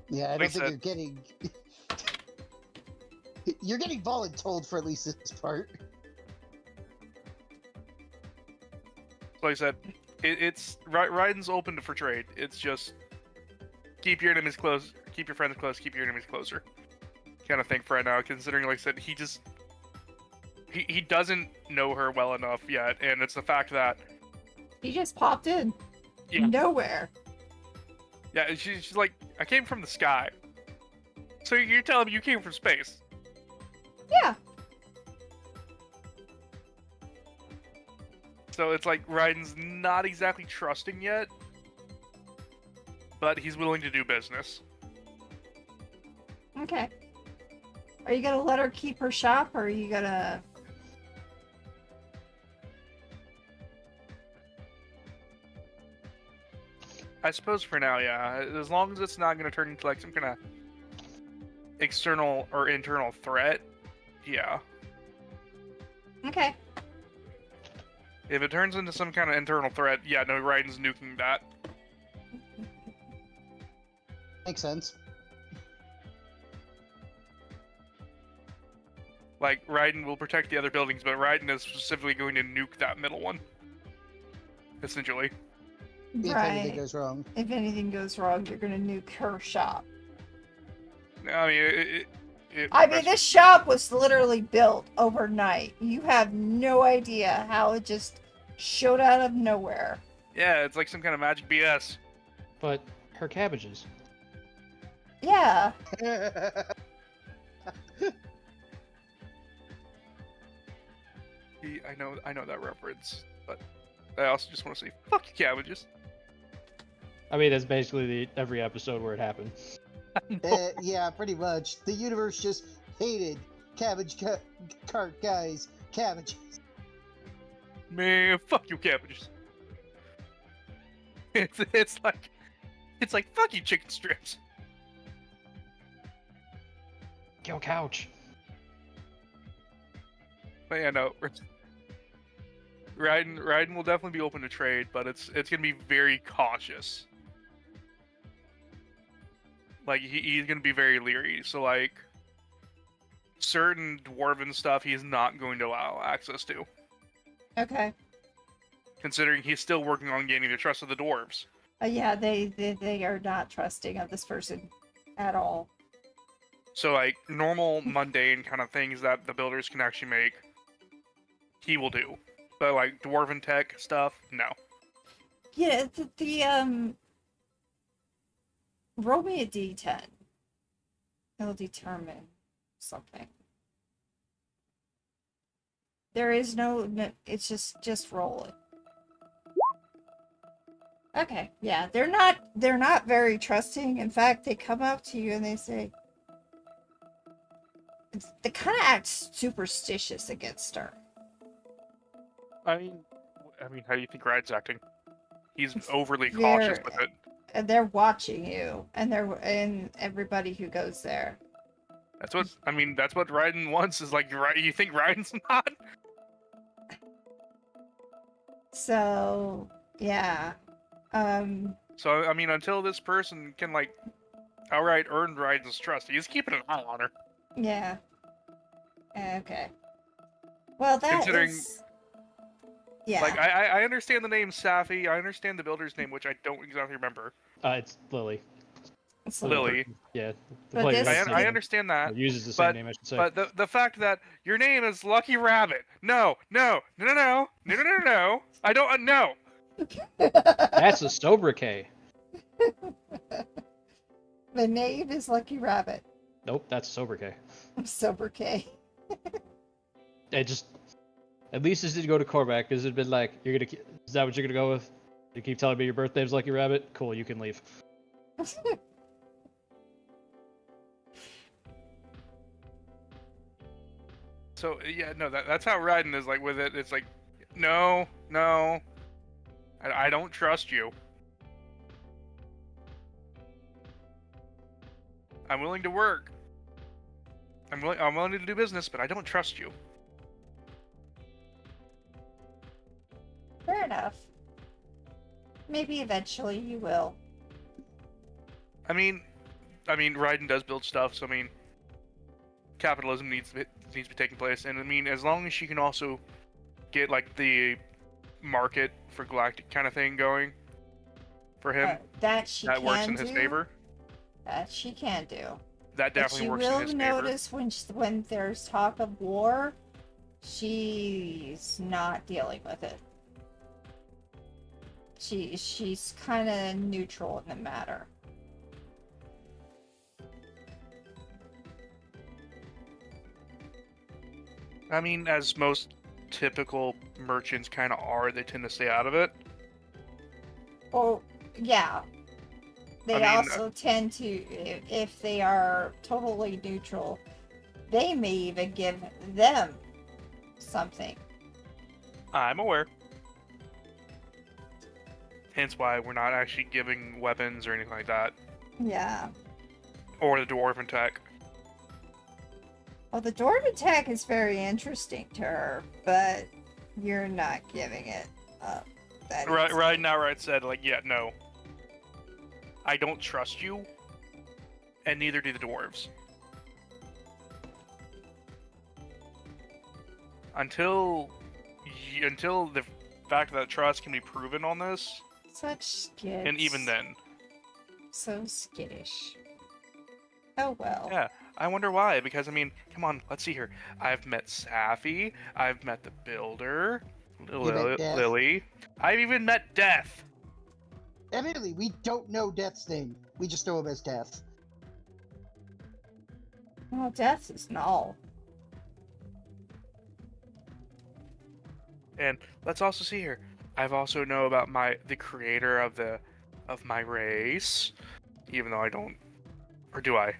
Speaker 3: Yeah, I
Speaker 2: Like
Speaker 3: don't think
Speaker 2: said-
Speaker 3: you're getting... You're getting voluntold for at least this part.
Speaker 2: Like I said, it's Raiden's open for trade. It's just keep your enemies close, keep your friends close, keep your enemies closer, kind of thing for right now. Considering, like I said, he doesn't know her well enough yet, and it's the fact that
Speaker 1: He just popped in.
Speaker 2: Yeah.
Speaker 1: Nowhere.
Speaker 2: yeah, she's like, I came from the sky. So you're telling me you came from space?
Speaker 1: Yeah.
Speaker 2: So it's like Raiden's not exactly trusting yet, but he's willing to do business.
Speaker 1: Okay. Are you gonna let her keep her shop, or are you gonna...
Speaker 2: I suppose for now, yeah. As long as it's not going to turn into like some kind of external or internal threat, yeah.
Speaker 1: Okay.
Speaker 2: If it turns into some kind of internal threat, yeah, no, Raiden's nuking that.
Speaker 3: Makes sense.
Speaker 2: Like, Raiden will protect the other buildings, but Raiden is specifically going to nuke that middle one. Essentially.
Speaker 3: If anything goes wrong.
Speaker 1: If anything goes wrong, you're gonna nuke her shop.
Speaker 2: I mean,
Speaker 1: This shop was literally built overnight. You have no idea how it just showed out of nowhere.
Speaker 2: yeah, it's like some kind of magic BS.
Speaker 4: But her cabbages.
Speaker 1: Yeah.
Speaker 2: I know that reference, but I also just want to say, fuck you, cabbages.
Speaker 4: I mean, that's basically every episode where it happened.
Speaker 3: Yeah, pretty much. The universe just hated cabbage cart guys. Cabbages.
Speaker 2: Man, fuck you, cabbages. It's like fuck you, chicken strips.
Speaker 4: Kill couch.
Speaker 2: But yeah, no. Raiden will definitely be open to trade, but it's gonna be very cautious. Like he's gonna be very leery. So like certain dwarven stuff he's not going to allow access to.
Speaker 1: Okay.
Speaker 2: Considering he's still working on gaining the trust of the dwarves.
Speaker 1: Yeah, they are not trusting of this person at all.
Speaker 2: So like normal mundane kind of things that the builders can actually make, he will do. But like dwarven tech stuff, no.
Speaker 1: Yeah, roll me a d10. It'll determine something. There is no it's just roll it. Okay, yeah, they're not very trusting. In fact, they come up to you and they say, they kind of act superstitious against her.
Speaker 2: I mean, how do you think Raiden's acting? He's overly cautious with it.
Speaker 1: And they're watching you, and everybody who goes there.
Speaker 2: That's what Raiden wants. Is like, you think Raiden's not?
Speaker 1: So yeah.
Speaker 2: So I mean, until this person can like outright earn Raiden's trust, he's keeping an eye on her.
Speaker 1: Yeah. Okay. Well,
Speaker 2: Considering,
Speaker 1: yeah.
Speaker 2: Like, I understand the name Safi. I understand the builder's name, which I don't exactly remember.
Speaker 4: It's Lily.
Speaker 1: It's
Speaker 2: Lily.
Speaker 4: Yeah.
Speaker 1: But
Speaker 4: player
Speaker 1: this-
Speaker 4: uses the
Speaker 2: I
Speaker 4: same-
Speaker 2: understand that.
Speaker 4: or uses the same name, I should say.
Speaker 2: But the fact that your name is Lucky Rabbit. No. I don't know.
Speaker 4: That's a sobriquet.
Speaker 1: The name is Lucky Rabbit.
Speaker 4: Nope, that's a sobriquet.
Speaker 1: Sobriquet.
Speaker 4: It just, at least this didn't go to Korvac, because it'd been like, is that what you're gonna go with? You keep telling me your birthday's Lucky Rabbit? Cool, you can leave.
Speaker 2: So yeah, no, that's how Raiden is like with it. It's like, no, I don't trust you. I'm willing to work. I'm willing to do business, but I don't trust you.
Speaker 1: Fair enough. Maybe eventually you will.
Speaker 2: I mean, Raiden does build stuff, so I mean, capitalism needs to be taking place, and I mean, as long as she can also get like the market for galactic kind of thing going for him,
Speaker 1: That
Speaker 2: works in his favor.
Speaker 1: That she can do.
Speaker 2: That definitely works in his
Speaker 1: But
Speaker 2: favor.
Speaker 1: you will notice when there's talk of war, she's not dealing with it. She's kind of neutral in the matter.
Speaker 2: I mean, as most typical merchants kind of are, they tend to stay out of it.
Speaker 1: Oh, yeah. They
Speaker 2: I mean,
Speaker 1: also tend to, if they are totally neutral, they may even give them something.
Speaker 2: I'm aware. Hence why we're not actually giving weapons or anything like that.
Speaker 1: Yeah.
Speaker 2: Or the dwarven tech.
Speaker 1: Well, the Dwarven tech is very interesting to her, but you're not giving it up. That is-
Speaker 2: Right now, right said, like, yeah, no. I don't trust you, and neither do the dwarves. Until the fact that trust can be proven on this,
Speaker 1: Such skids.
Speaker 2: and even then.
Speaker 1: So skittish. Oh well.
Speaker 2: Yeah, I wonder why, because, I mean, come on, let's see here. I've met Safi, I've met the Builder,
Speaker 3: met Death.
Speaker 2: Lily, I've even met Death.
Speaker 3: Admittedly, we don't know Death's name. We just know him as Death.
Speaker 1: Well, death is null.
Speaker 2: And let's also see here. I've also know about the creator of my race, even though I don't, or do I?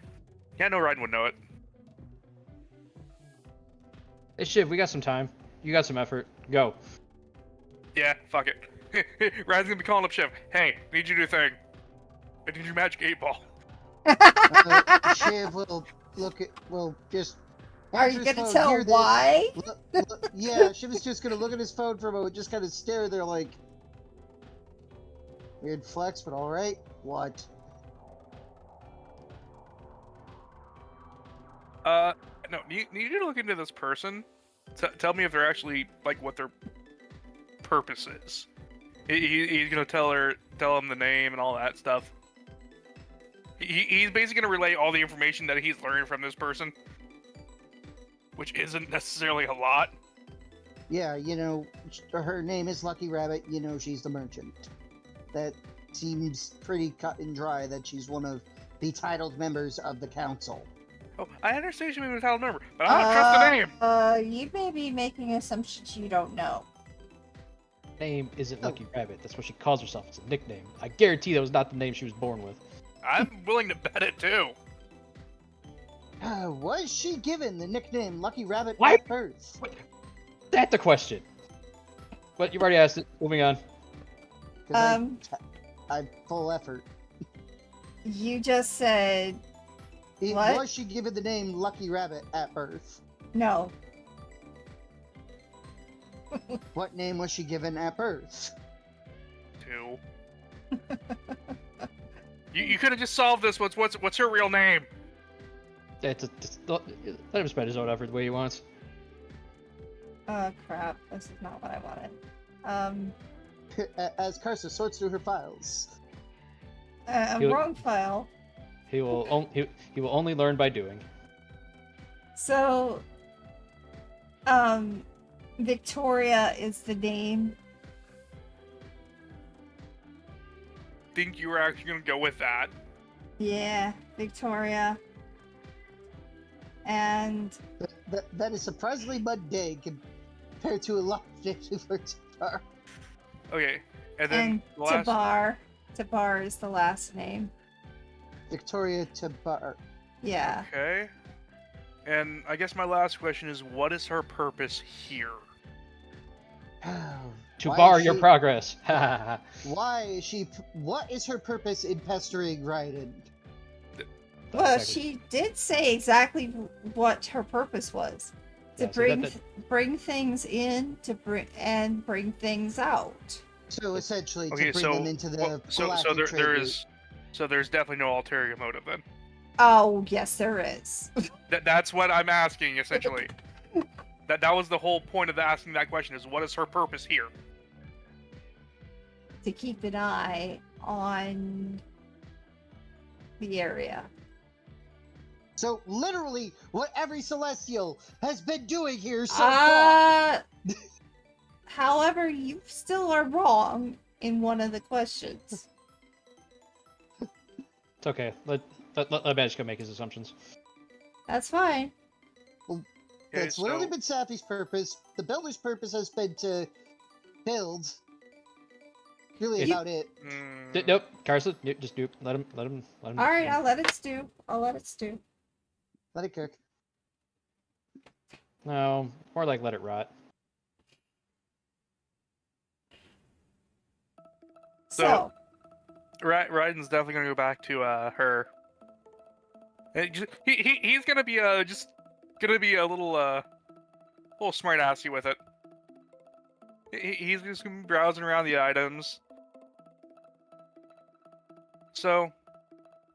Speaker 2: Yeah, no, Raiden would know it.
Speaker 4: Hey, Shiv, we got some time. You got some effort. Go.
Speaker 2: Yeah, fuck it. Raiden's gonna be calling up Shiv. Hey, need you to do a thing. I need your magic 8-ball.
Speaker 3: Shiv will just
Speaker 1: Are you
Speaker 3: Answer his
Speaker 1: gonna
Speaker 3: phone,
Speaker 1: tell
Speaker 3: hear this.
Speaker 1: why?
Speaker 3: Yeah, she was just gonna look at his phone for a moment, just kind of stare there like... Weird flex, but alright. What?
Speaker 2: No, you need to look into this person. Tell me if they're actually, like, what their purpose is. He's gonna tell him the name and all that stuff. He's basically gonna relay all the information that he's learned from this person, which isn't necessarily a lot.
Speaker 3: Yeah, you know, her name is Lucky Rabbit, you know she's the merchant. That seems pretty cut and dry that she's one of the titled members of the council.
Speaker 2: Oh, I understand she may be a title member, but I don't trust the name.
Speaker 1: You may be making assumptions you don't know.
Speaker 4: Name isn't Lucky Rabbit. That's what she calls herself. It's a nickname. I guarantee that was not the name she was born with.
Speaker 2: I'm willing to bet it too.
Speaker 3: Was she given the nickname Lucky Rabbit
Speaker 4: Why-
Speaker 3: at birth?
Speaker 4: That's the question. But you've already asked it. Moving on.
Speaker 3: 'Cause I'm full effort.
Speaker 1: You just said What?
Speaker 3: Was she given the name Lucky Rabbit at birth?
Speaker 1: no.
Speaker 3: What name was she given at birth?
Speaker 2: 2. You could have just solved this. What's her real name?
Speaker 4: Let him spend his own effort the way he wants.
Speaker 1: Oh crap! This is not what I wanted.
Speaker 3: As Karsa sorts through her files.
Speaker 1: Wrong file.
Speaker 4: He will only learn by doing.
Speaker 1: So, Victoria is the name.
Speaker 2: Think you were actually gonna go with that?
Speaker 1: Yeah, Victoria. And
Speaker 3: That is surprisingly mundane compared to a lot of names we've heard so far.
Speaker 2: Okay, and then the last...
Speaker 1: Tabar. Tabar is the last name.
Speaker 3: Victoria Tabar.
Speaker 1: Yeah.
Speaker 2: Okay. And I guess my last question is, what is her purpose here?
Speaker 4: To
Speaker 3: Why
Speaker 4: bar
Speaker 3: is
Speaker 4: your
Speaker 3: she-
Speaker 4: progress.
Speaker 3: Why is she? What is her purpose in pestering Raiden?
Speaker 1: Well,
Speaker 4: Exactly.
Speaker 1: she did say exactly what her purpose was. To
Speaker 4: Yeah, so
Speaker 1: bring things in, to bring things out.
Speaker 3: So essentially,
Speaker 2: Okay,
Speaker 3: to bring
Speaker 2: so
Speaker 3: them into the
Speaker 2: so
Speaker 3: galactic trade route.
Speaker 2: there's definitely no ulterior motive then.
Speaker 1: Oh, yes, there is.
Speaker 2: That's what I'm asking essentially. That was the whole point of asking that question: is what is her purpose here?
Speaker 1: To keep an eye on the area.
Speaker 3: So literally, what every Celestial has been doing here so far.
Speaker 1: However, you still are wrong in one of the questions.
Speaker 4: It's okay. Let Magic make his assumptions.
Speaker 1: That's fine.
Speaker 2: Okay,
Speaker 3: That's literally
Speaker 2: so-
Speaker 3: been Sappy's purpose. The builder's purpose has been to build. Really
Speaker 4: You-
Speaker 3: about it.
Speaker 4: Nope, Carson, just do. Let him.
Speaker 1: All right, I'll let it stew.
Speaker 3: Let it cook.
Speaker 4: No, more like let it rot.
Speaker 1: So,
Speaker 2: Raiden's definitely gonna go back to her. He's gonna be just gonna be a little smart assy with it. He's just gonna be browsing around the items. So,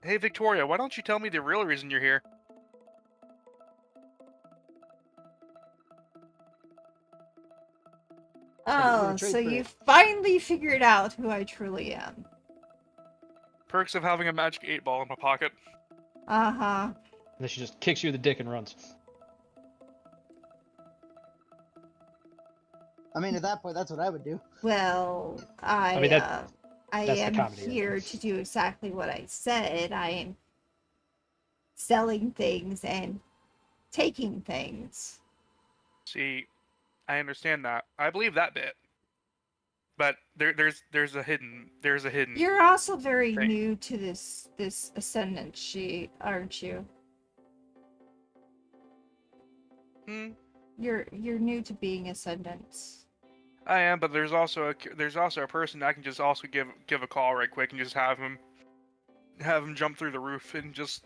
Speaker 2: hey Victoria, why don't you tell me the real reason you're here?
Speaker 1: oh,
Speaker 3: trade
Speaker 1: so
Speaker 3: for
Speaker 1: you
Speaker 3: it.
Speaker 1: finally figured out who I truly am.
Speaker 2: Perks of having a magic 8-ball in my pocket.
Speaker 1: Uh-huh.
Speaker 4: And then she just kicks you in the dick and runs.
Speaker 3: I mean, at that point, that's what I would do.
Speaker 1: Well, I
Speaker 4: mean,
Speaker 1: am
Speaker 4: the comedy of it.
Speaker 1: here to do exactly what I said. I am selling things and taking things.
Speaker 2: See, I understand that. I believe that bit. But there's a hidden
Speaker 1: You're also very
Speaker 2: Thing.
Speaker 1: new to this ascendancy, aren't you? You're new to being ascendants.
Speaker 2: I am, but there's also a person that I can just also give a call right quick and just have him jump through the roof in just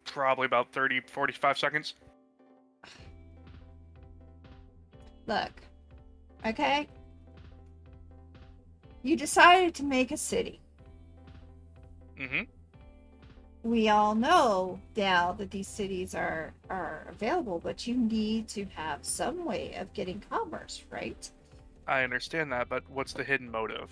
Speaker 2: probably about 30-45 seconds.
Speaker 1: Look, okay? You decided to make a city.
Speaker 2: Mm-hmm.
Speaker 1: We all know now that these cities are available, but you need to have some way of getting commerce, right?
Speaker 2: I understand that, but what's the hidden motive?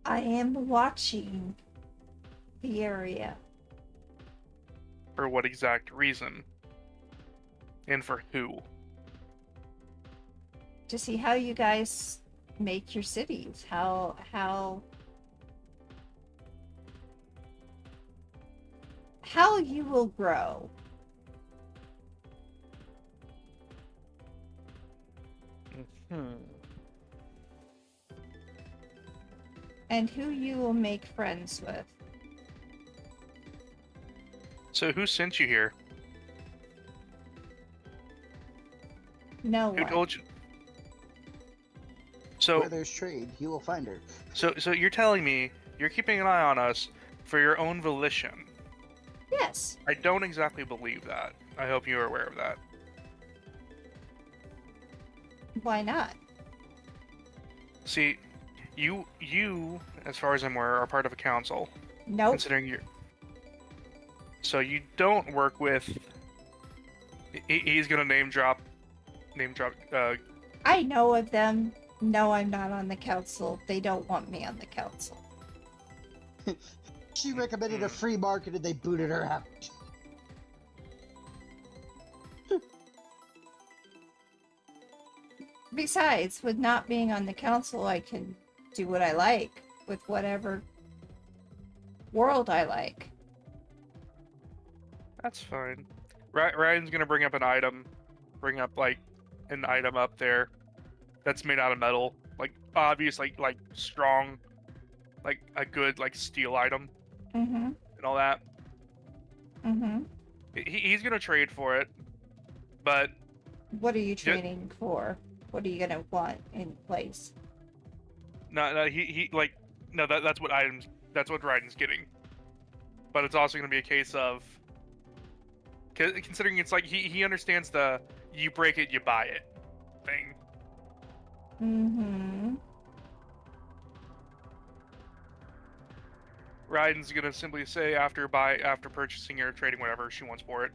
Speaker 1: I am watching the area.
Speaker 2: For what exact reason? And for who?
Speaker 1: To see how you guys make your cities, how you will grow. And who you will make friends with.
Speaker 2: So who sent you here?
Speaker 1: No
Speaker 2: Who
Speaker 1: one.
Speaker 2: told you? So
Speaker 3: Where there's trade, you will find her.
Speaker 2: So you're telling me you're keeping an eye on us for your own volition?
Speaker 1: Yes.
Speaker 2: I don't exactly believe that. I hope you are aware of that.
Speaker 1: Why not?
Speaker 2: See, you, as far as I'm aware, are part of a council.
Speaker 1: Nope.
Speaker 2: Considering you're... So you don't work with... He's gonna name drop...
Speaker 1: I know of them. No, I'm not on the council. They don't want me on the council.
Speaker 3: She recommended a free market and they booted her out.
Speaker 1: Besides, with not being on the council, I can do what I like with whatever world I like.
Speaker 2: That's fine. Ryan's gonna bring up an item. Bring up, like, an item up there that's made out of metal. Like, obvious, like strong, like, a good, like, steel item.
Speaker 1: Mm-hmm.
Speaker 2: And all that.
Speaker 1: Mm-hmm.
Speaker 2: He's gonna trade for it, but
Speaker 1: What are you trading for? What are you gonna want in place?
Speaker 2: no, he like, no, that's what Ryan's getting. But it's also gonna be a case of, considering it's like he understands the you break it, you buy it thing.
Speaker 1: Mm-hmm.
Speaker 2: Ryan's gonna simply say after purchasing or trading whatever she wants for it.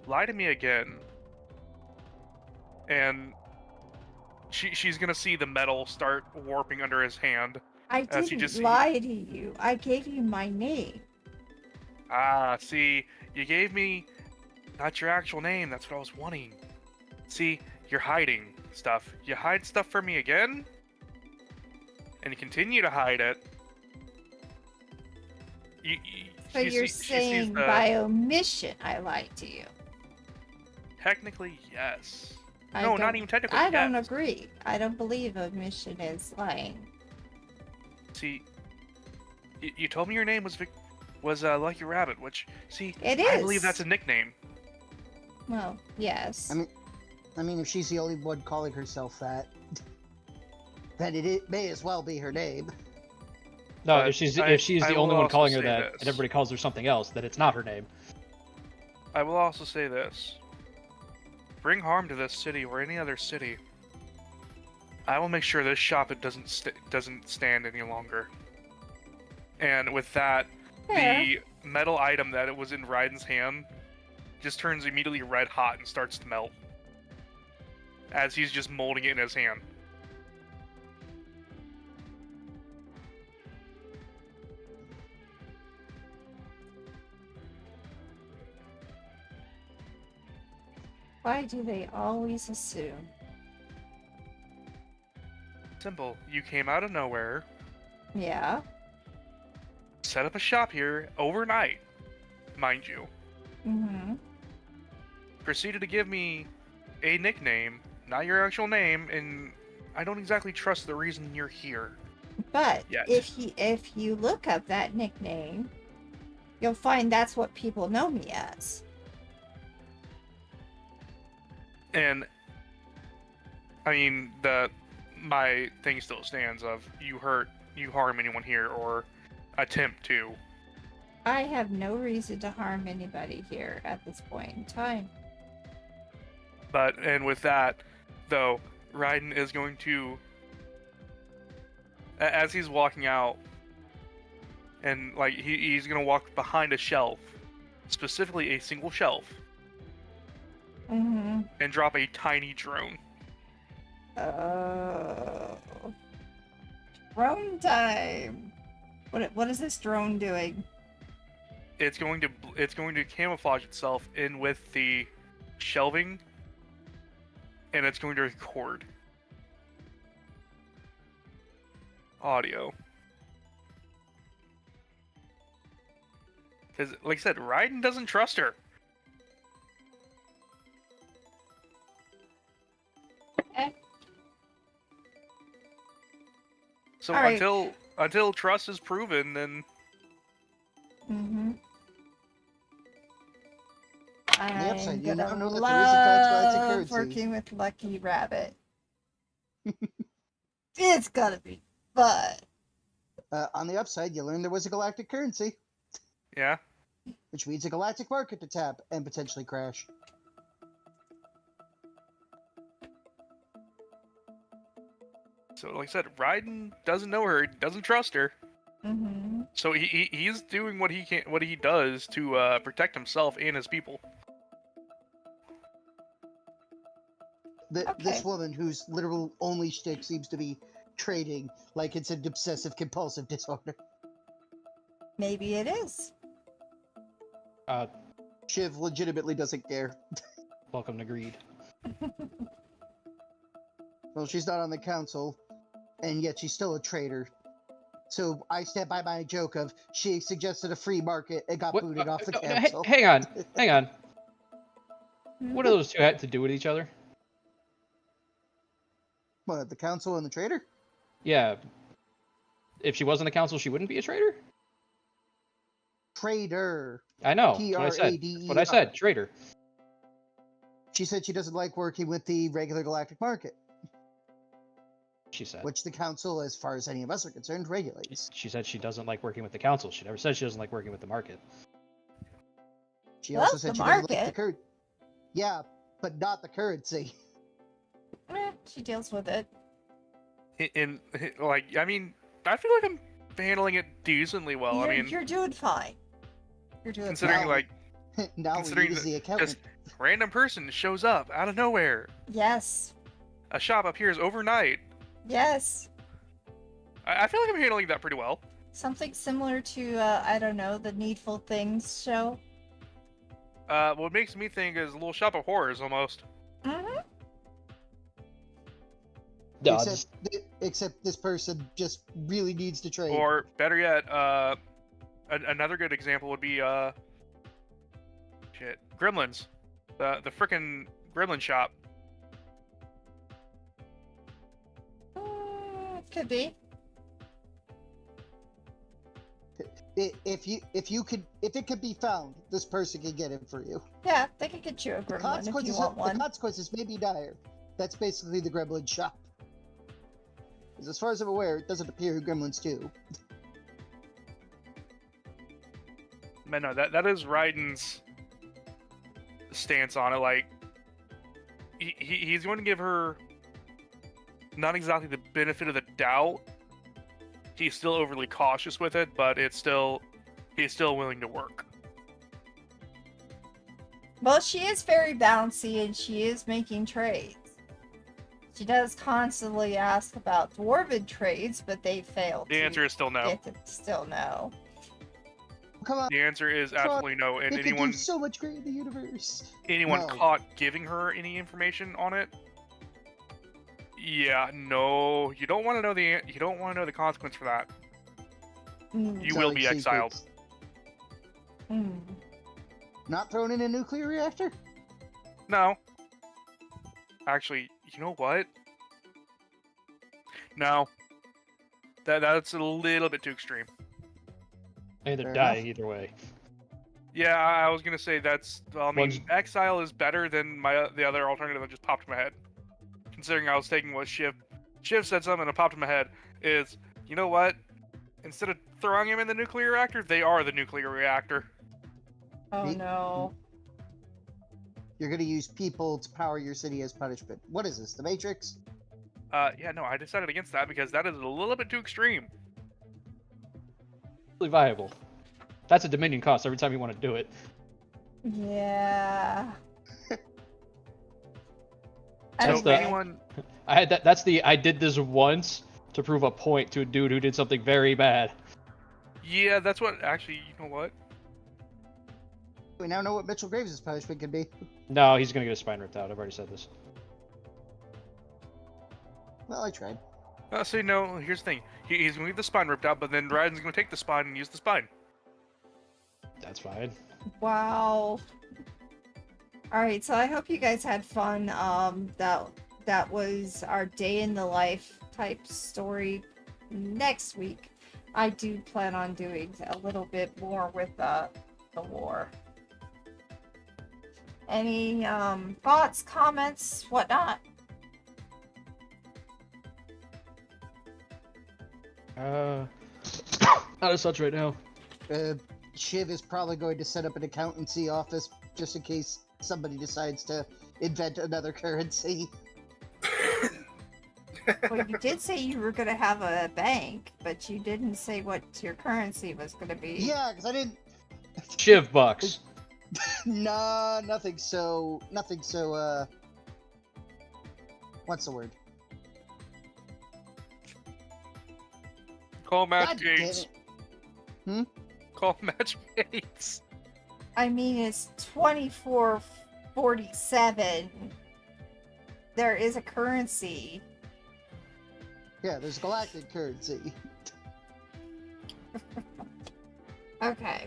Speaker 2: Lie to me again. And she's gonna see the metal start warping under his hand.
Speaker 1: I
Speaker 2: As he
Speaker 1: didn't
Speaker 2: just-
Speaker 1: lie to you. I gave you my name.
Speaker 2: Ah, see, you gave me not your actual name, that's what I was wanting. See, you're hiding stuff. You hide stuff from me again? And you continue to hide it.
Speaker 1: So you're saying by omission I lied to you.
Speaker 2: Technically, yes.
Speaker 1: I
Speaker 2: No, not
Speaker 1: don't-
Speaker 2: even technically,
Speaker 1: I don't
Speaker 2: yes.
Speaker 1: agree. I don't believe omission is lying.
Speaker 2: See, you told me your name was Lucky Rabbit, which, see,
Speaker 1: It
Speaker 2: I
Speaker 1: is.
Speaker 2: believe that's a nickname.
Speaker 1: Well, yes.
Speaker 3: I mean, if she's the only one calling herself that, then it may as well be her name.
Speaker 4: No,
Speaker 2: But
Speaker 4: if she's
Speaker 2: I
Speaker 4: the
Speaker 2: will
Speaker 4: only one
Speaker 2: also
Speaker 4: calling her
Speaker 2: say
Speaker 4: that,
Speaker 2: this.
Speaker 4: and everybody calls her something else, then it's not her name.
Speaker 2: I will also say this. Bring harm to this city or any other city. I will make sure this shop doesn't stand any longer. And with that,
Speaker 1: Fair.
Speaker 2: the metal item that it was in Raiden's hand just turns immediately red hot and starts to melt. As he's just molding it in his hand.
Speaker 1: Why do they always assume?
Speaker 2: Simple. You came out of nowhere,
Speaker 1: Yeah.
Speaker 2: set up a shop here overnight, mind you.
Speaker 1: Mm-hmm.
Speaker 2: Proceeded to give me a nickname, not your actual name, and I don't exactly trust the reason you're here.
Speaker 1: But
Speaker 2: Yes.
Speaker 1: if you look up that nickname, you'll find that's what people know me as.
Speaker 2: And I mean, my thing still stands of you hurt you harm anyone here or attempt to.
Speaker 1: I have no reason to harm anybody here at this point in time.
Speaker 2: And with that, though, Raiden is going to, as he's walking out, and like he's gonna walk behind a shelf, specifically a single shelf,
Speaker 1: Mm-hmm.
Speaker 2: and drop a tiny drone.
Speaker 1: Oh. Drone time. What is this drone doing?
Speaker 2: It's going to camouflage itself in with the shelving, and it's going to record audio. Because, like I said, Raiden doesn't trust her.
Speaker 1: Eh.
Speaker 2: So
Speaker 1: All right.
Speaker 2: until trust is proven, then
Speaker 1: Mm-hmm.
Speaker 3: On the upside,
Speaker 1: I'm
Speaker 3: you now
Speaker 1: gonna
Speaker 3: know that there is a tax related
Speaker 1: love
Speaker 3: currency.
Speaker 1: working with Lucky Rabbit. It's gonna be fun.
Speaker 3: On the upside, you learn there was a galactic currency,
Speaker 2: yeah.
Speaker 3: which means a galactic market to tap and potentially crash.
Speaker 2: So, like I said, Raiden doesn't know her, doesn't trust her.
Speaker 1: Mm-hmm.
Speaker 2: So he's doing what he does to protect himself and his people.
Speaker 3: This
Speaker 1: Okay.
Speaker 3: woman, whose literal only shtick seems to be trading, like it's an obsessive compulsive disorder.
Speaker 1: Maybe it is.
Speaker 3: Shiv legitimately doesn't care.
Speaker 4: Welcome to Greed.
Speaker 3: Well, she's not on the council, and yet she's still a traitor. So I stand by my joke of she suggested a free market and got
Speaker 4: What-
Speaker 3: booted off the
Speaker 4: no,
Speaker 3: council.
Speaker 4: hang on. What do those two have to do with each other?
Speaker 3: What, the council and the traitor?
Speaker 4: Yeah. If she wasn't the council, she wouldn't be a traitor?
Speaker 3: Traitor.
Speaker 4: I know. That's what I said.
Speaker 3: T-R-A-D-E-R.
Speaker 4: That's what I said. Traitor.
Speaker 3: She said she doesn't like working with the regular galactic market,
Speaker 4: She said.
Speaker 3: which the council, as far as any of us are concerned, regulates.
Speaker 4: She said she doesn't like working with the council. She never said she doesn't like working with the market.
Speaker 3: She
Speaker 1: Well,
Speaker 3: also
Speaker 1: the
Speaker 3: said she doesn't like the
Speaker 1: market.
Speaker 3: currency. Yeah, but not the currency.
Speaker 1: She deals with it.
Speaker 2: In like, I mean, I feel like I'm handling it decently well.
Speaker 1: You're doing fine. You're doing
Speaker 2: Considering
Speaker 3: Now-
Speaker 2: like
Speaker 3: Now we
Speaker 2: Considering
Speaker 3: use the accountant.
Speaker 2: just random person shows up out of nowhere.
Speaker 1: Yes.
Speaker 2: A shop appears overnight.
Speaker 1: Yes.
Speaker 2: I feel like I'm handling that pretty well.
Speaker 1: Something similar to, I don't know, the Needful Things show.
Speaker 2: What makes me think is a little shop of horrors almost.
Speaker 1: Mm-hmm.
Speaker 4: No,
Speaker 3: Except this person just really needs to trade.
Speaker 2: Or better yet, another good example would be Gremlins, the frickin' Gremlin shop.
Speaker 1: Could be.
Speaker 3: If it could be found, this person can get it for you.
Speaker 1: Yeah, they could get you a
Speaker 3: The
Speaker 1: gremlin if you want
Speaker 3: the
Speaker 1: one.
Speaker 3: consequences may be dire. That's basically the Gremlin shop. 'Cause as far as I'm aware, it doesn't appear who Gremlins do.
Speaker 2: Man, no, that is Raiden's stance on it. Like, he's going to give her not exactly the benefit of the doubt. He's still overly cautious with it, but he's still willing to work.
Speaker 1: Well, she is very bouncy and she is making trades. She does constantly ask about dwarven trades, but they fail.
Speaker 2: The answer is still no.
Speaker 1: Get to still no.
Speaker 3: Come on,
Speaker 2: The answer is absolutely no. And
Speaker 3: it could do so much great in the universe.
Speaker 2: anyone
Speaker 3: No.
Speaker 2: caught giving her any information on it, yeah, no, you don't want to know the consequence for that.
Speaker 1: Mm.
Speaker 2: You will be
Speaker 3: Selling
Speaker 2: exiled.
Speaker 3: secrets.
Speaker 1: Mm.
Speaker 3: Not thrown in a nuclear reactor?
Speaker 2: No. Actually, you know what? No. That's a little bit too extreme.
Speaker 4: either
Speaker 3: Fair
Speaker 4: die
Speaker 3: enough.
Speaker 4: either way.
Speaker 2: Yeah, I was gonna say that's. Well, I mean,
Speaker 4: One's-
Speaker 2: exile is better than the other alternative that just popped in my head. Considering I was taking what Shiv said something that popped in my head is, you know what? Instead of throwing him in the nuclear reactor, they are the nuclear reactor.
Speaker 1: Oh
Speaker 3: Me-
Speaker 1: no.
Speaker 3: You're gonna use people to power your city as punishment. What is this, the Matrix?
Speaker 2: Yeah, no, I decided against that because that is a little bit too extreme.
Speaker 4: Really viable. That's a Dominion cost every time you want to do it.
Speaker 1: Yeah.
Speaker 4: That's the-
Speaker 1: Anyway,
Speaker 2: Anyone,
Speaker 4: I had that. That's the I did this once to prove a point to a dude who did something very bad.
Speaker 2: yeah, that's what, actually, you know what?
Speaker 3: We now know what Mitchell Graves' punishment could be.
Speaker 4: No, he's gonna get his spine ripped out. I've already said this.
Speaker 3: Well, I tried.
Speaker 2: See, no, here's the thing. He's going to get the spine ripped out, but then Raden's going to take the spine and use the spine.
Speaker 4: That's fine.
Speaker 1: wow. All right, so I hope you guys had fun. That was our day in the life type story. Next week, I do plan on doing a little bit more with the war. Any thoughts, comments, whatnot?
Speaker 4: Not as such right now.
Speaker 3: Shiv is probably going to set up an accountancy office just in case somebody decides to invent another currency.
Speaker 1: Well, you did say you were going to have a bank, but you didn't say what your currency was going to be.
Speaker 3: Yeah, because I didn't.
Speaker 4: Shiv bucks.
Speaker 3: Nah, nothing so. What's the word?
Speaker 2: Call Match
Speaker 3: God damn
Speaker 2: Gates.
Speaker 3: it.
Speaker 2: Call Match Gates.
Speaker 1: I mean, it's 2447. There is a currency.
Speaker 3: Yeah, there's galactic currency.
Speaker 1: Okay.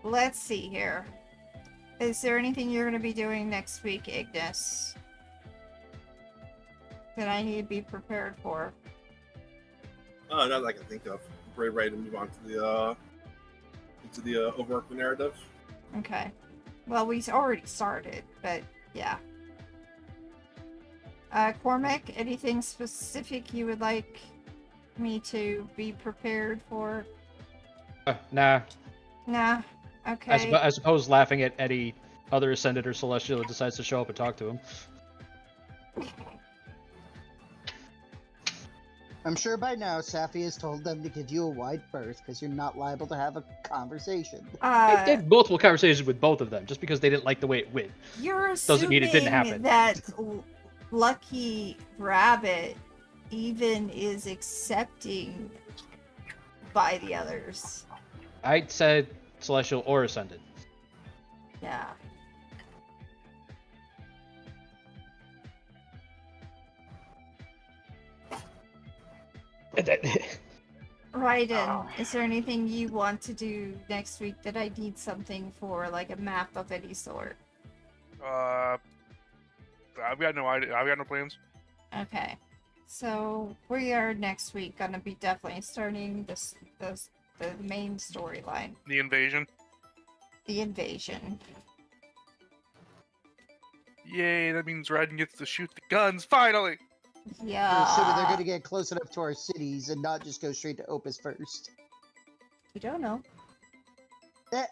Speaker 1: Let's see here. Is there anything you're going to be doing next week, Ignis? That I need to be prepared for?
Speaker 5: Not that I can think of. We're ready to move on to the overarching narrative.
Speaker 1: Okay. Well, we already started, but yeah. Cormac, anything specific you would like me to be prepared for?
Speaker 4: Nah.
Speaker 1: Nah. Okay.
Speaker 4: I suppose laughing at any other Ascended or Celestial that decides to show up and talk to him.
Speaker 3: I'm sure by now Safi has told them to give you a wide berth because you're not liable to have a conversation.
Speaker 4: I did multiple conversations with both of them. Just because they didn't like the way it went
Speaker 1: You're
Speaker 4: doesn't mean it didn't
Speaker 1: assuming
Speaker 4: happen.
Speaker 1: that Lucky Rabbit even is accepting by the others.
Speaker 4: I said Celestial or Ascended.
Speaker 1: Yeah. Raiden, is there anything you want to do next week that I need something for, like a map of any sort?
Speaker 2: I've got no idea. I've got no plans.
Speaker 1: Okay. So we are next week gonna be definitely starting the main storyline,
Speaker 2: The invasion.
Speaker 1: the invasion.
Speaker 2: Yay, that means Raiden gets to shoot the guns, finally!
Speaker 1: Yeah.
Speaker 3: Assuming they're going to get close enough to our cities and not just go straight to Opus first.
Speaker 1: You don't know.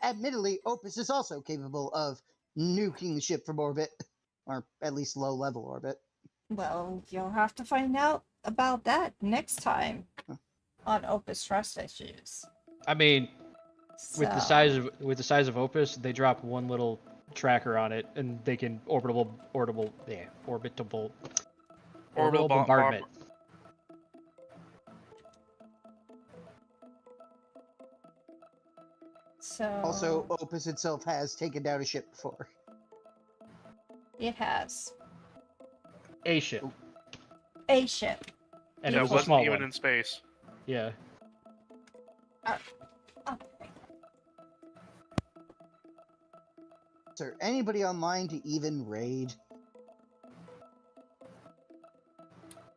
Speaker 3: Admittedly, Opus is also capable of nuking the ship from orbit, or at least low-level orbit.
Speaker 1: Well, you'll have to find out about that next time on Opus Trust Issues.
Speaker 4: I mean, with the
Speaker 1: So-
Speaker 4: size of Opus, they drop one little tracker on it, and they can orbital bombardment.
Speaker 1: So
Speaker 3: Also, Opus itself has taken down a ship before.
Speaker 1: it has
Speaker 4: A ship,
Speaker 1: a ship.
Speaker 4: and
Speaker 2: that
Speaker 4: it was a
Speaker 2: wasn't
Speaker 4: small
Speaker 2: even
Speaker 4: one.
Speaker 2: in space.
Speaker 4: Yeah.
Speaker 1: Oh,
Speaker 3: Is there anybody online to even raid?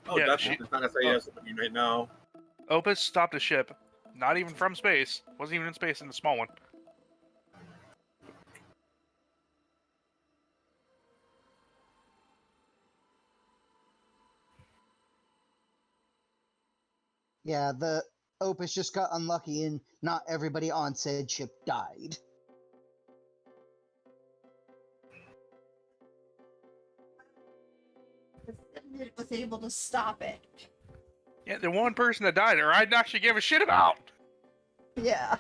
Speaker 5: Oh,
Speaker 2: Yeah,
Speaker 5: definitely. It's not necessarily yes, but right now.
Speaker 2: Opus stopped a ship. Not even from space. Wasn't even in space in the small one.
Speaker 3: Yeah, the Opus just got unlucky and not everybody on said ship died.
Speaker 1: It was able to stop it.
Speaker 2: Yeah, the one person that died, or I'd actually give a shit about.
Speaker 1: Yeah.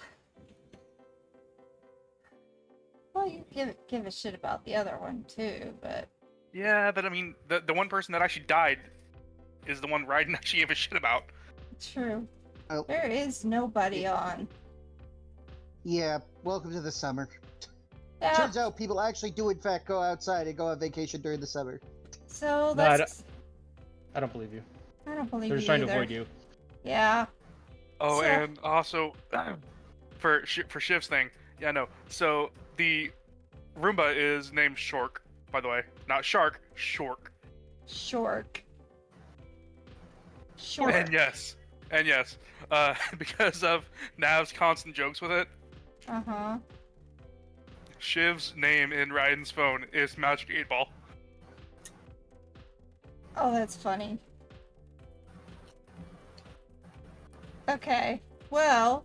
Speaker 1: Well, you give a shit about the other one too, but
Speaker 2: Yeah, but I mean, the one person that actually died is the one Raiden actually gave a shit about.
Speaker 1: true.
Speaker 3: Oh.
Speaker 1: There is nobody on.
Speaker 3: Yeah, welcome to the summer.
Speaker 1: Yeah.
Speaker 3: Turns out people actually do in fact go outside and go on vacation during the summer.
Speaker 1: So
Speaker 4: No,
Speaker 1: let's.
Speaker 4: I don't believe you.
Speaker 1: I don't believe
Speaker 4: They're
Speaker 1: you
Speaker 4: just trying
Speaker 1: either.
Speaker 4: to avoid you.
Speaker 1: Yeah.
Speaker 2: Oh,
Speaker 1: So-
Speaker 2: and also for Shiv's thing, yeah, no. So the Roomba is named Shork, by the way, not Shark, Shork.
Speaker 1: Shork. Shork.
Speaker 2: And yes, because of Nav's constant jokes with it,
Speaker 1: Uh-huh.
Speaker 2: Shiv's name in Raiden's phone is Magic 8-Ball.
Speaker 1: Oh, that's funny. Okay. Well,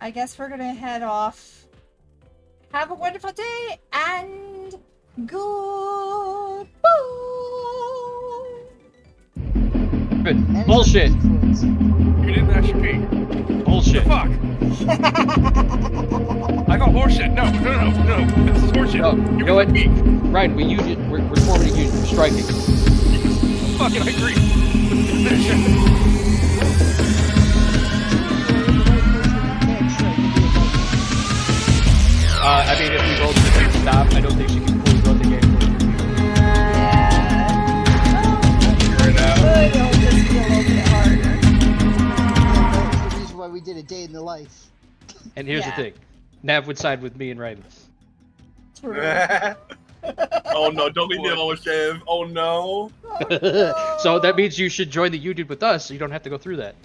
Speaker 1: I guess we're gonna head off. Have a wonderful day and goodbye.
Speaker 3: And
Speaker 4: Bullshit.
Speaker 2: You didn't actually pee.
Speaker 4: Bullshit.
Speaker 2: Fuck! I got horseshit. No. This is horseshit.
Speaker 4: No, you know what?
Speaker 2: pee.
Speaker 4: Ryan, we're forming a union. We're striking.
Speaker 2: Fucking, I agree.
Speaker 4: I mean, if we both just stop, I don't think she can fully run the game.
Speaker 2: Figure it out.
Speaker 1: It'll just be a little bit harder.
Speaker 3: That's the reason why we did a day in the life.
Speaker 4: And here's the
Speaker 1: Yeah.
Speaker 4: thing. Nav would side with me and Ryan.
Speaker 1: True.
Speaker 5: Oh no, don't leave me alone, Shiv. Oh no.
Speaker 4: So that means you should join the union with us so you don't have to go through that.